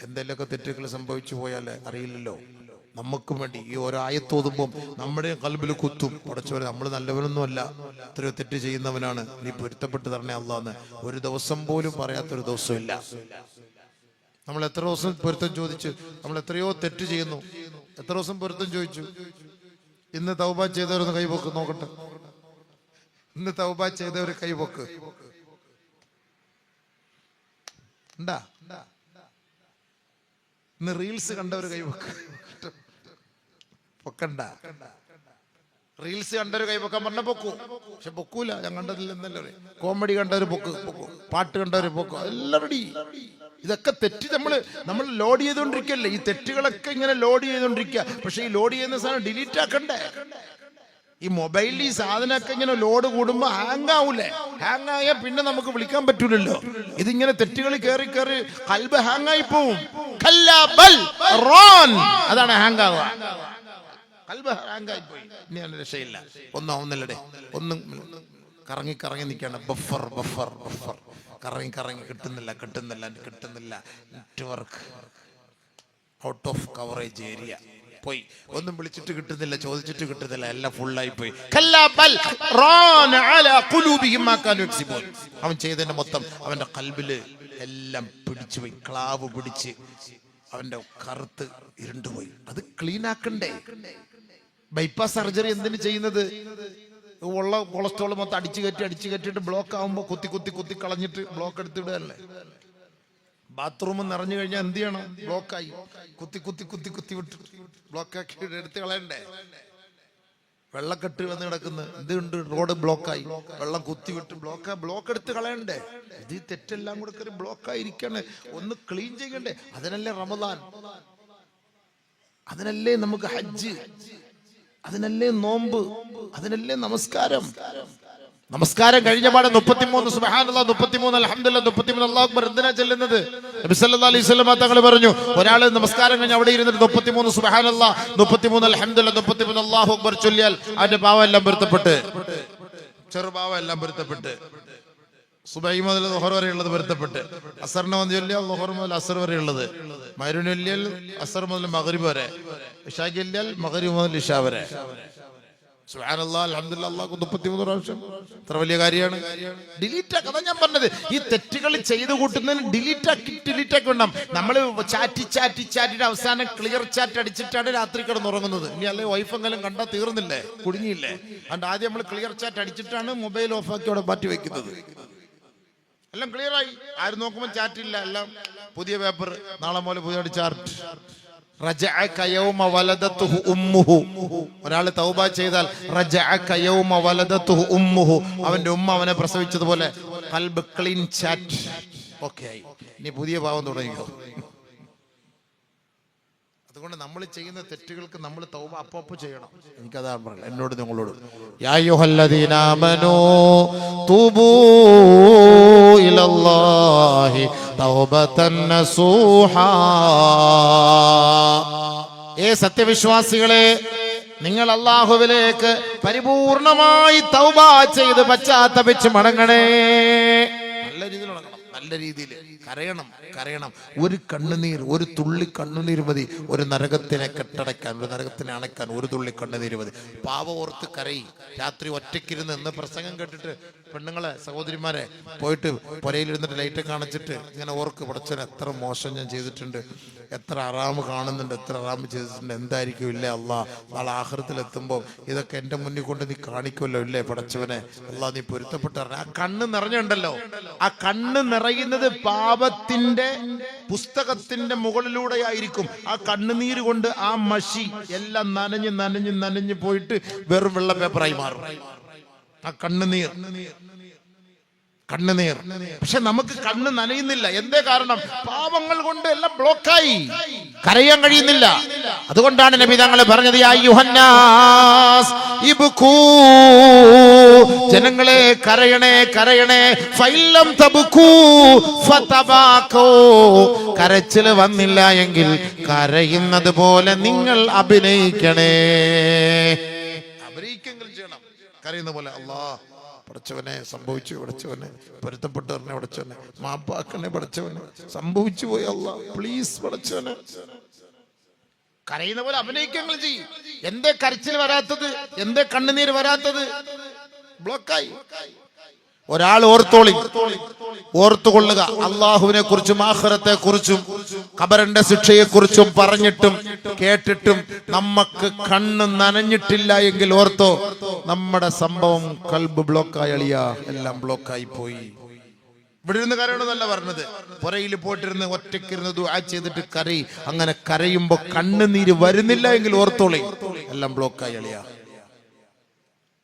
എന്തെങ്കിലുമൊക്കെ തെറ്റുകൾ സംഭവിച്ചു പോയാലേ അറിയില്ലല്ലോ. നമുക്കും വേണ്ടി ഈ ഓരോ ആയത്തോതുമ്പോൾ നമ്മുടെ കൽബിൽ കുത്തും, പഠിച്ചവരെ നമ്മൾ നല്ലവനൊന്നും അല്ല, എത്രയോ തെറ്റ് ചെയ്യുന്നവനാണ്, നീ പൊരുത്തപ്പെട്ട് തരണേ അല്ലാന്ന് ഒരു ദിവസം പോലും പറയാത്തൊരു ദിവസമില്ല. നമ്മൾ എത്ര ദിവസം പൊരുത്തം ചോദിച്ചു, നമ്മൾ എത്രയോ തെറ്റ് ചെയ്യുന്നു, എത്ര ദിവസം പൊരുത്തം ചോദിച്ചു. ഇന്ന് തൗബ ചെയ്തവരൊന്ന് കൈപൊക്ക് നോക്കട്ടെ. ഇന്ന് തൗബ ചെയ്തവര് കൈപൊക്ക് ഉണ്ടാ? ഇന്ന് റീൽസ് കണ്ടവര് കൈപൊക്ക് പൊക്കണ്ട. റീൽസ് കണ്ടൊരു കൈപൊക്കാൻ പറഞ്ഞ പൊക്കൂ, പക്ഷെ പൊക്കൂല. ഞാൻ കണ്ടതില്ലെന്നല്ലേ. കോമഡി കണ്ടവര് പൊക്ക്, പാട്ട് കണ്ടവര് പൊക്കും, എല്ലാം റെഡി. ഇതൊക്കെ തെറ്റ് നമ്മൾ ലോഡ് ചെയ്തുകൊണ്ടിരിക്കല്ലേ. ഈ തെറ്റുകളൊക്കെ ഇങ്ങനെ ലോഡ് ചെയ്തുകൊണ്ടിരിക്കുക. പക്ഷെ ഈ ലോഡ് ചെയ്യുന്ന സാധനം ഡിലീറ്റ് ആക്കണ്ടേ? ഈ മൊബൈലിൽ ഈ സാധനമൊക്കെ ഇങ്ങനെ ലോഡ് കൂടുമ്പോ ഹാങ് ആവൂലേ? ഹാങ് ആയാൽ പിന്നെ നമുക്ക് വിളിക്കാൻ പറ്റൂലല്ലോ. ഇതിങ്ങനെ തെറ്റുകൾ കയറി കയറി കൽബ് ഹാങ് ആയി പോവും. അതാണ് ഹാങ് ആവുക. കൽബ് ഹാങ് ആയി പോയി, ഇനി അതിന് രക്ഷയില്ല. ഒന്നില്ലടെ, ഒന്നും കറങ്ങി കറങ്ങി നിൽക്കുകയാണ്. ബഫർ ബഫർ ബഫർ, കറങ്ങി കറങ്ങി കിട്ടുന്നില്ല. Network out of coverage area പോയി. ഒന്നും വിളിച്ചിട്ട് കിട്ടുന്നില്ല, ചോദിച്ചിട്ട് കിട്ടുന്നില്ല, എല്ലാം ഫുള്ളായി പോയി. അവൻ ചെയ്തതിന്റെ മൊത്തം അവന്റെ കൽബില് എല്ലാം പിടിച്ചു പോയി, ക്ലാവ് പിടിച്ച് അവന്റെ കറുത്ത് ഇരുണ്ടുപോയി. അത് ക്ലീൻ ആക്കണ്ടേ? ബൈപ്പാസ് സർജറി എന്തിനു ചെയ്യുന്നത്? ഉള്ള കൊളസ്ട്രോൾ മൊത്തം അടിച്ചു കയറ്റിയിട്ട് ബ്ലോക്ക് ആകുമ്പോൾ കുത്തി കളഞ്ഞിട്ട് ബ്ലോക്ക് എടുത്തിടുകയല്ലേ? ബാത്റൂം നിറഞ്ഞു കഴിഞ്ഞാൽ എന്ത് ചെയ്യണം? ബ്ലോക്കായി കുത്തി വിട്ട് ബ്ലോക്കാക്കി എടുത്ത് കളയണ്ടേ? വെള്ളക്കെട്ട് വന്ന് കിടക്കുന്ന എന്തുണ്ട്? റോഡ് ബ്ലോക്കായി, വെള്ളം കുത്തിവിട്ട് ബ്ലോക്ക് എടുത്ത് കളയണ്ടേ? ഇത് തെറ്റെല്ലാം കൂടെ കയറി ബ്ലോക്കായിരിക്കാണ്. ഒന്ന് ക്ലീൻ ചെയ്യണ്ടേ? അതിനല്ലേ റമദാൻ, അതിനല്ലേ നമുക്ക് ഹജ്ജ്, അതിനല്ലേ നോമ്പ്, അതിനല്ലേ നമസ്കാരം. നമസ്കാരം കഴിഞ്ഞ പാടെ 33 സുബ്ഹാനല്ലാഹ്, 33 അൽഹംദുലില്ലാഹ്, 33 അല്ലാഹു അക്ബർ എന്തിനാ ചെല്ലുന്നത്? നബി സല്ലല്ലാഹു അലൈഹി വസല്ലം തങ്ങൾ പറഞ്ഞു, ഒരാൾ നമസ്കാരം കഴിഞ്ഞ് അവിടെ ഇരുന്നിട്ട് 33 സുബ്ഹാനല്ലാഹ്, 33 അൽഹംദുലില്ലാഹ്, 33 അല്ലാഹു അക്ബർ ചൊല്ലിയാൽ അവന്റെ പാവം എല്ലാം പൊരുത്തപ്പെട്ട്. ചെറുഭാവം എല്ലാം പൊരുത്തപ്പെട്ട്, സുബൈ മുതൽ ളുഹർ വരെയുള്ളത് പൊരുത്തപ്പെട്ട്, അസറിന് വന്ന് ചൊല്ലിയാൽ ളുഹർ മുതൽ അസർ വരെയുള്ളത്, മഗ്‌രിബിന് ചൊല്ലിയാൽ അസർ മുതൽ മഗ്‌രിബ് വരെ, ഇശാക്ക് ചൊല്ലിയാൽ മഗ്‌രിബ് മുതൽ ഇശാ വരെ. സുബ്ഹാനല്ലാഹ്, അൽഹംദുലില്ലാഹ്, അല്ലാഹു 33 പ്രാവശ്യം. എത്ര വലിയ കാര്യമാണ്. ഡിലീറ്റ് ആക്കുക, അതാ ഞാൻ പറഞ്ഞത്. ഈ തെറ്റുകൾ ചെയ്ത് കൂട്ടുന്നതിന് ഡിലീറ്റ് ആക്കി വേണം. നമ്മൾ ചാറ്റിട്ട് അവസാനം ക്ലിയർ ചാറ്റ് അടിച്ചിട്ടാണ് രാത്രി കിടന്നുറങ്ങുന്നത്. ഇനി അല്ലെങ്കിൽ വൈഫ് എങ്കിലും കണ്ടാൽ തീർന്നില്ലേ, കുടുങ്ങിയില്ലേ? അതുകൊണ്ട് ആദ്യം നമ്മൾ ക്ലിയർ ചാറ്റ് അടിച്ചിട്ടാണ് മൊബൈൽ ഓഫാക്കി അവിടെ മാറ്റി വെക്കുന്നത്. എല്ലാം ക്ലിയർ ആയി. ആരും നോക്കുമ്പോൾ ചാറ്റില്ല, എല്ലാം പുതിയ പേപ്പർ, നാളെ മുതൽ പുതിയ ചാർട്ട്. ഒരാൾ തൗബ ചെയ്താൽ അവന്റെ ഉമ്മ അവനെ പ്രസവിച്ചതുപോലെ ഖൽബ് ക്ലീൻ ചാറ്റ്. ഓക്കെ, ഇനി പുതിയ പാവം തുടങ്ങിയോ? അതുകൊണ്ട് നമ്മൾ ചെയ്യുന്ന തെറ്റുകൾക്ക് നമ്മൾ തൗബ അപ്പോ ചെയ്യണം. എനിക്കതാണ് പറയുന്നത്, എന്നോട് നിങ്ങളോട്. യാ അയ്യുഹല്ലദീന ആമനൂ തൂബൂ ഇലല്ലാഹി തൗബതൻ നസൂഹാ. സത്യവിശ്വാസികളെ, നിങ്ങൾ അല്ലാഹുവിലേക്ക് പരിപൂർണമായി തൗബ ചെയ്ത് പശ്ചാത്തപിച്ച് മടങ്ങണേ. നല്ല രീതിയിൽ മടങ്ങണം, നല്ല രീതിയിൽ കരയണം. ഒരു കണ്ണുനീർ, ഒരു തുള്ളി കണ്ണുനീർ മതി ഒരു നരകത്തിനെ കെട്ടടക്കാൻ, ഒരു നരകത്തിനെ അണയ്ക്കാൻ. ഒരു തുള്ളി കണ്ണുനീർ മതി. പാവം ഓർത്ത് കരയി. രാത്രി ഒറ്റയ്ക്കിരുന്ന് എന്ന് പ്രസംഗം കേട്ടിട്ട് പെണ്ണുങ്ങളെ, സഹോദരിമാരെ, പോയിട്ട് പുരയിലിരുന്നിട്ട് ലൈറ്റ് കാണിച്ചിട്ട് ഇങ്ങനെ ഓർക്ക്, പടച്ചവൻ എത്ര മോശം ഞാൻ ചെയ്തിട്ടുണ്ട്, എത്ര അറാമ് കാണുന്നുണ്ട്, എത്ര അറാമ് ചെയ്തിട്ടുണ്ട്, എന്തായിരിക്കും ഇല്ലേ അല്ലാ, നാളെ ആഖിറത്തിലെത്തുമ്പോൾ ഇതൊക്കെ എൻ്റെ മുന്നിൽ കൊണ്ട് നീ കാണിക്കുമല്ലോ ഇല്ലേ പടച്ചവനെ, അല്ലാ നീ പൊരുത്തപ്പെട്ട. ആ കണ്ണ് നിറഞ്ഞുണ്ടല്ലോ, ആ കണ്ണ് നിറയുന്നത് പാപത്തിന്റെ പുസ്തകത്തിന്റെ മുകളിലൂടെയായിരിക്കും. ആ കണ്ണുനീര് കൊണ്ട് ആ മഷി എല്ലാം നനഞ്ഞ് പോയിട്ട് വെറും വെള്ള പേപ്പറായി മാറും. ആ കണ്ണുനീർ. പക്ഷെ നമുക്ക് കണ്ണ് നനയുന്നില്ല. എന്തേ കാരണം? പാപങ്ങൾ കൊണ്ട് എല്ലാം ബ്ലോക്കായി, കരയാൻ കഴിയുന്നില്ല. അതുകൊണ്ടാണ് നബി തങ്ങൾ പറഞ്ഞത്, യാ അയ്യുഹന്നാസ് ഇബ്കൂ, ജനങ്ങളെ കരയണേ. ഫൈലം തബ്കൂ ഫതബാകൂ, കരച്ചിൽ വന്നില്ല എങ്കിൽ കരയുന്നത് പോലെ നിങ്ങൾ അഭിനയിക്കണേ. അഭിനയിക്കെങ്കിലും ചെയ്യണം, കരയുന്ന പോലെ. അല്ലാഹ് പടച്ചവനെ സംഭവിച്ചു, പടച്ചവനെ പൊരുത്തപ്പെട്ടു പറഞ്ഞ പടച്ചവനെ, മാപ്പാക്കണേ പടച്ചവനെ, സംഭവിച്ചു പോയി അല്ലാ പ്ലീസ് പടച്ചവനെ. കരയുന്ന പോലെ അഭിനയിക്കങ്ങൾ ചെയ്യും. എന്തേ കരച്ചിൽ വരാത്തത്? എന്തേ കണ്ണുനീര് വരാത്തത്? ബ്ലോക്കായി. ഒരാൾ ഓർത്തുകൊള്ളുക, അള്ളാഹുവിനെ കുറിച്ചും ആഖിറത്തെ കുറിച്ചും ഖബറിന്റെ ശിക്ഷയെ കുറിച്ചും പറഞ്ഞിട്ടും കേട്ടിട്ടും നമുക്ക് കണ്ണ് നനഞ്ഞിട്ടില്ല എങ്കിൽ ഓർത്തോ, നമ്മുടെ സംഭവം കൽബ് ബ്ലോക്കായി അളിയ, എല്ലാം ബ്ലോക്കായി പോയി. ഇവിടെ ഇരുന്ന് കരയണമെന്നല്ല പറഞ്ഞത്, പുറയിൽ പോയിട്ടിരുന്ന് ഒറ്റയ്ക്കിരുന്ന് ദുആ ചെയ്തിട്ട് കരയി. അങ്ങനെ കരയുമ്പോ കണ്ണുനീര് വരുന്നില്ല എങ്കിൽ ഓർത്തോളി, എല്ലാം ബ്ലോക്കായി അളിയ.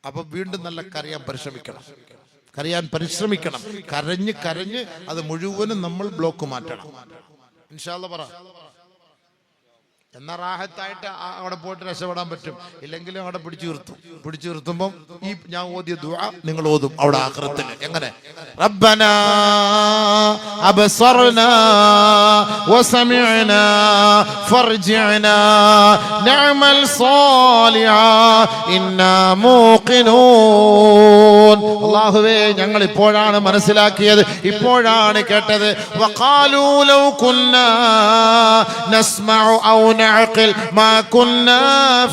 അപ്പൊ വീണ്ടും നല്ല കരയാൻ പരിശ്രമിക്കണം. കരഞ്ഞ് അത് മുഴുവനും നമ്മൾ ബ്ലോക്ക് മാറ്റണം. ഇൻഷാ അല്ലാഹ് പറ. എന്നാ റാഹത്തായിട്ട് അവിടെ പോയിട്ട് രക്ഷപ്പെടാൻ പറ്റും. ഇല്ലെങ്കിലും അവിടെ പിടിച്ചു നിർത്തുമ്പം ഈ ഞാൻ ഓതിയ ദുആ നിങ്ങൾ ഓതും അവിടെ ആഖിറത്തിൽ. എങ്ങനെ? റബ്ബനാ അബ്സർനാ വസമിഅനാ ഫർജിഅനാ നഅമൽ സാലിഹാ ഇന്നാ മൂഖിനൂൻ. അല്ലാഹുവേ, ഞങ്ങൾ ഇപ്പോഴാണ് മനസ്സിലാക്കിയത്, ഇപ്പോഴാണ് കേട്ടത്. വഖാലൂ ലൗ കുന്നാ നസ്മഉ ഔ نعقل ما كنا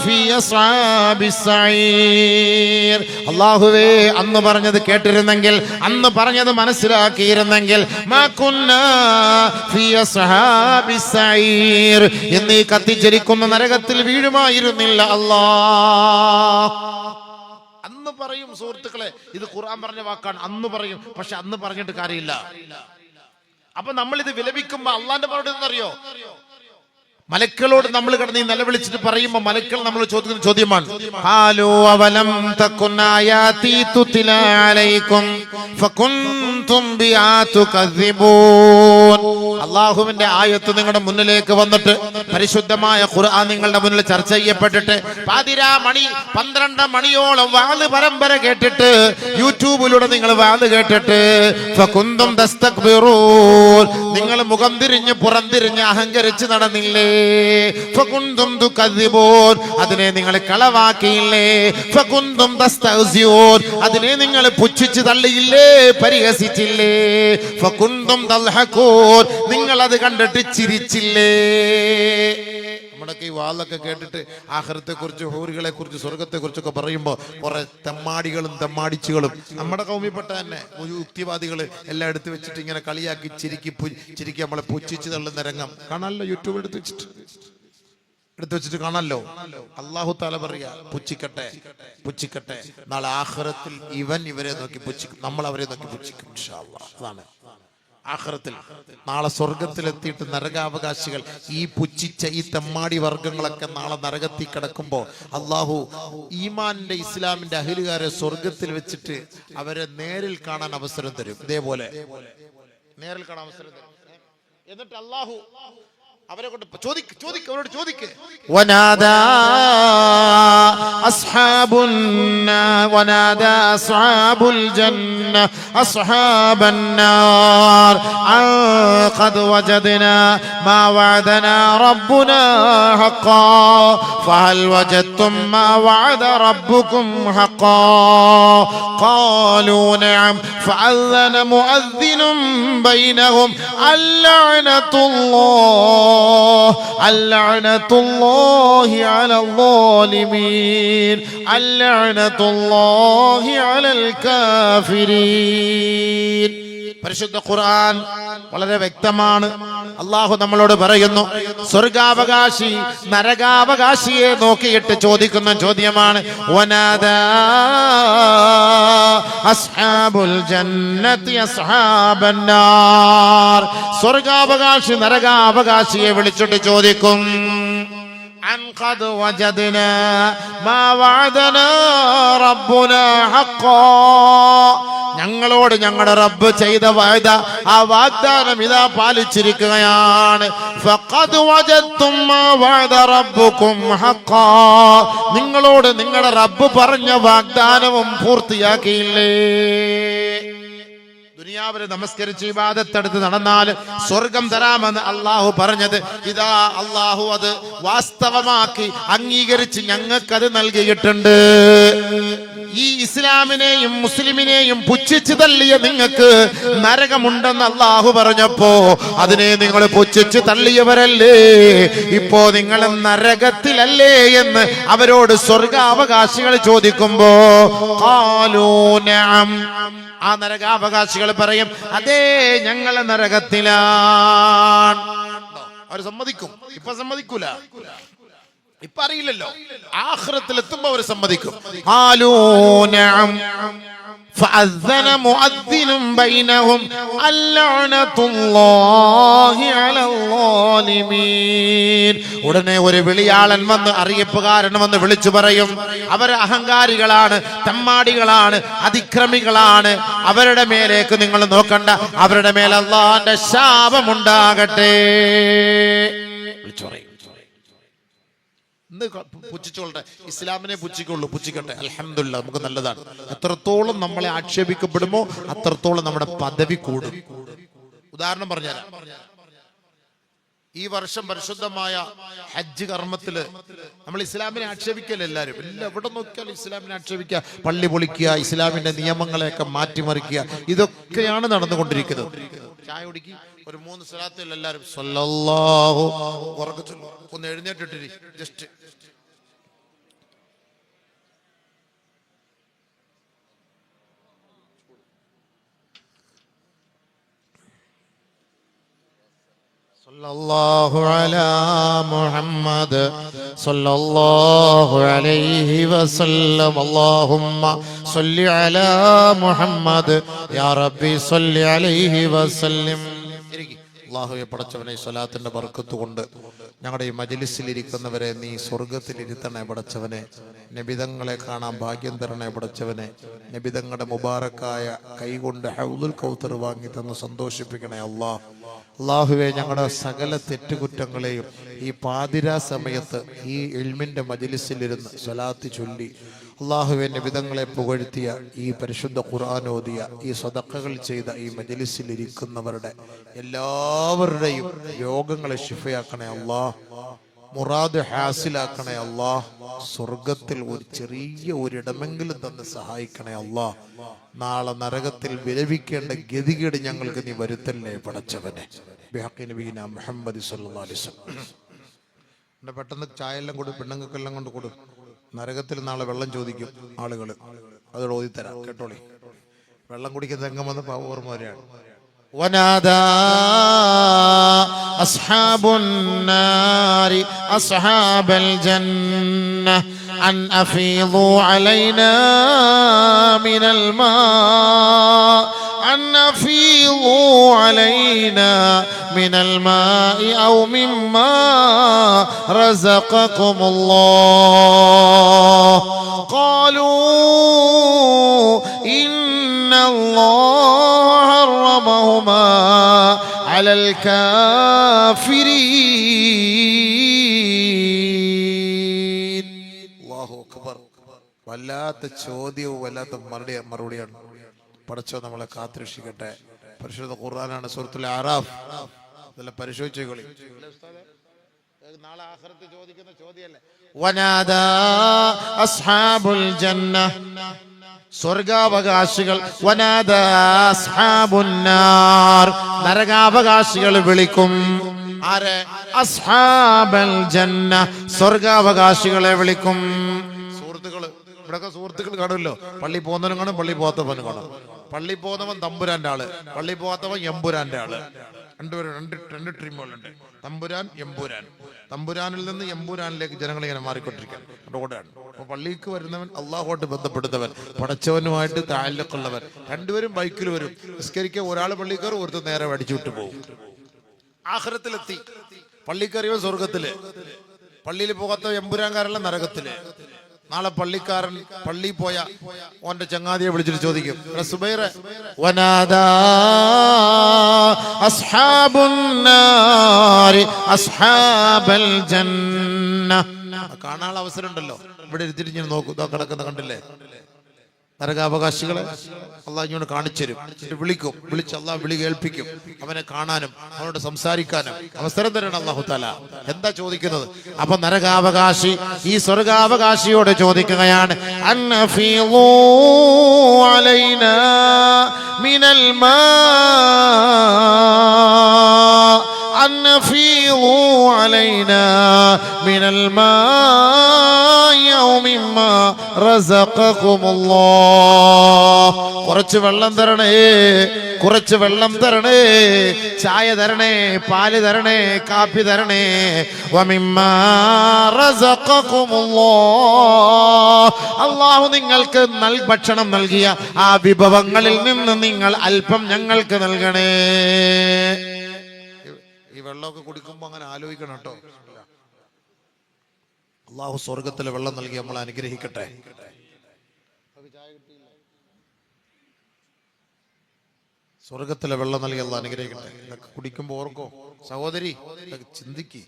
في أصحاب السعير. അല്ലാഹുവേ, അന്ന് പറഞ്ഞത് കേട്ടിരുന്നെങ്കിൽ, അന്ന് പറഞ്ഞത് മനസ്സിലാക്കിയിരുന്നെങ്കിൽ, മാ കുന്നാ ഫീ അസ്ഹാബി സഈർ, എന്നീ കത്തിജ്വലിക്കുന്ന നരകത്തിൽ വീഴുമായിരുന്നില്ല അല്ലാഹ്. അന്ന് പറയും സുഹൃത്തുക്കളെ, ഇത് ഖുർആൻ പറഞ്ഞ വാക്കാണ്, അന്ന് പറയും. പക്ഷെ അന്ന് പറഞ്ഞിട്ട് കാര്യമില്ല. അപ്പൊ നമ്മൾ ഇത് വിലപിക്കുമ്പോ അള്ളാന്റെ മറുപടി എന്നറിയോ? മലക്കളോട് നമ്മൾ കിടന്ന് നിലവിളിച്ചിട്ട് പറയുമ്പോ മലക്കൾ നമ്മൾ ചോദിക്കുന്ന ചോദ്യമാണ്, ഖാലൂ അവലം തകുൻ ആയാതി തുത്ലാ അലൈക്കും ഫകുൻതും ബിഹാ തുകദ്ദിബൂൻ. അല്ലാഹുവിന്റെ ആയത്ത് നിങ്ങളുടെ മുന്നിലേക്ക് വന്നിട്ട്, പരിശുദ്ധമായ ഖുർആൻ നിങ്ങളുടെ മുന്നിൽ ചർച്ച ചെയ്യപ്പെട്ടിട്ട്, പാതിരാ മണി 12 മണിയോളം വാള് പരമ്പര കേട്ടിട്ട്, യൂട്യൂബിലൂടെ നിങ്ങൾ വാള് കേട്ടിട്ട്, ഫകുൻതും തസ്തക്ബിറൂൻ, നിങ്ങൾ മുഖം തിരിഞ്ഞ് പുറം തിരിഞ്ഞ് അഹങ്കരിച്ച് നടന്നില്ലേ? ഫകുന്തും തുകദ്ദിബൂൻ, അതിനെ നിങ്ങൾ കളവാക്കിയില്ലേ. ഫകുന്തും തസ്തഹ്സിഊൻ, അതിനെ നിങ്ങൾ പുച്ഛിച്ച് തള്ളിയില്ലേ, പരിഹസിച്ചില്ലേ. ഫകുന്തും തൽഹഖൂൻ, നിങ്ങൾ അത് കണ്ടിട്ട് ചിരിച്ചില്ലേ. നമ്മുടെയൊക്കെ ഈ വാളൊക്കെ കേട്ടിട്ട് ആഖിറത്തെ കുറിച്ച്, ഹൂറികളെ കുറിച്ച്, സ്വർഗത്തെ കുറിച്ചൊക്കെ പറയുമ്പോൾ കുറെ തെമ്മാടികളും തെമ്മാടിച്ചുകളും നമ്മുടെ കൗമിൽപ്പെട്ട തന്നെ യുക്തിവാദികൾ എല്ലാം എടുത്തു വെച്ചിട്ട് ഇങ്ങനെ കളിയാക്കി ചിരിക്കി നമ്മളെ പുച്ഛിച്ച് തള്ളുന്ന രംഗം കാണാമല്ലോ. യൂട്യൂബ് എടുത്തു വെച്ചിട്ട് കാണാമല്ലോ. അല്ലാഹു തആല പറയാ, പുച്ഛിക്കട്ടെ, നാളെ ആഖിറത്തിൽ ഇവരെ നോക്കി പുച്ഛിക്കും, നമ്മൾ അവരെ നോക്കി പുച്ഛിക്കും ഇൻഷാ അല്ലാഹ്. അതാണ് ആഖിറത്തിൽ. നാളെ സ്വർഗത്തിലെത്തിയിട്ട് നരകാവകാശികൾ ഈ പുച്ഛിച്ച ഈ തെമ്മാടി വർഗങ്ങളൊക്കെ നാളെ നരകത്തിൽ കിടക്കുമ്പോൾ അള്ളാഹു ഈമാനിന്റെ ഇസ്ലാമിന്റെ അഹിലുകാരെ സ്വർഗത്തിൽ വെച്ചിട്ട് അവരെ നേരിൽ കാണാൻ അവസരം തരും. ഇതേപോലെ നേരിൽ കാണാൻ അവസരം തരും. എന്നിട്ട് അള്ളാഹു അവരെ കൊണ്ട് അവരോട് ചോദിക്ക്. വനാദാ അസ്ഹാബുൽ ജന്ന അസ്ഹാബൻ നാർ ഖദ് വജദ്നാ മാ വഅദനാ റബ്ബുനാ ഹഖാ ഫഹൽ വജദ്തും മാ വഅദ റബ്ബുകും ഹഖാ ഖാലൂ നഅം ഫഅذന മുഅذിനും ബൈനഹും അൽലഅനത്തുല്ലാഹി അലൽ ളാലിമീൻ അൽലഅനത്തുല്ലാഹി അലൽ കാഫിരീൻ. പരിശുദ്ധ ഖുർആൻ വളരെ വ്യക്തമാണ്. അള്ളാഹു നമ്മളോട് പറയുന്നു, സ്വർഗാവകാശി നരകാവകാശിയെ നോക്കിയിട്ട് ചോദിക്കുന്ന ചോദ്യമാണ്. വനാദാ അസ്ഹാബുൽ ജന്നതി അസ്ഹാബൻ നാർ, സ്വർഗാവകാശി നരകാവകാശിയെ വിളിച്ചിട്ട് ചോദിക്കും, ഖദ് വജദ്നാ മാ വഅദനാ റബ്ബുനാ ഹഖാ, ഞങ്ങളോട് ഞങ്ങളുടെ റബ്ബ് ചെയ്ത വഅദ, ആ വാഗ്ദാനം ഇതാ പാലിച്ചിരിക്കുകയാണ്. ഫഖദ് വജദ്തും മാ വഅദ റബ്ബുകും ഹഖാ, നിങ്ങളോട് നിങ്ങളുടെ റബ്ബ് പറഞ്ഞ വാഗ്ദാനവും പൂർത്തിയാക്കിയില്ലേ. ദുനിയാവിലെ നമസ്കരിച്ച് ഇബാദത്തെടുത്ത് നടന്നാൽ സ്വർഗം തരാമെന്ന് അള്ളാഹു പറഞ്ഞത് ഇതാ അള്ളാഹു അത് വാസ്തവമാക്കി അംഗീകരിച്ച് ഞങ്ങൾക്കത് നൽകിയിട്ടുണ്ട്. ഈ ഇസ്ലാമിനെയും മുസ്ലിമിനെയും പുച്ഛിച്ച് തള്ളിയ നിങ്ങൾക്ക് നരകമുണ്ടെന്ന് അള്ളാഹു പറഞ്ഞപ്പോ അതിനെ നിങ്ങൾ പുച്ഛിച്ച് തള്ളിയവരല്ലേ, ഇപ്പോ നിങ്ങൾ നരകത്തിലല്ലേ എന്ന് അവരോട് സ്വർഗാവകാശികൾ ചോദിക്കുമ്പോ ഖാലൂ നഅം, ആ നരകാവകാശികൾ പറയും, അതേ ഞങ്ങൾ നരകത്തിലാണ്. അവർ സമ്മതിക്കും. ഇപ്പൊ സമ്മതിക്കൂല, ഇപ്പൊ അറിയില്ലല്ലോ. ആഖിറത്തിൽ എത്തുമ്പോ അവർ സമ്മതിക്കും. ഖാലൂ നഅം ഫഅذന മുഅദ്ദിനും ബൈനഹും അൽലഅനത്തുല്ലാഹി അലൽ ളാലിമീൻ. ഉടനെ ഒരു വിളിയാളൻ വന്ന്, അറിയിപ്പുകാരൻ വന്ന് വിളിച്ചു പറയും, അവർ അഹങ്കാരികളാണ്, തെമ്മാടികളാണ്, അതിക്രമികളാണ്, അവരുടെ മേലേക്ക് നിങ്ങൾ നോക്കണ്ട, അവരുടെ മേൽ അല്ലാഹുവിന്റെ ശാപമുണ്ടാകട്ടെ. വിളിച്ചു പറയും. പുച്ഛിച്ചോളട്ടെ, ഇസ്ലാമിനെ പുച്ഛിക്കട്ടെ, അൽഹംദുലില്ലാഹ്, നമുക്ക് നല്ലതാണ്. എത്രത്തോളം നമ്മളെ ആക്ഷേപിക്കപ്പെടുമോ അത്രത്തോളം നമ്മുടെ പദവി കൂടും. ഉദാഹരണം പറഞ്ഞുതരാം. ഈ വർഷം പരിശുദ്ധമായ ഹജ്ജ് കർമ്മത്തില് നമ്മൾ ഇസ്ലാമിനെ ആക്ഷേപിക്കല്ല. എല്ലാവരും എവിടെ നോക്കിയാലും ഇസ്ലാമിനെ ആക്ഷേപിക്കുക, പള്ളി പൊളിക്കുക, ഇസ്ലാമിന്റെ നിയമങ്ങളെയൊക്കെ മാറ്റിമറിക്കുക, ഇതൊക്കെയാണ് നടന്നുകൊണ്ടിരിക്കുന്നത്. ചായ കുടിക്ക്, ഒരു 3 സ്വലാത്തിൽ എല്ലാവരും സ്വല്ലല്ലാഹു ഒന്ന് എഴുന്നേറ്റിട്ടിരി, ജസ്റ്റ് സല്ലല്ലാഹു അലാ മുഹമ്മദ് സല്ലല്ലാഹു അലൈഹി വസല്ലം. അല്ലാഹുമ്മ സ്വല്ലി അലാ മുഹമ്മദ് യാ റബ്ബി സ്വല്ലി അലൈഹി വസല്ലം. അല്ലാഹുവേ, പടച്ചവനെ, സ്വലാത്തിന്റെ ബർക്കത്ത് കൊണ്ട് ഞങ്ങളുടെ ഈ മജ്ലിസിൽ ഇരിക്കുന്നവരെ നീ സ്വർഗത്തിൽ ഇരുത്തണേ പടച്ചവനെ. നബിതങ്ങളെ കാണാൻ ഭാഗ്യം തരണേ പടച്ചവനെ. നബിതങ്ങളുടെ മുബാറക്കായ കൈകൊണ്ട് ഹൗദുൽ കൗതർ വാങ്ങി തന്ന് സന്തോഷിപ്പിക്കണേ അല്ലാഹ്. അല്ലാഹുവേ, ഞങ്ങളുടെ സകല തെറ്റുകുറ്റങ്ങളെയും ഈ പാതിരാ സമയത്ത് ഈ ഇൽമിന്റെ മജ്ലിസിലിരുന്ന് സ്വലാത്ത് ചൊല്ലി അള്ളാഹുവെ നിബിതങ്ങളെ പുകഴ്ത്തിയ ഈ പരിശുദ്ധ ഖുർആൻ ഓതിയ ഈ സദഖകൾ ചെയ്ത ഈ മജ്ലിസിൽ ഇരിക്കുന്നവരുടെ എല്ലാവരുടെയും രോഗങ്ങളെ ശിഫയാക്കണേ അല്ലാഹ്. മുറാദ് ഹാസിലാക്കണേ അല്ലാഹ്. സ്വർഗത്തിൽ ഒരു ചെറിയ ഒരിടമെങ്കിലും തന്ന് സഹായിക്കണേ അല്ലാഹ്. നാളെ നരകത്തിൽ വിലപിക്കേണ്ട ഗതികേട് ഞങ്ങൾക്ക് നീ വരുത്തല്ലേ പടച്ചവനെ. ബിഹഖി നബീന മുഹമ്മദ് സല്ലല്ലാഹു അലൈഹി വസല്ലം. പെട്ടെന്ന് ചായയെല്ലാം കൊടു, പെണ്ണുങ്ങൾക്കെല്ലാം കൊണ്ട് കൊടു. നരകത്തിൽ നാളെ വെള്ളം ചോദിക്കും ആളുകൾ, അതോട് ഓതിത്തരാം കേട്ടോളി. വെള്ളം കുടിക്കുന്ന രംഗം വന്ന് ഓർമ്മ വരെയാണ്. ونادى أصحاب النار أصحاب الجنة أن أفيضوا علينا من الماء أن أفيضوا علينا من الماء أو مما رزقكم الله قالوا إن الله حرمهما على الكافرين. അല്ലാഹു അക്ബർ. വല്ലാത്ത ചോദ്യവും വല്ലാത്ത മറുപടിയാണ്. പടച്ചോ നമ്മളെ കാത്തുരക്ഷിക്കട്ടെ. പരിശുദ്ധ ഖുർആനാണ്, സൂറത്തുൽ അറാഫ്. ഇതെല്ലാം പരിശോധിച്ചോളി. നാളെ ആഖിറത്ത് ചോദിക്കുന്ന ചോദ്യമല്ലേ. വനാദാ അസ്ഹാബുൽ ജന്ന, സ്വർഗാവകാശികൾ, വനാദാ അസ്ഹാബുൻ നാർ, നരകാവകാശികൾ വിളിക്കും. ആരെ? അസ്ഹാബൽ ജന്ന, സ്വർഗാവകാശികളെ വിളിക്കും. സുഹൃത്തുക്കള്, ഇവിടെയൊക്കെ സുഹൃത്തുക്കൾ കാണുമല്ലോ. പള്ളി പോകുന്നവനും കാണും, പള്ളി പോകാത്തവനും കാണും. പള്ളി പോകുന്നവൻ തമ്പുരാന്റെ ആള്, പള്ളി പോകാത്തവൻ എമ്പുരാന്റെ ആള്. രണ്ടുപേരും രണ്ട് ടീമുകളുണ്ട്, തമ്പുരാൻ എമ്പുരാൻ. തമ്പുരാനിൽ നിന്ന് എമ്പുരാനിലേക്ക് ജനങ്ങൾ ഇങ്ങനെ മാറിക്കൊണ്ടിരിക്കുകയാണ്, റോഡാണ്. അപ്പൊ പള്ളിക്ക് വരുന്നവൻ അള്ളാഹുമായിട്ട് ബന്ധപ്പെടുന്നവൻ, പടച്ചവനുമായിട്ട് താഴേക്കുള്ളവൻ. രണ്ടുപേരും ബൈക്കിൽ വരും. നിസ്കരിക്കുക, ഒരാൾ പള്ളി കയറും, ഒരുത്തർ നേരെ അടിച്ചു വിട്ടു പോകും. ആഖിറത്തിലെത്തി. പള്ളി കയറിയവൻ സ്വർഗത്തില്, പള്ളിയിൽ പോകാത്ത എമ്പുരാൻകാരെല്ലാം നരകത്തില്. നാളെ പള്ളിക്കാരൻ പള്ളി പോയ ഓന്റെ ചങ്ങാതിയെ വിളിച്ചിട്ട് ചോദിക്കും, സുബൈറെ, വനാദാ അസ്ഹാബുൻ നാരി അസ്ഹാബൽ ജന്ന. കാണാനുള്ള അവസരം ഉണ്ടല്ലോ. ഇവിടെ ഇരുത്തിട്ട് ഞാൻ നോക്കൂ, ഇതാ കിടക്കുന്ന കണ്ടില്ലേ നരകാവകാശികളെ. അള്ളാഹ് ഇങ്ങോട്ട് കാണിച്ചു തരും, വിളിക്കും. വിളിച്ച് അള്ളാഹ് വിളി കേൾപ്പിക്കും. അവനെ കാണാനും അവനോട് സംസാരിക്കാനും അവസരം തരണം അള്ളാഹു തആല. എന്താ ചോദിക്കുന്നത്? അപ്പൊ നരകാവകാശി ഈ സ്വർഗാവകാശിയോട് ചോദിക്കുകയാണ്, അൻഫീളൂ അലൈനാ മിനൽ മാ, അൻഫീളൂ അലൈനാ മിനൽ മാ ഔ മിമ്മാ റസഖകുമുല്ലാഹ്. കുറച്ച് വെള്ളം തരണേ, കുറച്ച് വെള്ളം തരണേ, ചായ തരണേ, പാല് തരണേ, കാപ്പി തരണേ. വമിമ്മാ റസഖകുമുല്ലാഹ്, അല്ലാഹു നിങ്ങൾക്ക് ഭക്ഷണം നൽകിയ ആ വിഭവങ്ങളിൽ നിന്ന് നിങ്ങൾ അല്പം ഞങ്ങൾക്ക് നൽകണേ. ഈ വെള്ളമൊക്കെ കുടിക്കുമ്പോ അങ്ങനെ ആലോചിക്കണം കേട്ടോ. അള്ളാഹു സ്വർഗത്തിലെ വെള്ളം നൽകി നമ്മളെ അനുഗ്രഹിക്കട്ടെ. സ്വർഗത്തിലെ വെള്ളം നൽകി അള്ളാഹ് അനുഗ്രഹിക്കട്ടെ. ഇതൊക്കെ കുടിക്കുമ്പോ ഓർക്കോ സഹോദരി, ഇതൊക്കെ ചിന്തിക്ക്.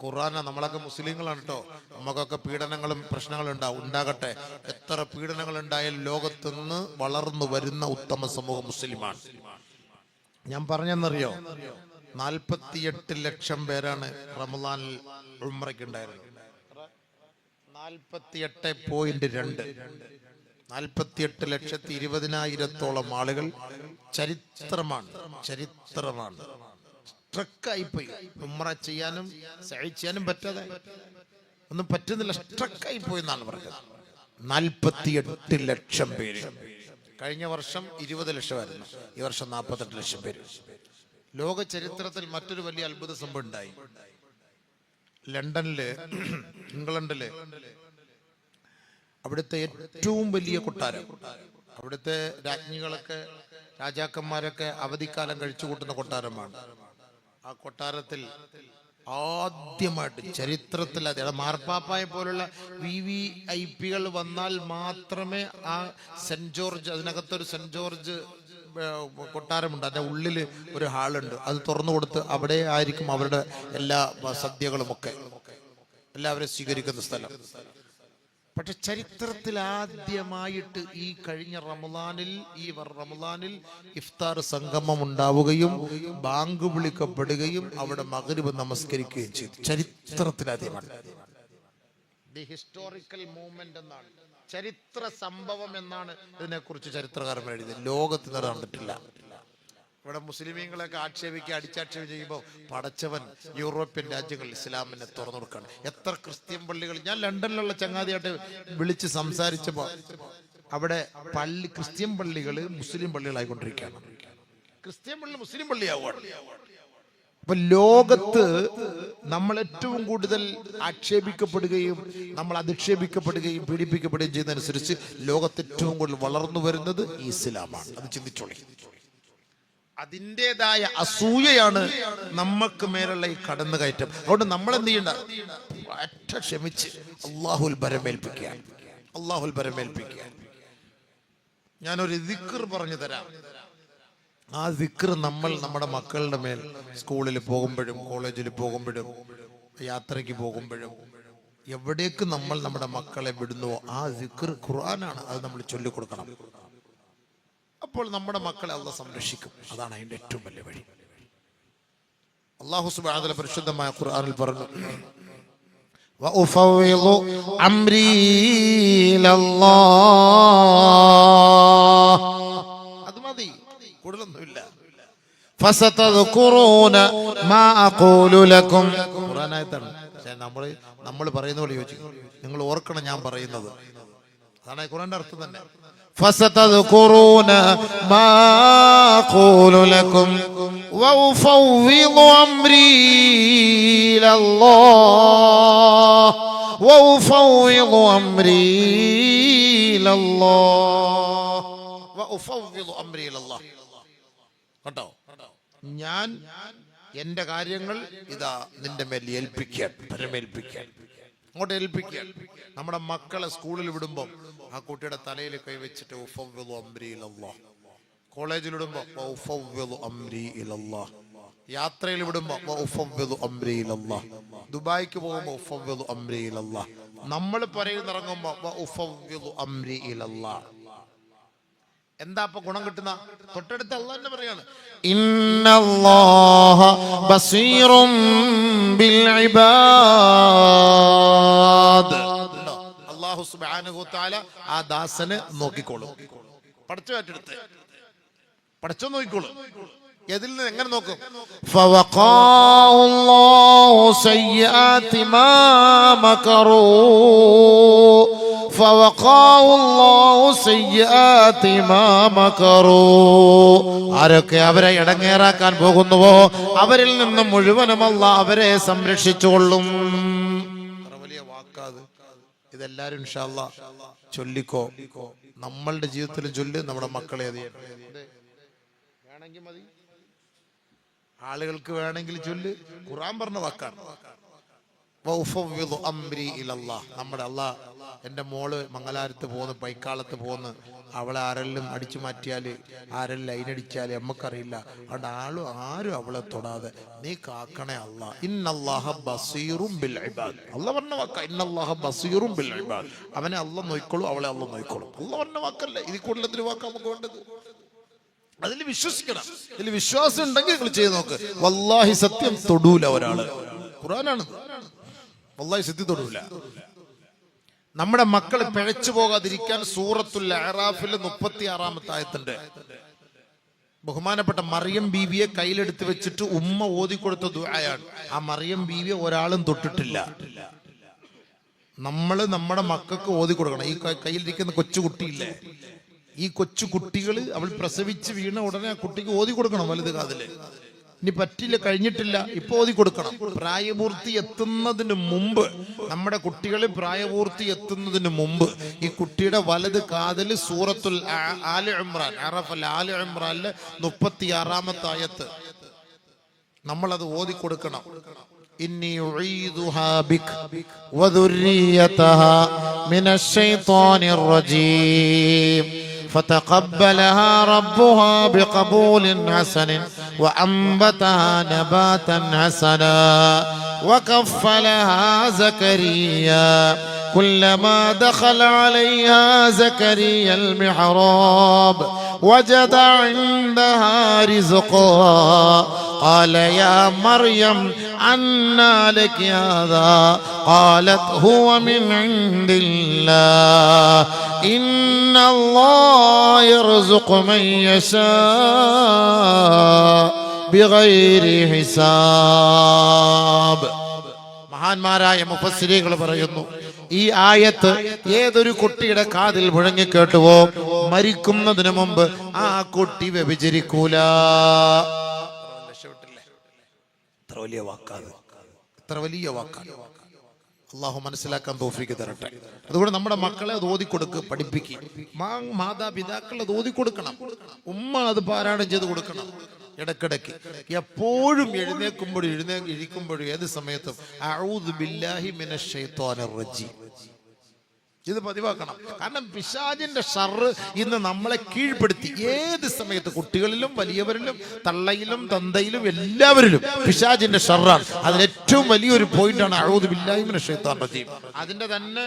ഖുർആന, നമ്മളൊക്കെ മുസ്ലിങ്ങളാണ് കേട്ടോ. നമുക്കൊക്കെ പീഡനങ്ങളും പ്രശ്നങ്ങളും ഉണ്ടാകട്ടെ. എത്ര പീഡനങ്ങൾ ഉണ്ടായാലും ലോകത്തുനിന്ന് വളർന്നു വരുന്ന ഉത്തമ സമൂഹം മുസ്ലിമാണ്. ഞാൻ പറഞ്ഞെന്നറിയോ, 48 ലക്ഷം പേരാണ് റമദാനിൽ ഉംറയ്ക്ക് ഉണ്ടായിരുന്നത്. 48.2, 48,20,000 ആളുകൾ. ചരിത്രമാണ്. സ്ട്രക്കായിപ്പോയി. ഉംറ ചെയ്യാനും സഅയ് ചെയ്യാനും പറ്റാതെ ഒന്നും പറ്റുന്നില്ല, സ്ട്രക്കായി പോയി എന്നാണ് പറഞ്ഞത്. 48 ലക്ഷം പേര്. കഴിഞ്ഞ വർഷം 20 ലക്ഷമായിരുന്നു, ഈ വർഷം 48 ലക്ഷം പേര്. ലോക ചരിത്രത്തിൽ മറ്റൊരു വലിയ അത്ഭുത സംഭവം ഉണ്ടായി. ലണ്ടനില്, ഇംഗ്ലണ്ടില്, അവിടുത്തെ ഏറ്റവും വലിയ കൊട്ടാരം, അവിടുത്തെ രാജ്ഞികളൊക്കെ രാജാക്കന്മാരൊക്കെ അവധിക്കാലം കഴിച്ചു കൂട്ടുന്ന കൊട്ടാരമാണ്. ആ കൊട്ടാരത്തിൽ ആദ്യമായിട്ട് ചരിത്രത്തിൽ മാർപ്പാപ്പായെ പോലുള്ള VVIPകൾ വന്നാൽ മാത്രമേ ആ സെന്റ് ജോർജ്, അതിനകത്തൊരു സെന്റ് ജോർജ് കൊട്ടാരമുണ്ട്, അതിൻ്റെ ഉള്ളിൽ ഒരു ഹാളുണ്ട്. അത് തുറന്നു കൊടുത്ത് അവിടെ ആയിരിക്കും അവരുടെ എല്ലാ സദ്യകളുമൊക്കെ, എല്ലാവരും സ്വീകരിക്കുന്ന സ്ഥലം. പക്ഷെ ചരിത്രത്തിൽ ആദ്യമായിട്ട് ഈ കഴിഞ്ഞ റമദാനിൽ ഇഫ്താർ സംഗമം ഉണ്ടാവുകയും ബാങ്ക് വിളിക്കപ്പെടുകയും അവിടെ മഗ്രിബ് നമസ്കരിക്കുകയും ചെയ്തു. ചരിത്രത്തിൽ ആദ്യമാണ്. ദി ഹിസ്റ്റോറിക്കൽ മൂവ്മെന്റ് എന്നാണ്, ചരിത്ര സംഭവം എന്നാണ് ഇതിനെക്കുറിച്ച് ചരിത്രകാരന്മാർ എഴുതിയത്. ലോകത്ത് നടന്നിട്ടില്ല. ഇവിടെ മുസ്ലിമീങ്ങളൊക്കെ അടിച്ചാക്ഷേപം ചെയ്യുമ്പോൾ പടച്ചവൻ യൂറോപ്യൻ രാജ്യങ്ങളിൽ ഇസ്ലാമിനെ തുറന്നു കൊടുക്കുകയാണ്. എത്ര ക്രിസ്ത്യൻ പള്ളികൾ, ഞാൻ ലണ്ടനിലുള്ള ചങ്ങാതിയായിട്ട് വിളിച്ച് സംസാരിച്ചപ്പോൾ അവിടെ ക്രിസ്ത്യൻ പള്ളികൾ മുസ്ലിം പള്ളികളായിക്കൊണ്ടിരിക്കുകയാണ്. ക്രിസ്ത്യൻ പള്ളി മുസ്ലിം പള്ളിയാവുകയാണ്. അപ്പൊ ലോകത്ത് നമ്മൾ ഏറ്റവും കൂടുതൽ ആക്ഷേപിക്കപ്പെടുകയും നമ്മൾ അധിക്ഷേപിക്കപ്പെടുകയും പീഡിപ്പിക്കപ്പെടുകയും ചെയ്യുന്നതനുസരിച്ച് ലോകത്ത് ഏറ്റവും കൂടുതൽ വളർന്നു വരുന്നത് ഇസ്ലാമാണ്. അത് ചിന്തിച്ചോളി. അതിൻ്റെതായ അസൂയയാണ് നമുക്ക് മേലുള്ള ഈ കടന്നുകയറ്റം. അതുകൊണ്ട് നമ്മൾ എന്ത് ചെയ്യണ്ട, ഒറ്റ ക്ഷമിച്ച് അല്ലാഹുൽ ബരമേൽപ്പിക്കുക. ഞാനൊരു ദിക്ർ പറഞ്ഞു തരാം. ആ ദിക്ർ നമ്മൾ നമ്മുടെ മക്കളുടെ മേൽ സ്കൂളിൽ പോകുമ്പോഴും കോളേജിൽ പോകുമ്പോഴും യാത്രയ്ക്ക് പോകുമ്പോഴും എവിടേക്ക് നമ്മൾ നമ്മുടെ മക്കളെ വിടുന്നുവോ ആ ദിക്ർ ഖുർആനാണ്. അത് നമ്മൾ ചൊല്ലിക്കൊടുക്കണം. അപ്പോൾ നമ്മുടെ മക്കളെ അല്ലാഹു സംരക്ഷിക്കും. അതാണ് അതിന്റെ ഏറ്റവും വലിയ വഴി. അല്ലാഹു സുബ്ഹാനഹു വ തആല പരിശുദ്ധമായ ഖുർആനിൽ പറഞ്ഞു, വഉഫവ്വിളു അംരീ ഇലല്ലാഹ്. അത് മതി, കൂടുതലൊന്നുമില്ല. ഫസതദ്കുറൂന മാ അഖൂലു ലക്കും. ഖുർആനായത്താണ്. പക്ഷേ നമ്മൾ പറയുന്ന പോലെ യോജിക്കും. നിങ്ങൾ ഓർക്കണം ഞാൻ പറയുന്നത്. അതാണ് ഖുർആന്റെ അർത്ഥം തന്നെ. فستذكرون ما أقول لكم وأفوض أمري إلى الله وأفوض أمري إلى الله وأفوض أمري إلى الله. കേട്ടോ, ഞാൻ എന്റെ കാര്യങ്ങൾ ഇതാ നിന്റെ മേൽ പരമേൽപ്പിക്കാൻ, അങ്ങോട്ട് ഏൽപ്പിക്കാൻ. നമ്മുടെ മക്കളെ സ്കൂളിൽ വിടുമ്പോൾ ആ കുട്ടിയുടെ തലയിൽ കൈവച്ചിട്ട് ഉഫവ്വിളു അംരി ഇലല്ലാഹ്, കോളേജിൽ വിടുമ്പോൾ ഉഫവ്വിളു അംരി ഇലല്ലാഹ്, യാത്രയിൽ വിടുമ്പോൾ ഉഫവ്വിളു അംരി ഇലല്ലാഹ്, ദുബായിക്ക് പോകുമ്പോൾ ഉഫവ്വിളു അംരി ഇലല്ലാഹ്, നമ്മൾ പറയുന്നിറങ്ങുമ്പോൾ ഉഫവ്വിളു അംരി ഇലല്ലാഹ്. എന്താ അപ്പൊ ഗുണം കിട്ടുന്ന? തൊട്ടടുത്ത് അല്ലാഹ് തന്നെ പറയാണ്, ഇന്നല്ലാഹ ബസീറും ബിൽ ഇബാദ്. അല്ലാഹു സുബ്ഹാനഹു വ തആല ആ ദാസനെ നോക്കിക്കോളും. പടച്ചോ നോക്കിക്കോളും. എതിൽ നിന്ന് എങ്ങനെ നോക്കും? ഫവഖാഹുല്ലാഹു സയ്യിആതി മാ മകറൂ ആരൊക്കെ അവരെ ഇടങ്ങേറാക്കാൻ പോകുന്നുവോ അവരിൽ നിന്നും മുഴുവനും അല്ലാഹ് അവരെ സംരക്ഷിച്ചുകൊള്ളും. വലിയ വാക്കാത്. ഇതെല്ലാരും ഇൻഷാ അല്ലാഹ് ചൊല്ലിക്കോ. നമ്മളുടെ ജീവിതത്തിൽ ചൊല്ല്, നമ്മുടെ മക്കളെ വേണമെങ്കിൽ മതി, ആളുകൾക്ക് വേണമെങ്കിൽ ചൊല്ല്. ഖുർആൻ പറഞ്ഞ വാക്കാണ്. നമ്മുടെ അല്ലാഹ്, എൻ്റെ മോള് മംഗലാരത്ത് പോന്ന് പൈക്കാളത്ത് പോന്ന് അവളെ ആരെല്ലാം അടിച്ചു മാറ്റിയാല്, ആരെല്ലാം ലൈനടിച്ചാല് നമുക്കറിയില്ല. അതുകൊണ്ട് ആരും അവളെ തൊടാതെ നീ കാക്കണേ അല്ലാഹ്. ഇന്നല്ലാഹ ബസീറും ബിൽ ഇബാദ്. അല്ലാഹ് പറഞ്ഞ വാക്ക, ഇന്നല്ലാഹ ബസീറും ബിൽ ഇബാദ്. അവനെ അല്ലാഹ് നോയിക്കോളും, അവളെ അല്ലാഹ് നോയിക്കോളും. അല്ലാഹ് പറഞ്ഞ വാക്കല്ലേ, ഇതിൽ കൂടുതൽ വാക്ക് നമുക്ക് വേണ്ടത്. അതിൽ വിശ്വസിക്കണം. ഇതിൽ വിശ്വാസം ഉണ്ടെങ്കിൽ നിങ്ങൾ ചെയ്ത് നോക്ക്. വല്ലാഹി സത്യം തൊടൂല ഒരാള്. ഖുർആനാണ്. വല്ലാഹി സത്യം തൊടൂല. നമ്മുടെ മക്കൾ പിഴച്ചു പോകാതിരിക്കാൻ സൂറത്തുൽ അഅറാഫിൽ 36-ാമത്തെ ആയത്തുണ്ട്. ബഹുമാനപ്പെട്ട മറിയം ബീവിയെ കയ്യിലെടുത്ത് വെച്ചിട്ട് ഉമ്മ ഓതിക്കൊടുത്ത ദുആയാണ്. ആ മറിയം ബീവിയെ ഒരാളും തൊട്ടിട്ടില്ല. നമ്മള് നമ്മുടെ മക്കൾക്ക് ഓതി കൊടുക്കണം. ഈ കയ്യിലിരിക്കുന്ന കൊച്ചുകുട്ടിയില്ലേ, ഈ കൊച്ചു കുട്ടികൾ അവൾ പ്രസവിച്ച് വീണ ഉടനെ ആ കുട്ടിക്ക് ഓതി കൊടുക്കണം വലുത് കാതില്. ഇനി പറ്റില്ല, കഴിഞ്ഞിട്ടില്ല, ഇപ്പൊ ഓതി കൊടുക്കണം. പ്രായപൂർത്തി എത്തുന്നതിന് മുമ്പ്, നമ്മുടെ കുട്ടികൾ പ്രായപൂർത്തി എത്തുന്നതിന് മുമ്പ് ഈ കുട്ടിയുടെ വലത് കാതിൽ സൂറത്തുൽ ആലി ഇമ്രാൻ, അറഫൽ ആലി ഇമ്രാനിലെ 36-ാമത്തെ ആയത്ത് നമ്മളത് ഓതി കൊടുക്കണം. ഇന്നി ഉഈദുഹാ ബിക് വദുർരിയതഹാ മിനശ് ശൈത്വാനിർ റജീം فتقبلها ربها بقبول حسن وأنبتها نباتا حسنا وكفلها زكريا كلما دخل عليها زكريا المحراب وجد عندها رزقا قال يا مريم أنى لك هذا قالت هو من عند الله إن الله يرزق من يشاء بغير حساب. മഹാന്മാരായ മുഫസ്സിരീകൾ പറയുന്നു, ഈ ആയത്ത് ഏതൊരു കുട്ടിയുടെ കാതിൽ മുഴങ്ങിക്കേട്ടുവോ മരിക്കുന്നതിന് മുമ്പ് ആ കുട്ടി വ്യഭിചരിക്കൂല. എത്ര വലിയ വാക്കാണ്, എത്ര വലിയ വാക്കാണ്. അള്ളാഹു മനസ്സിലാക്കാൻ തൗഫീഖ് തരട്ടെ. അതുകൊണ്ട് നമ്മുടെ മക്കളെ അത് ഓതിക്കൊടുക്ക്, പഠിപ്പിക്കുക. മാതാപിതാക്കൾ അത് ഓതിക്കൊടുക്കണം. ഉമ്മ അത് പാരായണം ചെയ്ത് കൊടുക്കണം. ഇടക്കിടക്ക് എപ്പോഴും ഇരിക്കുമ്പോഴും ഏത് സമയത്തും അഊദു ബില്ലാഹി മിനശ് ശൈത്വാനിർ റജീം ഇത് പതിവാക്കണം. കാരണം പിശാചിന്റെ ഷർറ് ഇന്ന് നമ്മളെ കീഴ്പ്പെടുത്തി. ഏത് സമയത്ത് കുട്ടികളിലും വലിയവരിലും തള്ളയിലും തന്തയിലും എല്ലാവരിലും പിശാചിന്റെ ഷർറാണ്. അതിന് ഏറ്റവും വലിയൊരു പോയിന്റാണ് അഊദു ബില്ലാഹി മിനശ് ശൈത്വാനിർ റജീം. അതിന്റെ തന്നെ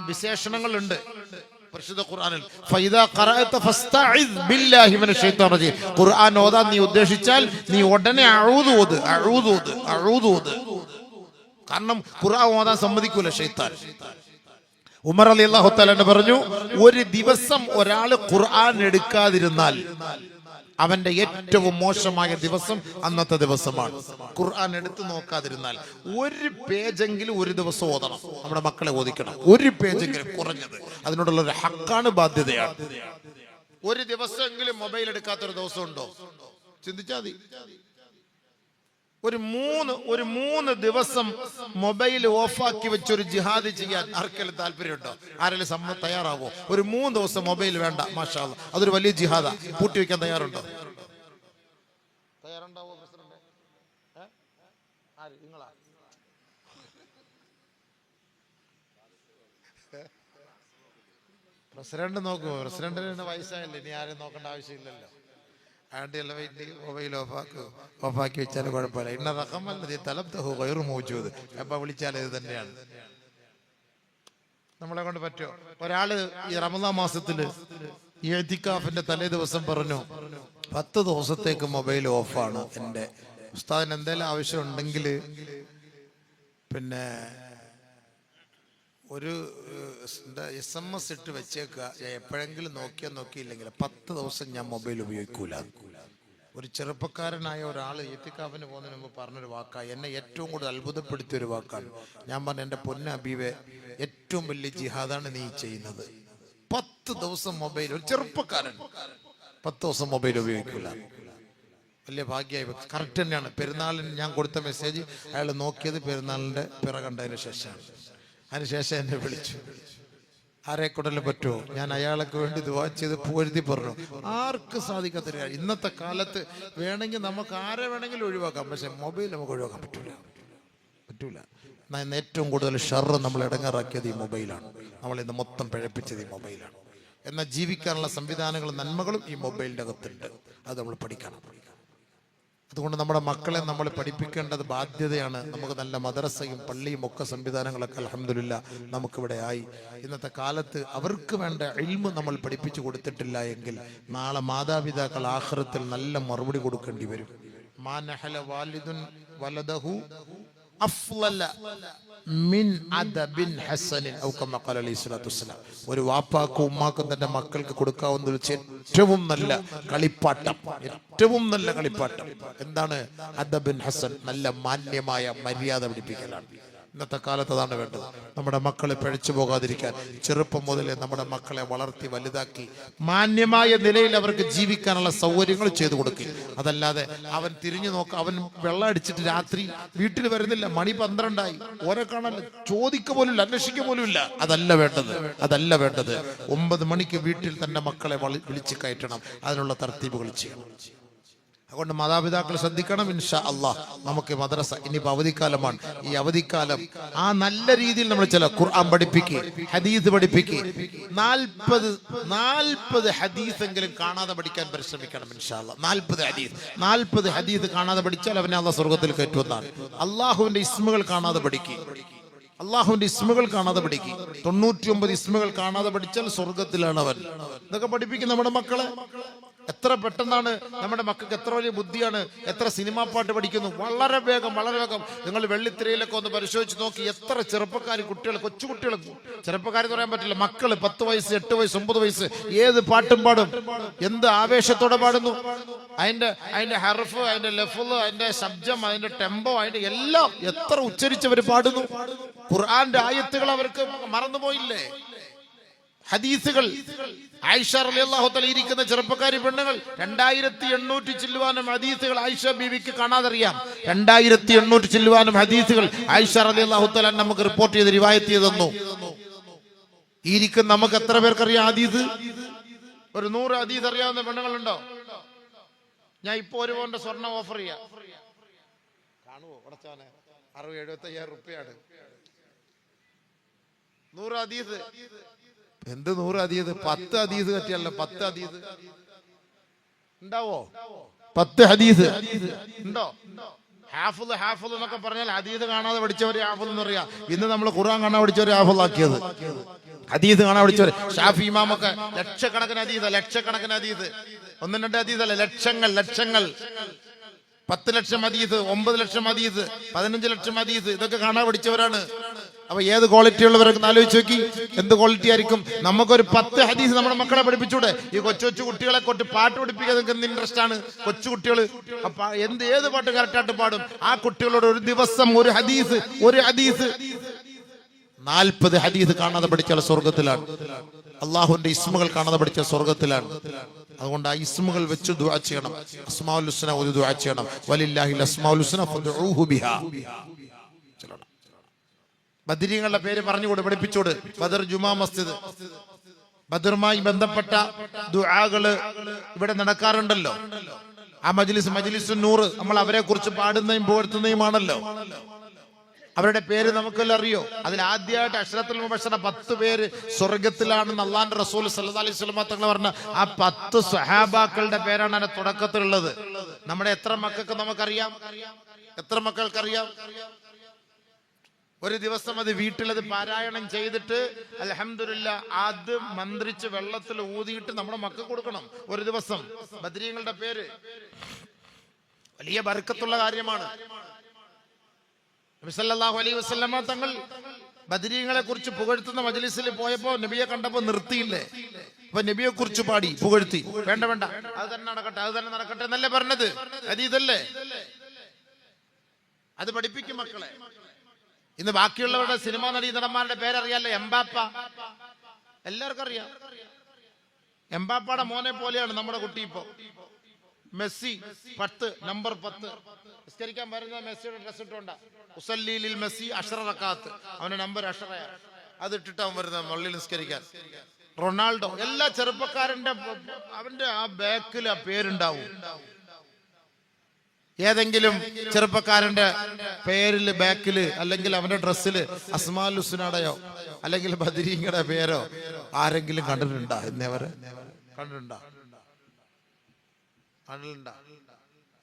വിശേഷണങ്ങളുണ്ട് പരിശുദ്ധ ഖുർആനിൽ. ഫൈദാ ഖറഅത ഫസ്തഇദ് ബില്ലാഹി മിനശ് ശൈത്വാനിർ റജീം. ഖുർആൻ ഓതാൻ നീ ഉദ്ദേശിച്ചാൽ നീ ഉടനെ അഊദു ഓത്. കാരണം ഖുർആൻ ഓതാൻ സമ്മതിക്കൂല ശൈത്താൻ. ഉമർ റളിയല്ലാഹു തആല പറഞ്ഞു, ഒരു ദിവസം ഒരാൾ ഖുർആൻ എടുക്കാതിരുന്നാൽ അവന്റെ ഏറ്റവും മോശമായ ദിവസം അന്നത്തെ ദിവസമാണ്. ഖുർആൻ എടുത്തു നോക്കാതിരുന്നാൽ ഒരു പേജെങ്കിലും ഒരു ദിവസം ഓതണം. നമ്മുടെ മക്കളെ ഓദിക്കണം. ഒരു പേജെങ്കിലും കുറഞ്ഞത്. അതിനോടുള്ള ഒരു ഹക്കാണ്, ബാധ്യതയാണ്. ഒരു ദിവസമെങ്കിലും മൊബൈൽ എടുക്കാത്തൊരു ദിവസം ഉണ്ടോ? ചിന്തിച്ചാൽ മതി. ഒരു മൂന്ന് ദിവസം മൊബൈൽ ഓഫാക്കി വെച്ചൊരു ജിഹാദ് ചെയ്യാൻ ആർക്കെങ്കിലും താല്പര്യമുണ്ടോ? ആരെങ്കിലും തയ്യാറാവോ? ഒരു 3 ദിവസം മൊബൈൽ വേണ്ട, മാഷാ അല്ലാഹ്, അതൊരു വലിയ ജിഹാദാ. പൂട്ടി വെക്കാൻ തയ്യാറുണ്ടോ? തയ്യാറുണ്ടാവോ പ്രസിഡന്റ്? നിങ്ങളാ? പ്രസിഡന്റ് നോക്കൂ. പ്രസിഡന്റിന് വയസ്സായില്ലേ, ഇനി ആരും നോക്കേണ്ട ആവശ്യമില്ലല്ലോ. ആണ്ടിയല്ല മൊബൈൽ ഓഫാക്കി വെച്ചാലും കുഴപ്പമില്ല. ഇന്ന റഖമല്ലദീ തലബ്തഹു ഗൈറു മൗജൂദ്. എപ്പോൾ വിളിച്ചാലും ഇത് തന്നെയാണ്. നമ്മളെ കൊണ്ട് പറ്റുമോ? ഒരാള് ഈ റമദാൻ മാസത്തില് ഇഅ്തികാഫിന്റെ തലേ ദിവസം പറഞ്ഞു, 10 ദിവസത്തേക്ക് മൊബൈൽ ഓഫാണ്. എൻ്റെ ഉസ്താദിന് എന്തെങ്കിലും ആവശ്യം ഉണ്ടെങ്കിൽ പിന്നെ ഒരു SMS ഇട്ട് വെച്ചേക്കുക, എപ്പോഴെങ്കിലും നോക്കിയില്ലെങ്കിൽ 10 ദിവസം ഞാൻ മൊബൈൽ ഉപയോഗിക്കൂല. ഒരു ചെറുപ്പക്കാരനായ ഒരാൾ ഇഅ്തികാഫിന് പോകുന്നതിന് മുമ്പ് പറഞ്ഞൊരു വാക്കാണ്, എന്നെ ഏറ്റവും കൂടുതൽ അത്ഭുതപ്പെടുത്തിയൊരു വാക്കാണ്. ഞാൻ പറഞ്ഞു, എൻ്റെ പൊന്ന ഹബീബേ, ഏറ്റവും വലിയ ജിഹാദാണ് നീ ചെയ്യുന്നത്. 10 ദിവസം മൊബൈൽ, ഒരു ചെറുപ്പക്കാരൻ 10 ദിവസം മൊബൈൽ ഉപയോഗിക്കൂല. വലിയ ഭാഗ്യമായി. കറക്റ്റ് തന്നെയാണ്. പെരുന്നാളിന് ഞാൻ കൊടുത്ത മെസ്സേജ് അയാൾ നോക്കിയത് പെരുന്നാളിൻ്റെ പിറ കണ്ടതിന് ശേഷമാണ്. അതിനുശേഷം എന്നെ വിളിച്ചു. ആരെ കൊണ്ടല്ലേ പറ്റുമോ? ഞാൻ അയാൾക്ക് വേണ്ടി ദുആ ചെയ്ത് പൊരുതി പറഞ്ഞു. ആർക്ക് സാധിക്കാത്ത ഇന്നത്തെ കാലത്ത് വേണമെങ്കിൽ നമുക്ക് ആരെ വേണമെങ്കിലും ഒഴിവാക്കാം, പക്ഷെ മൊബൈൽ നമുക്ക് ഒഴിവാക്കാൻ പറ്റൂല. ഏറ്റവും കൂടുതൽ ഷർറ് നമ്മൾ ഇടങ്ങാറാക്കിയത് ഈ മൊബൈലാണ്. നമ്മളിന്ന് മൊത്തം പിഴപ്പിച്ചത് ഈ മൊബൈലാണ്. എന്നാൽ ജീവിക്കാനുള്ള സംവിധാനങ്ങളും നന്മകളും ഈ മൊബൈലിൻ്റെ അകത്തുണ്ട്. അത് നമ്മൾ പഠിക്കണം. അതുകൊണ്ട് നമ്മുടെ മക്കളെ നമ്മൾ പഠിപ്പിക്കേണ്ടത് ബാധ്യതയാണ്. നമുക്ക് നല്ല മദ്രസയും പള്ളിയും ഒക്കെ സംവിധാനങ്ങളൊക്കെ അൽഹംദുലില്ലാ നമുക്കിവിടെ ആയി. ഇന്നത്തെ കാലത്ത് അവർക്ക് വേണ്ട ഇൽമ് നമ്മൾ പഠിപ്പിച്ചു കൊടുത്തിട്ടില്ല എങ്കിൽ നാളെ മാതാപിതാക്കൾ ആഖിറത്തിൽ നല്ല മറുപടി കൊടുക്കേണ്ടി വരും. മാ നഹല വാലിദുൻ വലദഹു അഫ്ളല മിൻ അദബിൻ ഹസനിൻ ഔ കമാ ഖാല അലൈഹി സ്വലാത്തു വസ്സലാം. ഒരു വാപ്പാക്കും ഉമ്മാക്കും തന്റെ മക്കൾക്ക് കൊടുക്കാവുന്ന ഏറ്റവും നല്ല കളിപ്പാട്ടം, ഏറ്റവും നല്ല കളിപ്പാട്ടം എന്താണ്? അദബിൻ ഹസൻ, നല്ല മാന്യമായ മര്യാദ പഠിപ്പിക്കലാണ്. ഇന്നത്തെ കാലത്ത് അതാണ് വേണ്ടത്. നമ്മുടെ മക്കളെ പഴിച്ചു പോകാതിരിക്കാൻ ചെറുപ്പം മുതലേ നമ്മുടെ മക്കളെ വളർത്തി വലുതാക്കി മാന്യമായ നിലയിൽ അവർക്ക് ജീവിക്കാനുള്ള സൗകര്യങ്ങൾ ചെയ്തു കൊടുക്കുക. അതല്ലാതെ അവൻ തിരിഞ്ഞു അവൻ വെള്ളം അടിച്ചിട്ട് രാത്രി വീട്ടിൽ വരുന്നില്ല, മണി 12 ഓരോ കാണാൻ ചോദിക്ക പോലും അന്വേഷിക്ക പോലും ഇല്ല. അതല്ല വേണ്ടത്. 9 മണിക്ക് വീട്ടിൽ തന്റെ മക്കളെ വിളിച്ച് കയറ്റണം. അതിനുള്ള തർത്തീബുകൾ ചെയ്യണം. അതുകൊണ്ട് മാതാപിതാക്കൾ ശ്രദ്ധിക്കണം. ഇൻഷാ അല്ലാഹ് നമുക്ക് മദ്രസ ഇനിയിപ്പോൾ അവധിക്കാലമാണ്. ഈ അവധിക്കാലം ആ നല്ല രീതിയിൽ നമ്മൾ ചില ഖുർആൻ പഠിപ്പിക്കുക, ഹദീസ് പഠിപ്പിക്കുക. 40 ഹദീസെങ്കിലും കാണാതെ പഠിക്കാൻ പരിശ്രമിക്കണം. ഇൻഷാ അല്ലാഹ് 40 ഹദീസ് കാണാതെ പഠിച്ചാൽ അവനെ അല്ലാഹ് സ്വർഗ്ഗത്തിൽ കയറ്റുമെന്നാണ്. അള്ളാഹുവിന്റെ ഇസ്മുകൾ കാണാതെ പഠിക്കുക. അള്ളാഹുവിന്റെ ഇസ്മുകൾ കാണാതെ പഠിക്കും. 99 ഇസ്മുകൾ കാണാതെ പഠിച്ചാൽ സ്വർഗത്തിലാണ് അവൻ. ഇതൊക്കെ പഠിപ്പിക്കും നമ്മുടെ മക്കളെ. എത്ര പെട്ടെന്നാണ് നമ്മുടെ മക്കൾക്ക്, എത്ര വലിയ ബുദ്ധിയാണ്. എത്ര സിനിമാ പാട്ട് പഠിക്കുന്നു, വളരെ വേഗം വളരെ വേഗം. നിങ്ങൾ വെള്ളിത്തിരയിലൊക്കെ ഒന്ന് പരിശോധിച്ച് നോക്കി, എത്ര ചെറുപ്പക്കാർ, കുട്ടികൾ, കൊച്ചുകുട്ടികൾ, ചെറുപ്പക്കാരെന്ന് പറയാൻ പറ്റില്ല, മക്കള് 10 വയസ്സ് 8 വയസ്സ് 9 വയസ്സ് ഏത് പാട്ടും പാടും. എന്ത് ആവേശത്തോടെ പാടുന്നു. അതിന്റെ ഹർഫ്, അതിന്റെ ലഫ്ള്, അതിന്റെ ശബ്ദം, അതിന്റെ ടെമ്പോ, അതിന്റെ എല്ലാം എത്ര ഉച്ചരിച്ചവർ പാടുന്നു. ഖുർആന്റെ ആയത്തുകൾ അവർക്ക് മറന്നുപോയില്ലേ? ഹദീസുകൾ. ആയിഷ റളിയല്ലാഹു തആല ഇരിക്കുന്ന ചെറുപ്പക്കാരി പെണ്ണുങ്ങൾ 2800 ചില്ലുവാനും ഹദീസുകൾ ആയിഷ ബീവിക്ക് കാണാതറിയാം. 2800 ചില്ലുവാനും ഹദീസുകൾ ആയിഷ റളിയല്ലാഹു തആല നമുക്ക് റിപ്പോർട്ട് ചെയ്ത് റിവായത്ത് ചെയ്തു തന്നു. ഇരിക്കുന്ന നമുക്ക് എത്ര പേർക്കറിയാം ഹദീസ്? ഒരു 100 ഹദീസ് അറിയാവുന്ന പെണ്ണുങ്ങളുണ്ടോ? ഞാൻ ഇപ്പൊ ഒരു പവന്റെ സ്വർണ്ണം ഓഫർ ചെയ്യാം. കാണുവോ? 60-75,000 റുപ്യാണ്. 100 ഹദീസ്. എന്ത് 100 ഹദീസ്? 10 ഹദീസ് പറ്റിയല്ലോ. 10 ഹദീസ് ഉണ്ടാവോ? 10 ഹദീസ് ഉണ്ടോ? ഹാഫിള് ഹാഫിള് എന്നൊക്കെ പറഞ്ഞാൽ ഹദീസ് കാണാതെ പഠിച്ചവരെ ഹാഫിള് എന്ന് പറയാ. ഇന്ന് നമ്മൾ ഖുർആൻ കാണാൻ പഠിച്ചവരെ ഹാഫിളാക്കിയത്. ഹദീസ് കാണാൻ പഠിച്ചവര് ഷാഫി ഇമാമൊക്കെ ലക്ഷക്കണക്കിന് ഹദീസ്, ലക്ഷക്കണക്കിന് ഹദീസ്. 1-2 ഹദീസല്ല, ലക്ഷങ്ങൾ ലക്ഷങ്ങൾ. 10 ലക്ഷം ഹദീസ്, 9 ലക്ഷം ഹദീസ്, 15 ലക്ഷം ഹദീസ്, ഇതൊക്കെ കാണാൻ പഠിച്ചവരാണ്. അപ്പൊ ഏത് ക്വാളിറ്റി ഉള്ളവരൊക്കെ ആലോചിച്ച് നോക്കി, എന്ത് ക്വാളിറ്റി ആയിരിക്കും. നമുക്കൊരു 10 ഹദീസ് നമ്മുടെ മക്കളെ പഠിപ്പിച്ചൂടെ? ഈ കൊച്ചു കുട്ടികളെ കൊണ്ട് പാട്ട് പഠിപ്പിക്കാൻ നിങ്ങൾക്ക് എന്ത് ഇൻട്രസ്റ്റ് ആണ്? കൊച്ചുകുട്ടികൾ ഏത് പാട്ട് കറക്റ്റായിട്ട് പാടും. ആ കുട്ടികളോട് ഒരു ദിവസം ഒരു ഹദീസ് 40 ഹദീസ് കാണാതെ പഠിച്ചാൽ സ്വർഗത്തിലാണ്. അള്ളാഹുവിന്റെ ഇസ്മുകൾ കാണാതെ പഠിച്ചാൽ സ്വർഗത്തിലാണ്. അതുകൊണ്ട് ആ ഇസ്മുകൾ വെച്ച് ദുആ ചെയ്യണം. അസ്മാഉൽ ഹുസ്ന ഒരു ദുആ ചെയ്യണം. വലില്ലാഹിൽ അസ്മാഉൽ ഹുസ്ന ഫദ്ഉഹു ബിഹാ. ബദരീങ്ങളുടെ പേര് പറഞ്ഞുകൂടെ, പഠിപ്പിച്ചോട്. ബദർ ജുമാ മസ്ജിദ്, ബദറുമായി ബന്ധപ്പെട്ട ദുആകള് ഇവിടെ നടക്കാറുണ്ടല്ലോ. ആ മജ്ലിസുൻ നൂർ, നമ്മൾ അവരെ കുറിച്ച് പാടുന്നതും പുകഴ്ത്തുന്നതുമാണല്ലോ. അവരുടെ പേര് നമുക്കെല്ലാം അറിയോ? അതിൽ ആദ്യമായിട്ട് അശ്റത്തുൽ മുബശ്ശറ 10 പേര് സ്വർഗത്തിലാണെന്ന് അള്ളാന്റെ റസൂൽ സല്ലല്ലാഹു അലൈഹി വസല്ലം തങ്ങൾ പറഞ്ഞ ആ 10 സ്വഹാബാക്കളുടെ പേരാണ് അതിന്റെ തുടക്കത്തിലുള്ളത്. നമ്മുടെ എത്ര മക്കൾക്ക് നമുക്കറിയാം? എത്ര മക്കൾക്കറിയാം? ഒരു ദിവസം അത് വീട്ടിലത് പാരായണം ചെയ്തിട്ട് അൽഹംദുലില്ലാ അത് മന്ത്രിച്ച് വെള്ളത്തിൽ ഊതിയിട്ട് നമ്മുടെ മക്കൾക്ക് കൊടുക്കണം ഒരു ദിവസം. ബദരീങ്ങളുടെ പേര് വലിയ ബർക്കത്തുള്ള കാര്യമാണ്. നബി സല്ലല്ലാഹു അലൈഹി വസല്ലമ തങ്ങൾ ബദരീങ്ങളെ കുറിച്ച് പുകഴ്ത്തുന്ന മജ്ലിസിൽ പോയപ്പോ നബിയെ കണ്ടപ്പോ നിർത്തിയില്ലേ? അപ്പൊ നബിയെ കുറിച്ച് പാടി പുകഴ്ത്തി. വേണ്ട വേണ്ട, അത് തന്നെ നടക്കട്ടെ, അത് തന്നെ നടക്കട്ടെ എന്നല്ലേ പറഞ്ഞത്? ഹദീസല്ലേ? അത് പഠിപ്പിക്കും മക്കളെ. ഇന്ന് ബാക്കിയുള്ളവരുടെ സിനിമാ നടന്മാരുടെ പേരറിയാലോ. എംബാപ്പ എല്ലാവർക്കും അറിയാം. എംബാപ്പയുടെ മോനെ പോലെയാണ് നമ്മുടെ കുട്ടി. ഇപ്പൊ മെസ്സി 10 നമ്പർ 10 നിസ്കരിക്കാൻ വരുന്ന മെസ്സിയുടെ ഡ്രസ് ഇട്ടുണ്ടാ. ഉസല്ലീലിൽ മെസ്സി 10 റക്അത്ത്, അവന്റെ നമ്പർ 10. അത് ഇട്ടിട്ട് അവൻ വരുന്ന പള്ളിയിൽ നിസ്കരിക്കാൻ. റൊണാൾഡോ, എല്ലാ ചെറുപ്പക്കാരന്റെ അവന്റെ ആ ബാക്കിൽ ആ പേരുണ്ടാവും. ഏതെങ്കിലും ചെറുപ്പക്കാരന്റെ പേരില് ബാക്കില് അല്ലെങ്കിൽ അവന്റെ ഡ്രസ്സില് അസ്മാഉൽ ഹുസ്നയുടെയോ അല്ലെങ്കിൽ ബദരീങ്ങളുടെ പേരോ ആരെങ്കിലും കണ്ടിട്ടുണ്ടോ? എന്നവരെ കണ്ടിട്ടുണ്ടോ?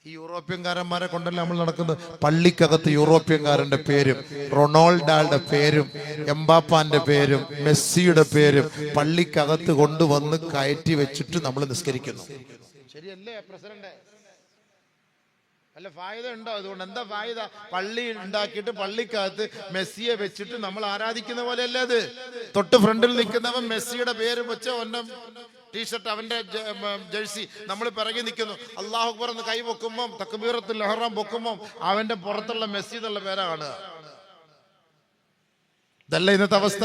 ഈ യൂറോപ്യൻകാരന്മാരെ കൊണ്ടല്ലേ നമ്മൾ നടക്കുന്നത്. പള്ളിക്കകത്ത് യൂറോപ്യൻകാരന്റെ പേരും റൊണാൾഡോയുടെ പേരും എംബാപ്പാന്റെ പേരും മെസ്സിയുടെ പേരും പള്ളിക്കകത്ത് കൊണ്ടുവന്ന് കയറ്റി വെച്ചിട്ട് നമ്മൾ നിസ്കരിക്കുന്നു. ശരിയല്ലേ പ്രസിഡന്റ്? അല്ല, ഫായിദ ഉണ്ടോ? അതുകൊണ്ട് എന്താ ഫായിദ? പള്ളി ഉണ്ടാക്കിയിട്ട് പള്ളിക്കകത്ത് മെസ്സിയെ വെച്ചിട്ട് നമ്മൾ ആരാധിക്കുന്ന പോലെയല്ലേ അത്? തൊട്ട് ഫ്രണ്ടിൽ നിൽക്കുന്നവൻ മെസ്സിയുടെ പേര് വെച്ച് അവന്റെ ടീഷർട്ട്, അവന്റെ ജേഴ്സി നമ്മൾ പിറകെ നിൽക്കുന്നു. അല്ലാഹു അക്ബർ എന്ന് കൈ പൊക്കുമ്പം, തക്ബീറത്തുൽ ഇഹ്റാം പൊക്കുമ്പം അവന്റെ പുറത്തുള്ള മെസ്സി എന്നുള്ള പേരാ കാണുക. ഇതല്ല ഇന്നത്തെ അവസ്ഥ.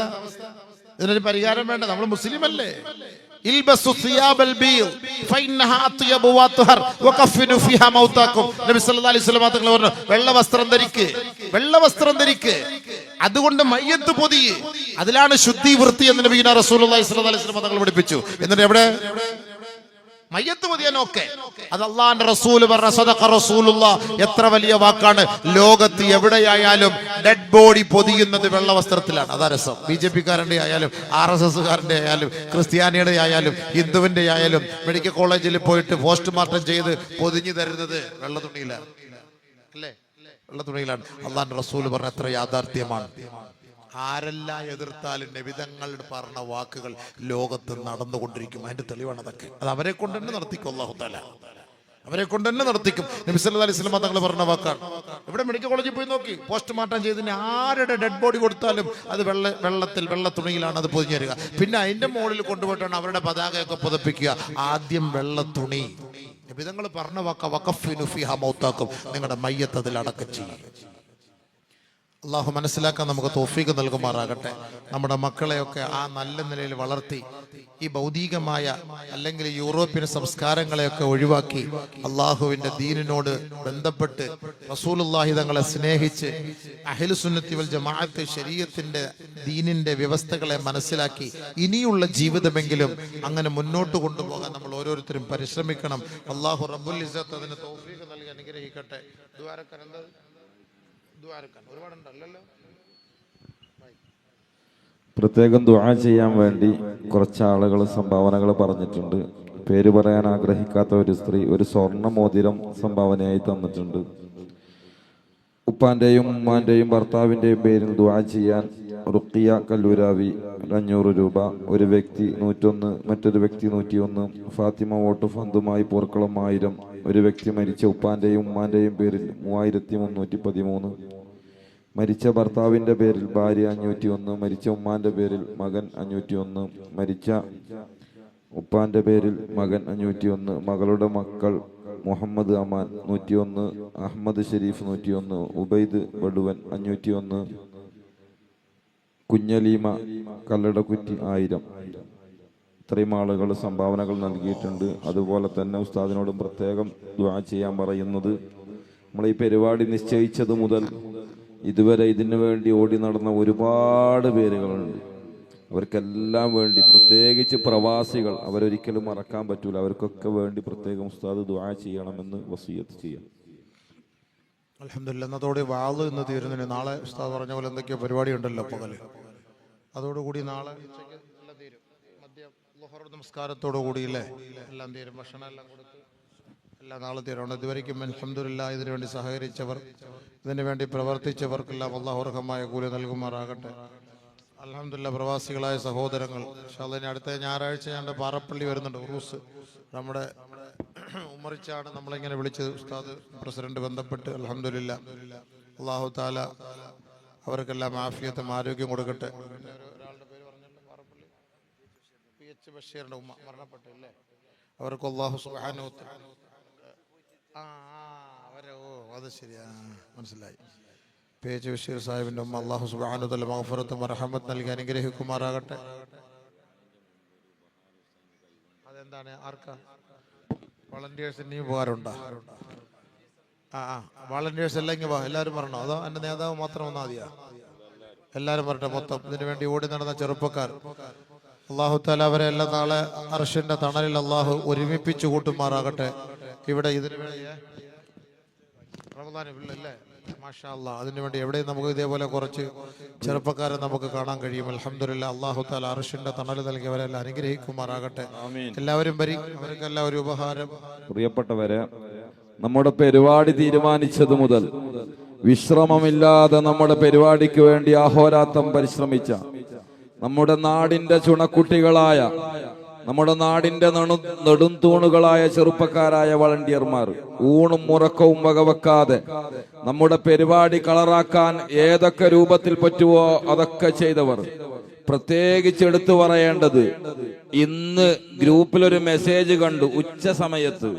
ഇതിനൊരു പരിഹാരം വേണ്ട. നമ്മൾ മുസ്ലിം അല്ലേ? ഇൽബസു സിയാബൽ ബീദ് ഫഇന്നഹാ അത്യബു വത്ഹർ വകഫിനു ഫിഹാ മൗതാകും. നബി സല്ലല്ലാഹു അലൈഹി വസല്ലം തങ്ങൾ പറഞ്ഞു, വെള്ള വസ്ത്രം ധരിക്ക്, വെള്ള വസ്ത്രം ധരിക്ക്, അതുകൊണ്ട് മയ്യത്ത് പൊതിയ്, അതിലാണ് ശുദ്ധി വൃത്തി എന്ന് നബിയുനാ റസൂലുള്ളാഹി സ്വല്ലല്ലാഹു അലൈഹി വസല്ലം തങ്ങൾ പഠിപ്പിച്ചു. എന്നിട്ട് എവിടെ മയ്യത്ത് പൊതിയാനൊക്കെ അത് അള്ളാന്റെ റസൂൽ പറഞ്ഞ സദഖ റസൂലുള്ളാഹ്. എത്ര വലിയ വാക്കാണ്! ലോകത്ത് എവിടെയായാലും ഡെഡ് ബോഡി പൊതിയുന്നത് വെള്ള വസ്ത്രത്തിലാണ്. അതാ രസം. BJP-കാരന്റെ ആയാലും RSS-കാരന്റെ ആയാലും ക്രിസ്ത്യാനിയുടെ ആയാലും ഹിന്ദുവിന്റെ ആയാലും മെഡിക്കൽ കോളേജിൽ പോയിട്ട് പോസ്റ്റ്മോർട്ടം ചെയ്ത് പൊതിഞ്ഞു തരുന്നത് വെള്ള തുണിയിലാണ്, അല്ലേ? വെള്ള തുണിയിലാണ്. അള്ളാന്റെ റസൂൽ പറഞ്ഞ എത്ര യാഥാർത്ഥ്യമാണ്. ആരെല്ലാം എതിർത്താലും നബിതങ്ങൾ പറഞ്ഞ വാക്കുകൾ ലോകത്ത് നടന്നുകൊണ്ടിരിക്കും. അതിന്റെ തെളിവാണ് അതൊക്കെ. അത് അവരെ കൊണ്ട് തന്നെ നടത്തിക്കും അല്ലാഹു തആല, അവരെ കൊണ്ട് തന്നെ നടത്തിക്കും. നബി സല്ലല്ലാഹു അലൈഹി വസല്ലം തങ്ങൾ പറഞ്ഞ വാക്കാണ്. ഇവിടെ മെഡിക്കൽ കോളേജിൽ പോയി നോക്കി, പോസ്റ്റ്മോർട്ടം ചെയ്തതിന് ആരുടെ ഡെഡ് ബോഡി കൊടുത്താലും അത് വെള്ള തുണിയിലാണ് അത് പൊതിഞ്ഞു തരിക. പിന്നെ അതിന്റെ മുകളിൽ കൊണ്ടുപോയിട്ടാണ് അവരുടെ പതാകയൊക്കെ പുതപ്പിക്കുക. ആദ്യം വെള്ള തുണി. നബിതങ്ങൾ പറഞ്ഞ വാക്ക വഖഫിനു ഫിഹാ മൗതാക്കും, നിങ്ങളുടെ മയ്യത്ത് അതിൽ അടക്കം ചെയ്യും. അള്ളാഹു മനസ്സിലാക്കാൻ നമുക്ക് തൗഫീഖ് നൽകുമാറാകട്ടെ. നമ്മുടെ മക്കളെയൊക്കെ ആ നല്ല നിലയിൽ വളർത്തി ഈ ഭൗതികമായ അല്ലെങ്കിൽ യൂറോപ്യൻ സംസ്കാരങ്ങളെയൊക്കെ ഒഴിവാക്കി അള്ളാഹുവിൻ്റെ ദീനിനോട് ബന്ധപ്പെട്ട് റസൂലുള്ളാഹി തങ്ങളെ സ്നേഹിച്ച് അഹ്ലു സുന്നത്തി വൽ ജമാഅത്ത് ശരീഅത്തിന്റെ ദീനിന്റെ വ്യവസ്ഥകളെ മനസ്സിലാക്കി ഇനിയുള്ള ജീവിതമെങ്കിലും അങ്ങനെ മുന്നോട്ട് കൊണ്ടുപോകാൻ നമ്മൾ ഓരോരുത്തരും പരിശ്രമിക്കണം. അള്ളാഹു റബ്ബുൽ ഇസ്സത്ത് അതിന് തൗഫീഖ് നൽകി അനുഗ്രഹിക്കട്ടെ. ദുആരക്കാൻ എന്താ ഒരുപാടുണ്ടല്ലോ. പ്രത്യേകം ദുആ ചെയ്യാൻ വേണ്ടി കുറച്ച് ആളുകൾ സംഭാവനകൾ പറഞ്ഞിട്ടുണ്ട്. പേര് പറയാൻ ആഗ്രഹിക്കാത്ത ഒരു സ്ത്രീ ഒരു സ്വർണ്ണ മോതിരം സംഭാവനയായി തന്നിട്ടുണ്ട്. ഉപ്പാന്റെയും ഉമ്മാന്റെയും ഭർത്താവിന്റെയും പേരിൽ ദുആ ചെയ്യാൻ റുഖിയ കല്ലൂരാവി 500 രൂപ, ഒരു വ്യക്തി 101, മറ്റൊരു വ്യക്തി 101. ഫാത്തിമ വോട്ട് ഫണ്ടുമായി പോർക്കളം 1000, ഒരു വ്യക്തി മരിച്ച ഉപ്പാന്റെയും ഉമ്മാന്റെയും പേരിൽ 3313. മരിച്ച ഭർത്താവിന്റെ പേരിൽ ഭാര്യ 501, മരിച്ച ഉമ്മാന്റെ പേരിൽ മകൻ 501, മരിച്ച ഉപ്പാന്റെ പേരിൽ മകൻ 501, മകളുടെ മക്കൾ മുഹമ്മദ് അമാൻ 101, അഹമ്മദ് ഷരീഫ് 101, ഉബൈദ് വടുവൻ 501, കുഞ്ഞലീമ കല്ലടക്കുറ്റി 1000. ഇത്രയും ആളുകൾ സംഭാവനകൾ നൽകിയിട്ടുണ്ട്. അതുപോലെ തന്നെ ഉസ്താദിനോടും പ്രത്യേകം ദുആ ചെയ്യാൻ പറയുന്നത്, നമ്മൾ ഈ പരിപാടി നിശ്ചയിച്ചത് മുതൽ ഇതുവരെ ഇതിനു വേണ്ടി ഓടി നടന്ന ഒരുപാട് പേരുകളുണ്ട്. അവർക്കെല്ലാം വേണ്ടി, പ്രത്യേകിച്ച് പ്രവാസികൾ, അവരൊരിക്കലും മറക്കാൻ പറ്റൂല. അവർക്കൊക്കെ വേണ്ടി പ്രത്യേകം ഉസ്താദ് ദുആ ചെയ്യണമെന്ന് വസിയത്ത് ചെയ്യാം. അൽഹംദുലില്ലാ. എന്നതോടെ വാള് ഇന്ന് തീരുന്നതിന് നാളെ ഉസ്താദ് പറഞ്ഞ പോലെ എന്തൊക്കെയോ പരിപാടി ഉണ്ടല്ലോ പകല്. അതോടുകൂടി നാളെ ഉച്ചയ്ക്ക് എല്ലാം തീരും. മദ്യം ളുഹർ നമസ്കാരത്തോടു കൂടിയില്ലേ എല്ലാം തീരും. ഭക്ഷണം എല്ലാം കൊടുത്ത് എല്ലാം നാളെ തീരണം. ഇതുവരെയ്ക്കും അൽഹംദുലില്ലാ ഇതിനു വേണ്ടി സഹകരിച്ചവർ, ഇതിനു വേണ്ടി പ്രവർത്തിച്ചവർക്കെല്ലാം അല്ലാഹു അർഹമായ കൂലി നൽകുമാറാകട്ടെ. അൽഹംദുലില്ലാ. പ്രവാസികളായ സഹോദരങ്ങൾ, ഇൻഷാ അല്ലാഹ് അടുത്ത ഞായറാഴ്ച ഞങ്ങളുടെ പാറപ്പള്ളി വരുന്നുണ്ട് ഉറൂസ്. നമ്മുടെ ഉമ്മറിച്ചാണ് നമ്മളിങ്ങനെ വിളിച്ചത്. ഉസ്താദ് പ്രസിഡന്റ് ബന്ധപ്പെട്ട് അൽഹംദുലില്ലാ. അല്ലാഹു തആല അവർക്കെല്ലാം ആഫിയത്തും ആരോഗ്യം കൊടുക്കട്ടെ. ഒരാളുടെ പേര് പറഞ്ഞല്ലോ, പാറപ്പള്ളി PH ബഷീറിന്റെ ഉമ്മ മരണപ്പെട്ടില്ലേ, അവർക്ക് അല്ലാഹു സുബ്ഹാനഹു വ തആല അവരെ അത് ശരിയാ മനസ്സിലായി. PH ബഷീർ സാഹിബിന്റെ ഉമ്മ അല്ലാഹു സുബ്ഹാനഹു വ തആല മഗ്ഫിറത്തും റഹ്മത്തും നൽകി അനുഗ്രഹിക്കുമാറാകട്ടെ. അതെന്താണ് ആർക്കാ വളണ്ടിയേഴ്സ് ഇനിയും ഉപകാരമുണ്ടോ? വളണ്ടിയേഴ്സ് അല്ലെങ്കിൽ എല്ലാവരും പറഞ്ഞോ, അതോ എൻ്റെ നേതാവ് മാത്രം വന്നാൽ മതിയാ? എല്ലാവരും പറഞ്ഞ മൊത്തം ഇതിനു വേണ്ടി ഓടി നടന്ന ചെറുപ്പക്കാർ, അല്ലാഹു തആല അവരെ എല്ലാം നാളെ അർശിന്റെ തണലിൽ അല്ലാഹു ഒരുമിപ്പിച്ചു കൂട്ടുമാറാകട്ടെ. ഇവിടെ ഇതിനു വേണ്ടി റമദാനില്ലേ മാഷാ അല്ലാഹ്, അതിനുവേണ്ടി എവിടെയും നമുക്ക് ഇതേപോലെ കുറച്ച് ചെറുപ്പക്കാരെ നമുക്ക് കാണാൻ കഴിയും. അൽഹംദുലില്ലാ. അല്ലാഹു തആല അർശിന്റെ തണൽ നൽകിയവരെല്ലാം അനുഗ്രഹിക്കുമാറാകട്ടെ. എല്ലാവരും വരും, അവർക്കെല്ലാം ഒരു ഉപഹാരം. പ്രിയപ്പെട്ടവരെ, നമ്മുടെ പരിപാടി തീരുമാനിച്ചത് മുതൽ വിശ്രമമില്ലാതെ നമ്മുടെ പരിപാടിക്ക് വേണ്ടി അഹോരാത്രം പരിശ്രമിച്ച നമ്മുടെ നാടിന്റെ ചുണക്കുട്ടികളായ, നമ്മുടെ നാടിന്റെ നെടും തൂണുകളായ ചെറുപ്പക്കാരായ വളണ്ടിയർമാർ, ഊണും ഉറക്കവും വകവെക്കാതെ നമ്മുടെ പരിപാടി കളറാക്കാൻ ഏതൊക്കെ രൂപത്തിൽ പറ്റുമോ അതൊക്കെ ചെയ്തവർ, പ്രത്യേകിച്ച് എടുത്തു പറയേണ്ടത്, ഇന്ന് ഗ്രൂപ്പിലൊരു മെസ്സേജ് കണ്ടു. ഉച്ച സമയത്ത്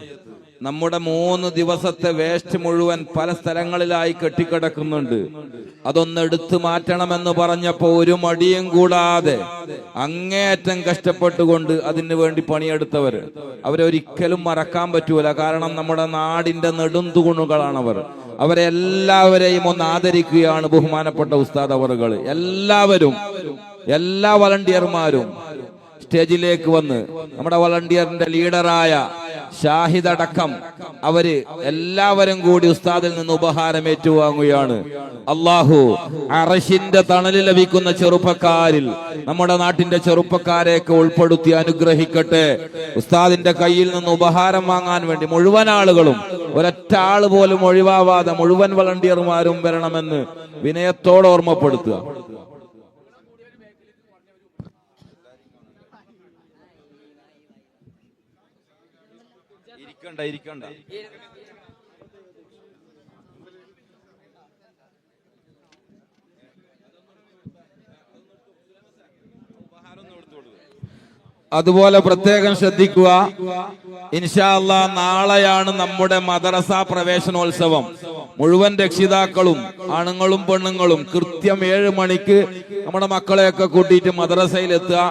നമ്മുടെ 3 ദിവസത്തെ വേസ്റ്റ് മുഴുവൻ പല സ്ഥലങ്ങളിലായി കെട്ടിക്കിടക്കുന്നുണ്ട്, അതൊന്ന് എടുത്തു മാറ്റണമെന്ന് പറഞ്ഞപ്പോ ഒരു മടിയും കൂടാതെ അങ്ങേയറ്റം കഷ്ടപ്പെട്ടുകൊണ്ട് അതിനു വേണ്ടി പണിയെടുത്തവർ, അവരൊരിക്കലും മറക്കാൻ പറ്റൂല. കാരണം നമ്മുടെ നാടിന്റെ നെടും തൂണുകളാണവർ. അവരെ എല്ലാവരെയും ഒന്ന് ആദരിക്കുകയാണ് ബഹുമാനപ്പെട്ട ഉസ്താദ് അവറുകൾ. എല്ലാവരും, എല്ലാ വളണ്ടിയർമാരും സ്റ്റേജിലേക്ക് വന്ന് നമ്മുടെ വളണ്ടിയറിന്റെ ലീഡറായ ഷാഹിദ് അടക്കം അവര് എല്ലാവരും കൂടി ഉസ്താദിൽ നിന്ന് ഉപഹാരം ഏറ്റുവാങ്ങുകയാണ്. അല്ലാഹു അർശിന്റെ തണലിൽ ലഭിക്കുന്ന ചെറുപ്പക്കാരിൽ നമ്മുടെ നാട്ടിന്റെ ചെറുപ്പക്കാരെയൊക്കെ ഉൾപ്പെടുത്തി അനുഗ്രഹിക്കട്ടെ. ഉസ്താദിന്റെ കയ്യിൽ നിന്ന് ഉപഹാരം വാങ്ങാൻ വേണ്ടി മുഴുവൻ ആളുകളും, ഒരൊറ്റ ആള് പോലും ഒഴിവാവാതെ മുഴുവൻ വളണ്ടിയർമാരും വരണമെന്ന് വിനയത്തോടെ ഓർമ്മപ്പെടുത്തുക. ഇരിക്കണ്ട. അതുപോലെ പ്രത്യേകം ശ്രദ്ധിക്കുക, ഇൻഷാ അല്ലാഹ് നാളെയാണ് നമ്മുടെ മദ്രസ പ്രവേശനോത്സവം. മുഴുവൻ രക്ഷിതാക്കളും ആണുങ്ങളും പെണ്ണുങ്ങളും കൃത്യം 7 മണിക്ക് നമ്മുടെ മക്കളെയൊക്കെ കൂട്ടിയിട്ട് മദ്രസയിൽ എത്തുക.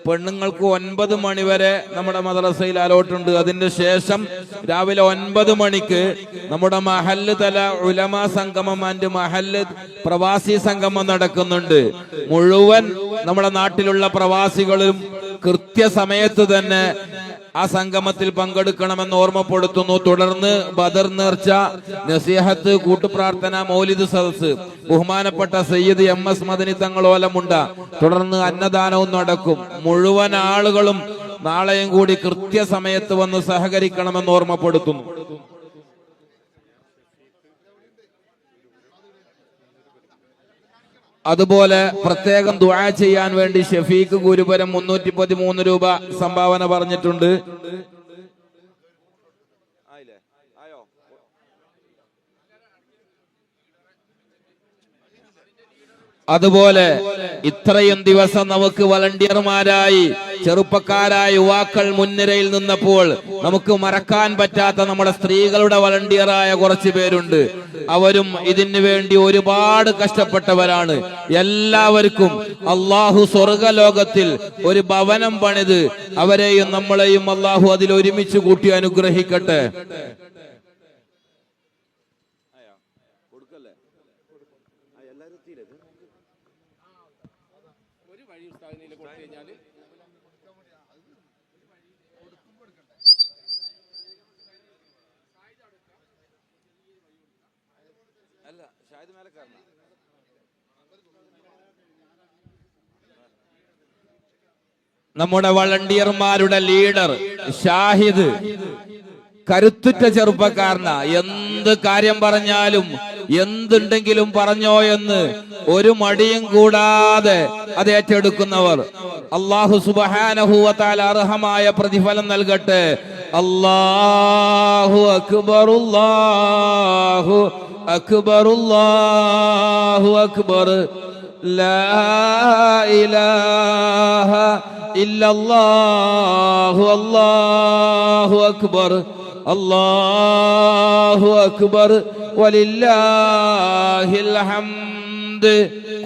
പെണ്ണുങ്ങൾക്ക് 9 മണി വരെ നമ്മുടെ മദ്രസയിൽ അലോട്ടുണ്ട്. അതിന്റെ ശേഷം രാവിലെ 9 മണിക്ക് നമ്മുടെ മഹല്ല് തല ഉലമാ സംഗമം ആൻഡ് മഹല്ല് പ്രവാസി സംഗമം നടക്കുന്നുണ്ട്. മുഴുവൻ നമ്മുടെ നാട്ടിലുള്ള പ്രവാസികളും കൃത്യസമയത്ത് തന്നെ ആ സംഗമത്തിൽ പങ്കെടുക്കണമെന്ന് ഓർമ്മപ്പെടുത്തുന്നു. തുടർന്ന് ബദർ നേർച്ച, നസീഹത്ത്, കൂട്ടുപ്രാർത്ഥന, മൗലിദ് സദസ്, ബഹുമാനപ്പെട്ട സയ്യിദ് MS മദനി തങ്ങളോലമുണ്ട. തുടർന്ന് അന്നദാനവും നടക്കും. മുഴുവൻ ആളുകളും നാളെയും കൂടി കൃത്യസമയത്ത് വന്ന് സഹകരിക്കണമെന്ന് ഓർമ്മപ്പെടുത്തുന്നു. അതുപോലെ പ്രത്യേകം ദുആ ചെയ്യാൻ വേണ്ടി ഷഫീഖ് ഗുരുപരം 313 രൂപ സംഭാവന പറഞ്ഞിട്ടുണ്ട്. അതുപോലെ ഇത്രയും ദിവസം നമുക്ക് വളണ്ടിയർമാരായി ചെറുപ്പക്കാരായ യുവാക്കൾ മുൻനിരയിൽ നിന്നപ്പോൾ നമുക്ക് മറക്കാൻ പറ്റാത്ത നമ്മുടെ സ്ത്രീകളുടെ വളണ്ടിയറായ കുറച്ചു പേരുണ്ട്. അവരും ഇതിനു വേണ്ടി ഒരുപാട് കഷ്ടപ്പെട്ടവരാണ്. എല്ലാവർക്കും അള്ളാഹു സ്വർഗലോകത്തിൽ ഒരു ഭവനം പണിത് അവരെയും നമ്മളെയും അള്ളാഹു അതിൽ ഒരുമിച്ച് കൂട്ടി അനുഗ്രഹിക്കട്ടെ. നമ്മുടെ വളണ്ടിയർമാരുടെ ലീഡർ ഷാഹിദ് കരുത്തുറ്റ ചെറുപ്പക്കാരനാ. എന്ത് കാര്യം പറഞ്ഞാലും എന്തുണ്ടെങ്കിലും പറഞ്ഞോ എന്ന് ഒരു മടിയും കൂടാതെ അത് ഏറ്റെടുക്കുന്നവർ. അല്ലാഹു സുബ്ഹാനഹു വ തആല അർഹമായ പ്രതിഫലം നൽകട്ടെ. അല്ലാഹു അക്ബർ, അല്ലാഹു അക്ബർ, അല്ലാഹു അക്ബർ, ലാ ഇലാഹ ഇല്ലല്ലാഹു, അല്ലാഹു അക്ബർ, അല്ലാഹു അക്ബർ, വലില്ലാഹിൽ ഹംദ്.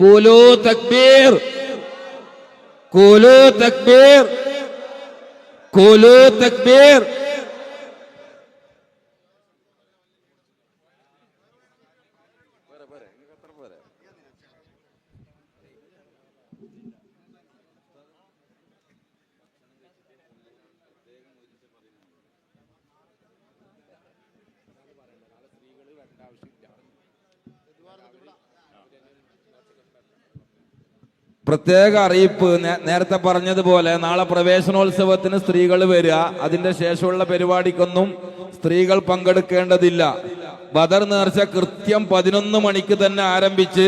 ഖൂലൂ തക്ബീർ, ഖൂലൂ തക്ബീർ, ഖൂലൂ തക്ബീർ. പ്രത്യേക അറിയിപ്പ്, നേരത്തെ പറഞ്ഞതുപോലെ നാളെ പ്രവേശനോത്സവത്തിന് സ്ത്രീകൾ വരിക. അതിന്റെ ശേഷമുള്ള പരിപാടിക്കൊന്നും സ്ത്രീകൾ പങ്കെടുക്കേണ്ടതില്ല. ബദർ നേർച്ച കൃത്യം 11 മണിക്ക് തന്നെ ആരംഭിച്ച്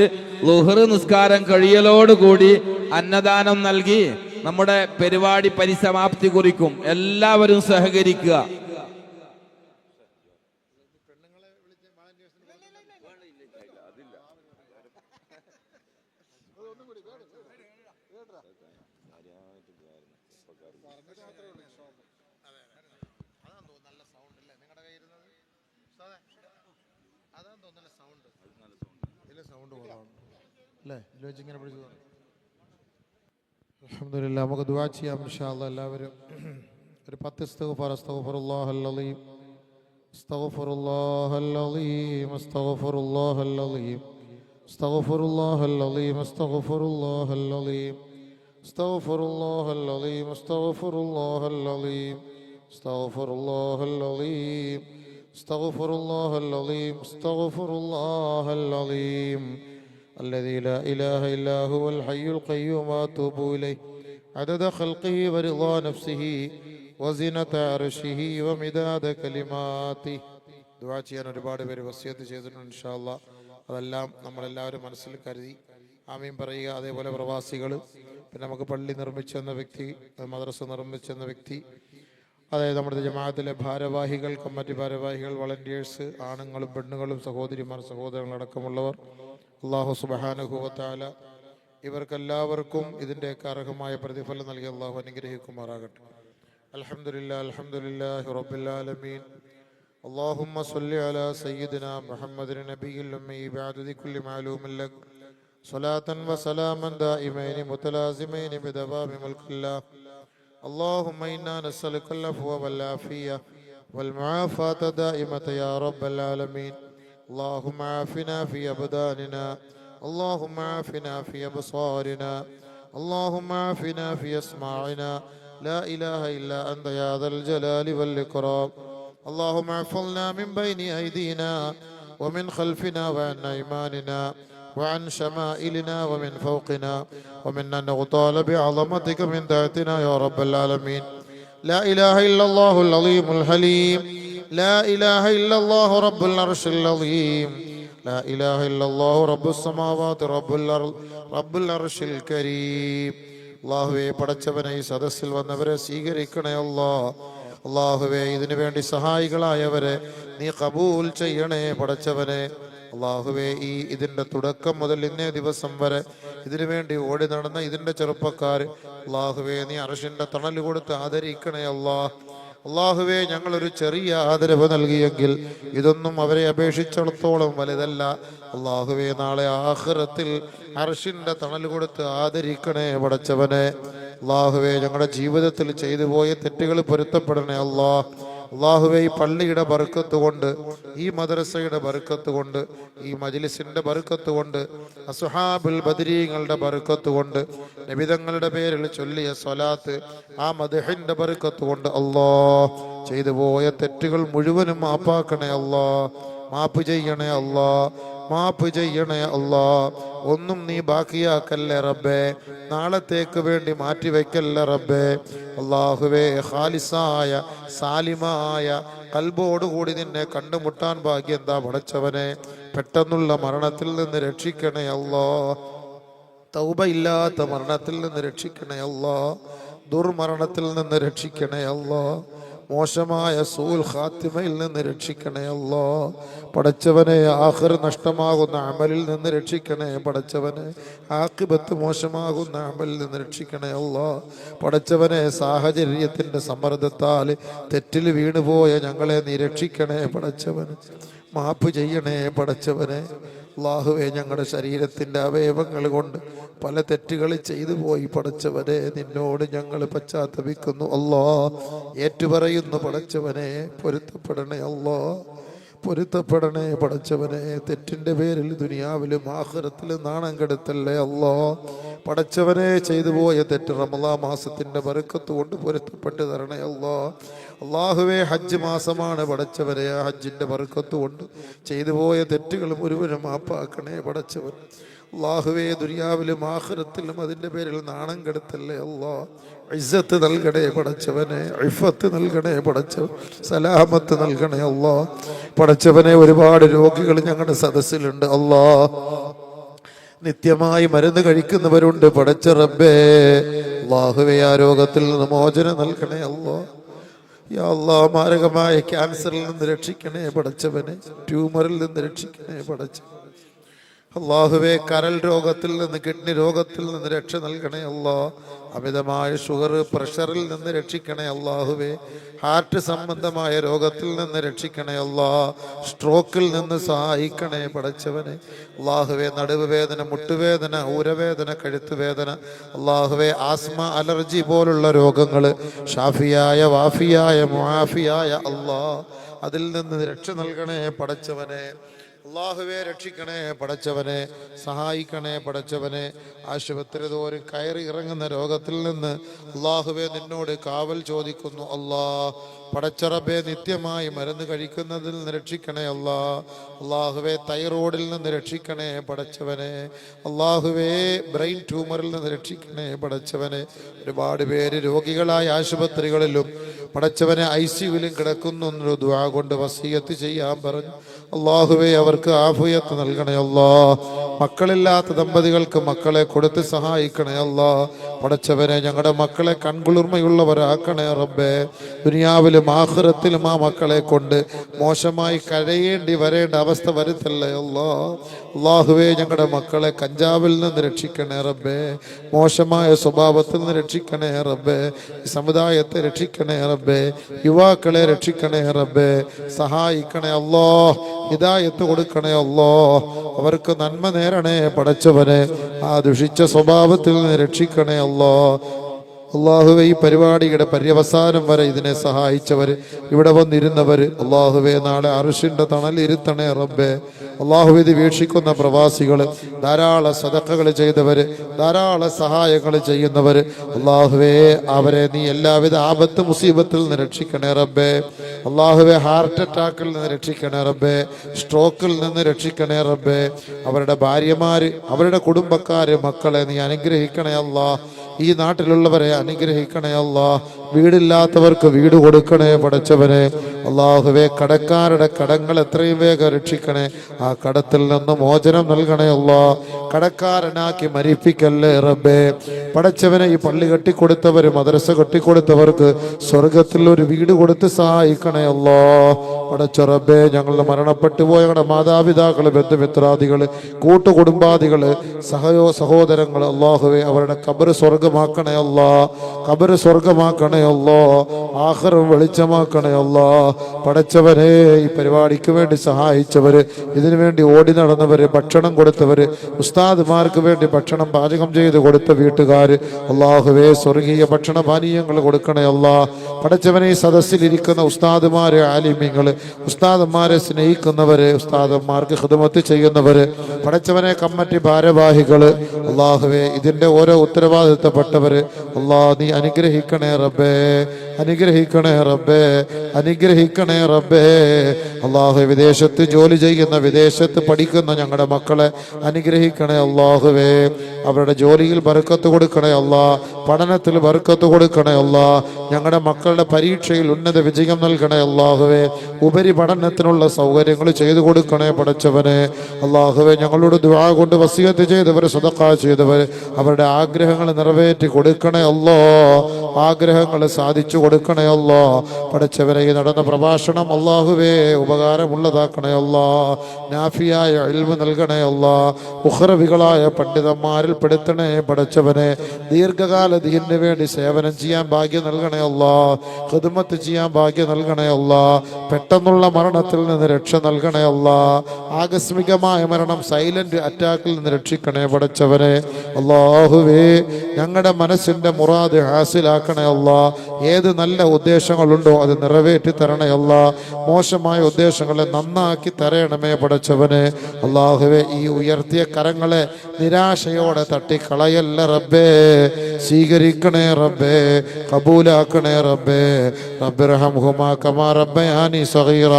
ളുഹർ നിസ്കാരം കഴിയലോടുകൂടി അന്നദാനം നൽകി നമ്മുടെ പരിപാടി പരിസമാപ്തി കുറിക്കും. എല്ലാവരും സഹകരിക്കുക. അൽഹംദുലില്ലാ, നമുക്ക് ദുആ ചെയ്യാം ഇൻഷാ അല്ലാഹ്. എല്ലാവരും ഒരു 10 ഇസ്തിഗ്ഫാർ. അസ്തഗ്ഫിറുല്ലാഹൽ അലീം, അസ്തഗ്ഫിറുല്ലാഹൽ അലീം, അസ്തഗ്ഫിറുല്ലാഹൽ അലീം, അസ്തഗ്ഫിറുല്ലാഹൽ അലീം, അസ്തഗ്ഫിറുല്ലാഹൽ അലീം, അസ്തഗ്ഫിറുല്ലാഹൽ അലീം, അസ്തഗ്ഫിറുല്ലാഹൽ അലീം, അസ്തഗ്ഫിറുല്ലാഹൽ അലീം, അസ്തഗ്ഫിറുല്ലാഹൽ അലീം, അസ്തഗ്ഫിറുല്ലാഹൽ അലീം. الذي لا إله إلا هو الحي القيوم وأتوب إليه عدد خلقه ورضا نفسه وزنة عرشه ومداد كلماته. ദുആ ചെയ്യാൻ ഒരുപാട് പേര് വസിയത്ത് ചെയ്തിട്ടുണ്ട്. ഇൻഷാ അല്ലാഹ് അതെല്ലാം നമ്മളെല്ലാവരും മനസ്സിൽ കരുതി ആമീൻ പറയുക. അതേപോലെ പ്രവാസികൾ, പിന്നെ നമുക്ക് പള്ളി നിർമ്മിച്ചെന്ന വ്യക്തി, മദ്രസ നിർമ്മിച്ചെന്ന വ്യക്തി, അതായത് നമ്മുടെ ജമാഅത്തിലെ ഭാരവാഹികൾ, കമ്മിറ്റി ഭാരവാഹികൾ, വളണ്ടിയേഴ്സ്, ആണുങ്ങളും പെണ്ണുങ്ങളും, സഹോദരിമാർ, സഹോദരങ്ങളടക്കമുള്ളവർ, അല്ലാഹു സുബ്ഹാനഹു വ തആല ഇവർക്കെല്ലാവർക്കും ഇതിൻ്റെയൊക്കെ അർഹമായ പ്രതിഫലം നൽകി അല്ലാഹു അനുഗ്രഹിക്കുമാറാകട്ടെ. അൽഹംദുലില്ലാഹി റബ്ബിൽ ആലമീൻ. اللهم صل على سيدنا محمد النبي الأمي بعدد كل معلوم لك صلاة وسلاما دائمين متلازمين بدوام ملك الله. اللهم إنا نسألك العفو والعافية والمعافاة دائمة يا رب العالمين. اللهم عافنا في أبداننا، اللهم عافنا في أبصارنا، اللهم عافنا في أسماعنا. لا إله إلا أنت يا ذا الجلال والإكرام. اللهم احفظنا من بين أيدينا ومن خلفنا وعن أيماننا وعن شمائلنا ومن فوقنا ومن نغتال بعظمتك من تحتنا يا رب العالمين. لا إله إلا الله العظيم الحليم. لا إله إلا الله رب العرش العظيم. لا إله إلا الله رب السماوات رب العرش الكريم. അല്ലാഹുവേ, പടച്ചവനെ ഈ സദസ്സിൽ വന്നവരെ സ്വീകരിക്കണേ അല്ലാഹ്. അല്ലാഹുവേ, ഇതിനു വേണ്ടി സഹായികളായവരെ നീ കബൂൽ ചെയ്യണേ പടച്ചവനെ. അല്ലാഹുവേ, ഇതിൻ്റെ തുടക്കം മുതൽ ഇന്നേ ദിവസം വരെ ഇതിനു വേണ്ടി ഓടി നടന്ന ഇതിൻ്റെ ചെറുപ്പക്കാർ, അല്ലാഹുവേ, നീ അർശിൻ്റെ തണൽ കൊടുത്ത് ആദരിക്കണേ അല്ലാഹ്. അല്ലാഹുവേ, ഞങ്ങളൊരു ചെറിയ ആദരവ് നൽകിയെങ്കിൽ ഇതൊന്നും അവരെ അപേക്ഷിച്ചിടത്തോളം വലുതല്ല. അല്ലാഹുവേ, നാളെ ആഖിറത്തിൽ അർശിൻ്റെ തണൽ കൊടുത്ത് ആദരിക്കണേ പടച്ചവനെ. അല്ലാഹുവേ, ഞങ്ങളുടെ ജീവിതത്തിൽ ചെയ്തു പോയ തെറ്റുകൾ പൊരുത്തപ്പെടണേ അല്ലാഹ്. അല്ലാഹുവേ, ഈ പള്ളിയുടെ ബർക്കത്ത് കൊണ്ട്, ഈ മദ്രസയുടെ ബർക്കത്ത് കൊണ്ട്, ഈ മജ്ലിസിന്റെ ബർക്കത്ത് കൊണ്ട്, അസ്ഹാബുൽ ബദരീങ്ങളുടെ ബർക്കത്ത് കൊണ്ട്, നബിതങ്ങളുടെ പേരിൽ ചൊല്ലിയ സ്വലാത്ത്, ആ മദ്ഹിന്റെ ബർക്കത്ത് കൊണ്ട് അല്ലാഹ് ചെയ്തു പോയ തെറ്റുകൾ മുഴുവനും മാപ്പാക്കണേ അല്ലാഹ്. മാപ്പ് ചെയ്യണേ അല്ലാഹ്, മാപ്പ് ചെയ്യണേ അല്ലാഹ്. ഒന്നും നീ ബാക്കിയാക്കല്ലേ റബ്ബേ, നാളത്തേക്ക് വേണ്ടി മാറ്റിവെക്കല്ലേ റബ്ബേ. അല്ലാഹുവേ, ഖാലിസായ സാലിമായ കൽബോടുകൂടി നിന്നെ കണ്ടുമുട്ടാൻ ഭാഗ്യം എന്താ പടച്ചവനെ. പെട്ടെന്നുള്ള മരണത്തിൽ നിന്ന് രക്ഷിക്കണേ അല്ലാഹ്. തൗബ ഇല്ലാത്ത മരണത്തിൽ നിന്ന് രക്ഷിക്കണേ അല്ലാഹ്. ദുർമരണത്തിൽ നിന്ന് രക്ഷിക്കണേ അല്ലാഹ്. മോശമായ സൂൽ ഖാത്തിമയിൽ നിന്ന് രക്ഷിക്കണേ അല്ലാഹ്. പടച്ചവനെ, ആഖിർ നഷ്ടമാകുന്ന അമലിൽ നിന്ന് രക്ഷിക്കണേ പടച്ചവനെ. ആഖിബത്ത് മോശമാകുന്ന അമലിൽ നിന്ന് രക്ഷിക്കണേ അല്ലാഹ്. പടച്ചവനെ, സാഹചര്യത്തിൻ്റെ സമ്മർദ്ദത്താൽ തെറ്റിൽ വീണുപോയ ഞങ്ങളെ നീ രക്ഷിക്കണേ പടച്ചവനെ. മാപ്പ് ചെയ്യണേ പടച്ചവനെ. അല്ലാഹുവേ, ഞങ്ങളുടെ ശരീരത്തിൻ്റെ അവയവങ്ങൾ കൊണ്ട് പല തെറ്റുകൾ ചെയ്തു പോയി പടച്ചവനെ. നിന്നോട് ഞങ്ങൾ പശ്ചാത്തപിക്കുന്നു അല്ലാഹ്. ഏറ്റുപറയുന്നു പടച്ചവനെ. പൊരുത്തപ്പെടണേ അല്ലാഹ്, പൊരുത്തപ്പെടണേ പടച്ചവനെ. തെറ്റിൻ്റെ പേരിൽ ദുനിയാവിലും ആഖിറത്തിലും നാണം കെടുത്തല്ലേ അല്ലാഹ്. പടച്ചവനെ, ചെയ്തു പോയ തെറ്റ് റമളാൻ മാസത്തിൻ്റെ ബർക്കത്ത് കൊണ്ട് പൊരുത്തപ്പെട്ട് തരണേ അല്ലാഹ്. അല്ലാഹുവേ, ഹജ്ജ് മാസമാണ് പടച്ചവനെ. ആ ഹജ്ജിൻ്റെ ബർക്കത്ത് കൊണ്ട് ചെയ്തു പോയ തെറ്റുകൾ മുഴുവനും മാപ്പാക്കണേ പടച്ചവൻ. അല്ലാഹുവേ, ദുനിയാവിലും ആഖിറത്തിലും അതിൻ്റെ പേരിൽ നാണം കെടുത്തല്ലേ അല്ലാഹ്. ഇസ്സത്ത് നൽകണേ പടച്ചവനെ, ഇഫത്ത് നൽകണേ പടച്ചവൻ, സലാമത്ത് നൽകണേ അല്ലാഹ്. പടച്ചവനെ, ഒരുപാട് രോഗികൾ ഞങ്ങളുടെ സദസ്സിലുണ്ട് അല്ലാഹ്. നിത്യമായി മരുന്ന് കഴിക്കുന്നവരുണ്ട് പടച്ച റബ്ബേ. അല്ലാഹുവേ, ആ രോഗത്തിൽ നിന്ന് മോചനം നൽകണേ അല്ലാഹ്. യാ അല്ലാഹ്, മാരകമായ ക്യാൻസറിൽ നിന്ന് രക്ഷിക്കണേ പടച്ചവനെ. ട്യൂമറിൽ നിന്ന് രക്ഷിക്കണേ പടച്ചവൻ. അല്ലാഹുവേ, കരൾ രോഗത്തിൽ നിന്ന്, കിഡ്നി രോഗത്തിൽ നിന്ന് രക്ഷ നൽകണേ അല്ലാഹ്. അമിതമായ ഷുഗർ, പ്രഷറിൽ നിന്ന് രക്ഷിക്കണേ അല്ലാഹുവേ. ഹാർട്ട് സംബന്ധമായ രോഗത്തിൽ നിന്ന് രക്ഷിക്കണേ അല്ലാഹ്. സ്ട്രോക്കിൽ നിന്ന് സഹായിക്കണേ പടച്ചവനെ. അല്ലാഹുവേ, നടുവ് വേദന, മുട്ടുവേദന, ഊരവേദന, കഴുത്തുവേദന, അല്ലാഹുവേ, ആസ്മ, അലർജി പോലുള്ള രോഗങ്ങൾ ഷാഫിയായ, വാഫിയായ, മുആഫിയായ അല്ലാഹ്, അതിൽ നിന്ന് രക്ഷ നൽകണേ പടച്ചവനെ. അല്ലാഹുവേ, രക്ഷിക്കണേ പടച്ചവനെ, സഹായിക്കണേ പടച്ചവനെ. ആശുപത്രി തോറും കയറി ഇറങ്ങുന്ന രോഗത്തിൽ നിന്ന് അല്ലാഹുവേ, നിന്നോട് കാവൽ ചോദിക്കുന്നു അല്ലാഹ്. പടച്ചറബേ, നിത്യമായി മരുന്ന് കഴിക്കുന്നതിൽ നിന്ന് രക്ഷിക്കണേ അല്ലാഹ്. അല്ലാഹുവേ, തൈറോയിഡിൽ നിന്ന് രക്ഷിക്കണേ പടച്ചവനെ. അല്ലാഹുവേ, ബ്രെയിൻ ട്യൂമറിൽ നിന്ന് രക്ഷിക്കണേ പടച്ചവനെ. ഒരുപാട് പേര് രോഗികളായ ആശുപത്രികളിലും പടച്ചവനെ ICUവിലും കിടക്കുന്നു. ദുആ കൊണ്ട് വസിയത്ത് ചെയ്യാൻ പറഞ്ഞു. അല്ലാഹുവേ, അവർക്ക് ആഫിയത്ത് നൽകണേ അല്ലാഹ്. മക്കളില്ലാത്ത ദമ്പതികൾക്ക് മക്കളെ കൊടുത്ത് സഹായിക്കണേ അല്ലാ. പടച്ചവനെ ഞങ്ങളുടെ മക്കളെ കൺകുളിർമയുള്ളവരാക്കണേ റബ്ബേ. ദുനിയാവിലും ആഖിറത്തിലും ആ മക്കളെ കൊണ്ട് മോശമായി കരയേണ്ടി വരേണ്ട അവസ്ഥ വരുത്തല്ലേ അല്ലാ. അല്ലാഹുവേ ഞങ്ങളുടെ മക്കളെ കഞ്ചാവിൽ നിന്ന് രക്ഷിക്കണേ റബ്ബേ. മോശമായ സ്വഭാവത്തിൽ നിന്ന് രക്ഷിക്കണേ റബ്ബേ. ഈ സമുദായത്തെ രക്ഷിക്കണേ റബ്ബേ. യുവാക്കളെ രക്ഷിക്കണേ റബ്ബേ. സഹായിക്കണേ അല്ലാ. ഹിദായത്ത് കൊടുക്കണേ അല്ലാ. അവർക്ക് നന്മ നേരണേ പടച്ചവനെ. ആ ദുഷിച്ച സ്വഭാവത്തിൽ നിന്ന് രക്ഷിക്കണേ അല്ലാ. അള്ളാഹുവെ ഈ പരിപാടിയുടെ പര്യവസാനം വരെ ഇതിനെ സഹായിച്ചവർ, ഇവിടെ വന്നിരുന്നവർ, അള്ളാഹുവെ നാളെ അർശിന്റെ തണലിരുത്തണേ റബ്ബേ. അള്ളാഹുവെ ഇത് വീക്ഷിക്കുന്ന പ്രവാസികൾ, ധാരാളം സദഖകൾ ചെയ്തവർ, ധാരാളം സഹായങ്ങൾ ചെയ്യുന്നവർ, അള്ളാഹുവെ അവരെ നീ എല്ലാവിധ ആപത്ത് മുസീബത്തിൽ നിന്ന് രക്ഷിക്കണേ റബ്ബേ. അള്ളാഹുവെ ഹാർട്ട് അറ്റാക്കിൽ നിന്ന് രക്ഷിക്കണേ റബ്ബേ. സ്ട്രോക്കിൽ നിന്ന് രക്ഷിക്കണേ റബ്ബേ. അവരുടെ ഭാര്യമാര്, അവരുടെ കുടുംബക്കാര്, മക്കളെ നീ അനുഗ്രഹിക്കണേ അല്ലാ. ഈ നാട്ടിലുള്ളവരെ അനുഗ്രഹിക്കണേ അല്ലാ. വീടില്ലാത്തവർക്ക് വീട് കൊടുക്കണേ പടച്ചവനെ. അള്ളാഹുവെ കടക്കാരുടെ കടങ്ങൾ എത്രയും വേഗം രക്ഷിക്കണേ. ആ കടത്തിൽ നിന്ന് മോചനം നൽകണേ അല്ലാ. കടക്കാരനാക്കി മരിപ്പിക്കല്ലേ റബ്ബേ. പടച്ചവനെ ഈ പള്ളി കെട്ടിക്കൊടുത്തവർ, മദ്രസ കെട്ടിക്കൊടുത്തവർക്ക് സ്വർഗത്തിൽ ഒരു വീട് കൊടുത്ത് സഹായിക്കണേ അല്ലാ. പടച്ച റബ്ബേ, ഞങ്ങളുടെ മരണപ്പെട്ടു പോയ ഞങ്ങളുടെ മാതാപിതാക്കള്, ബന്ധുമിത്രാദികള്, കൂട്ടുകുടുംബാദികള്, സഹോദരങ്ങൾ, അള്ളാഹുവെ അവരുടെ ഖബർ സ്വർഗമാക്കണേ അല്ലാ. ഖബർ സ്വർഗമാക്കണേ അല്ലാ. ആഖിറം വെളിച്ചമാക്കണേ അല്ലാ. പടച്ചവനെ ഈ പരിപാടിക്ക് വേണ്ടി സഹായിച്ചവര്, ഇതിനു വേണ്ടി ഓടി നടന്നവര്, ഭക്ഷണം കൊടുത്തവര്, ഉസ്താദ്മാർക്ക് വേണ്ടി ഭക്ഷണം പാചകം ചെയ്ത് കൊടുത്ത വീട്ടുകാര്, അള്ളാഹുവേ സ്വർഗീയ ഭക്ഷണ പാനീയങ്ങൾ കൊടുക്കണേ അല്ലാ. പടച്ചവനെ ഈ സദസ്സിലിരിക്കുന്ന ഉസ്താദ്മാര്, ആലിമ്യങ്ങള്, ഉസ്താദന്മാരെ സ്നേഹിക്കുന്നവര്, ഉസ്താദന്മാർക്ക് ഖിദ്മത്ത് ചെയ്യുന്നവര്, പടച്ചവനെ കമ്മിറ്റി ഭാരവാഹികള്, അള്ളാഹുവേ ഇതിന്റെ ഓരോ ഉത്തരവാദിത്തപ്പെട്ടവര്, അള്ളാഹ് നീ അനുഗ്രഹിക്കണേ റബ്ബേ. അനുഗ്രഹിക്കണേ റബ്ബേ. അനുഗ്രഹിക്കണേ റബ്ബേ. അള്ളാഹു വിദേശത്ത് ജോലി ചെയ്യുന്ന, വിദേശത്ത് പഠിക്കുന്ന ഞങ്ങളുടെ മക്കളെ അനുഗ്രഹിക്കണേ അള്ളാഹുവേ. അവരുടെ ജോലിയിൽ ബർക്കത്ത് കൊടുക്കണേ അല്ലാ. പഠനത്തിൽ ബർക്കത്ത് കൊടുക്കണേ അല്ലാ. ഞങ്ങളുടെ മക്കളുടെ പരീക്ഷയിൽ ഉന്നത വിജയം നൽകണേ അള്ളാഹുവേ. ഉപരിപഠനത്തിനുള്ള സൗകര്യങ്ങൾ ചെയ്തു കൊടുക്കണേ പടച്ചവനെ. അള്ളാഹുവെ ഞങ്ങളോട് ദുആ കൊണ്ട് വസിയത്ത് ചെയ്തവർ, സദഖ ചെയ്തവർ, അവരുടെ ആഗ്രഹങ്ങൾ നിറവേറ്റി കൊടുക്കണേ അല്ലാ. ആഗ്രഹങ്ങൾ സാധിച്ചു കൊടുക്കണേ അല്ലാ. പടച്ചവനെ ഈ നടന്ന പ്രഭാഷണം അള്ളാഹുവേ ഉപകാരമുള്ളതാക്കണേ അല്ലാ. നാഫിയായ ഇൽമ് നൽകണേ അല്ലാ. ഉഖ്റവികളായ പണ്ഡിതന്മാരിൽ പെടുത്തണേ പടച്ചവനെ. ദീർഘകാല ദീനിന് വേണ്ടി സേവനം ചെയ്യാൻ ഭാഗ്യം നൽകണേ അല്ലാ. ഖിദ്മത്ത് ചെയ്യാൻ ഭാഗ്യം നൽകണേ അല്ലാ. പെട്ടെന്നുള്ള മരണത്തിൽ നിന്ന് രക്ഷ നൽകണേ അല്ലാ. ആകസ്മികമായ മരണം, സൈലന്റ് അറ്റാക്കിൽ നിന്ന് രക്ഷിക്കണേ പടച്ചവനെ. അല്ലാഹുവേ ഞങ്ങളുടെ മനസ്സിന്റെ മുറാദ് ഹാസിലാക്കണേ അല്ലാ. ഏത് നല്ല ഉദ്ദേശങ്ങളുണ്ടോ അത് നിറവേറ്റി തരണേ അല്ലാ. മോശമായ ഉദ്ദേശങ്ങളെ നന്നാക്കി തരണമേ പടച്ചവനെ. അല്ലാഹുവേ ഈ ഉയർത്തിയ കരങ്ങളെ നിരാശയോടെ തട്ടിക്കളയല്ല റബ്ബേ. സ്വീകരിക്കണേ റബ്ബേ. കബൂലാക്കണേ റബ്ബേ. റബ്ബിർഹംഹുമാ കമാ റബ്ബയാനി സഗീറ.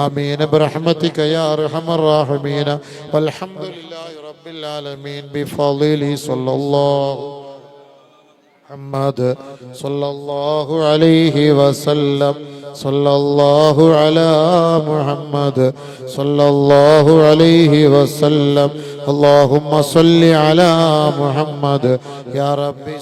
ആമീൻ ബിറഹ്മതിക യാ അർഹമർ റഹീമീൻ. വൽഹംദുലില്ലാഹി റബ്ബിൽ ആലമീൻ ബിഫളിലി സല്ലല്ലാഹു മുഹമ്മദ് സല്ലല്ലാഹു അലൈഹി വസല്ലം. സല്ലല്ലാഹു അലാ മുഹമ്മദ് സല്ലല്ലാഹു അലൈഹി വസല്ലം. അല്ലാഹുമ്മ സല്ലി അലാ മുഹമ്മദ് യാ റബ്ബി.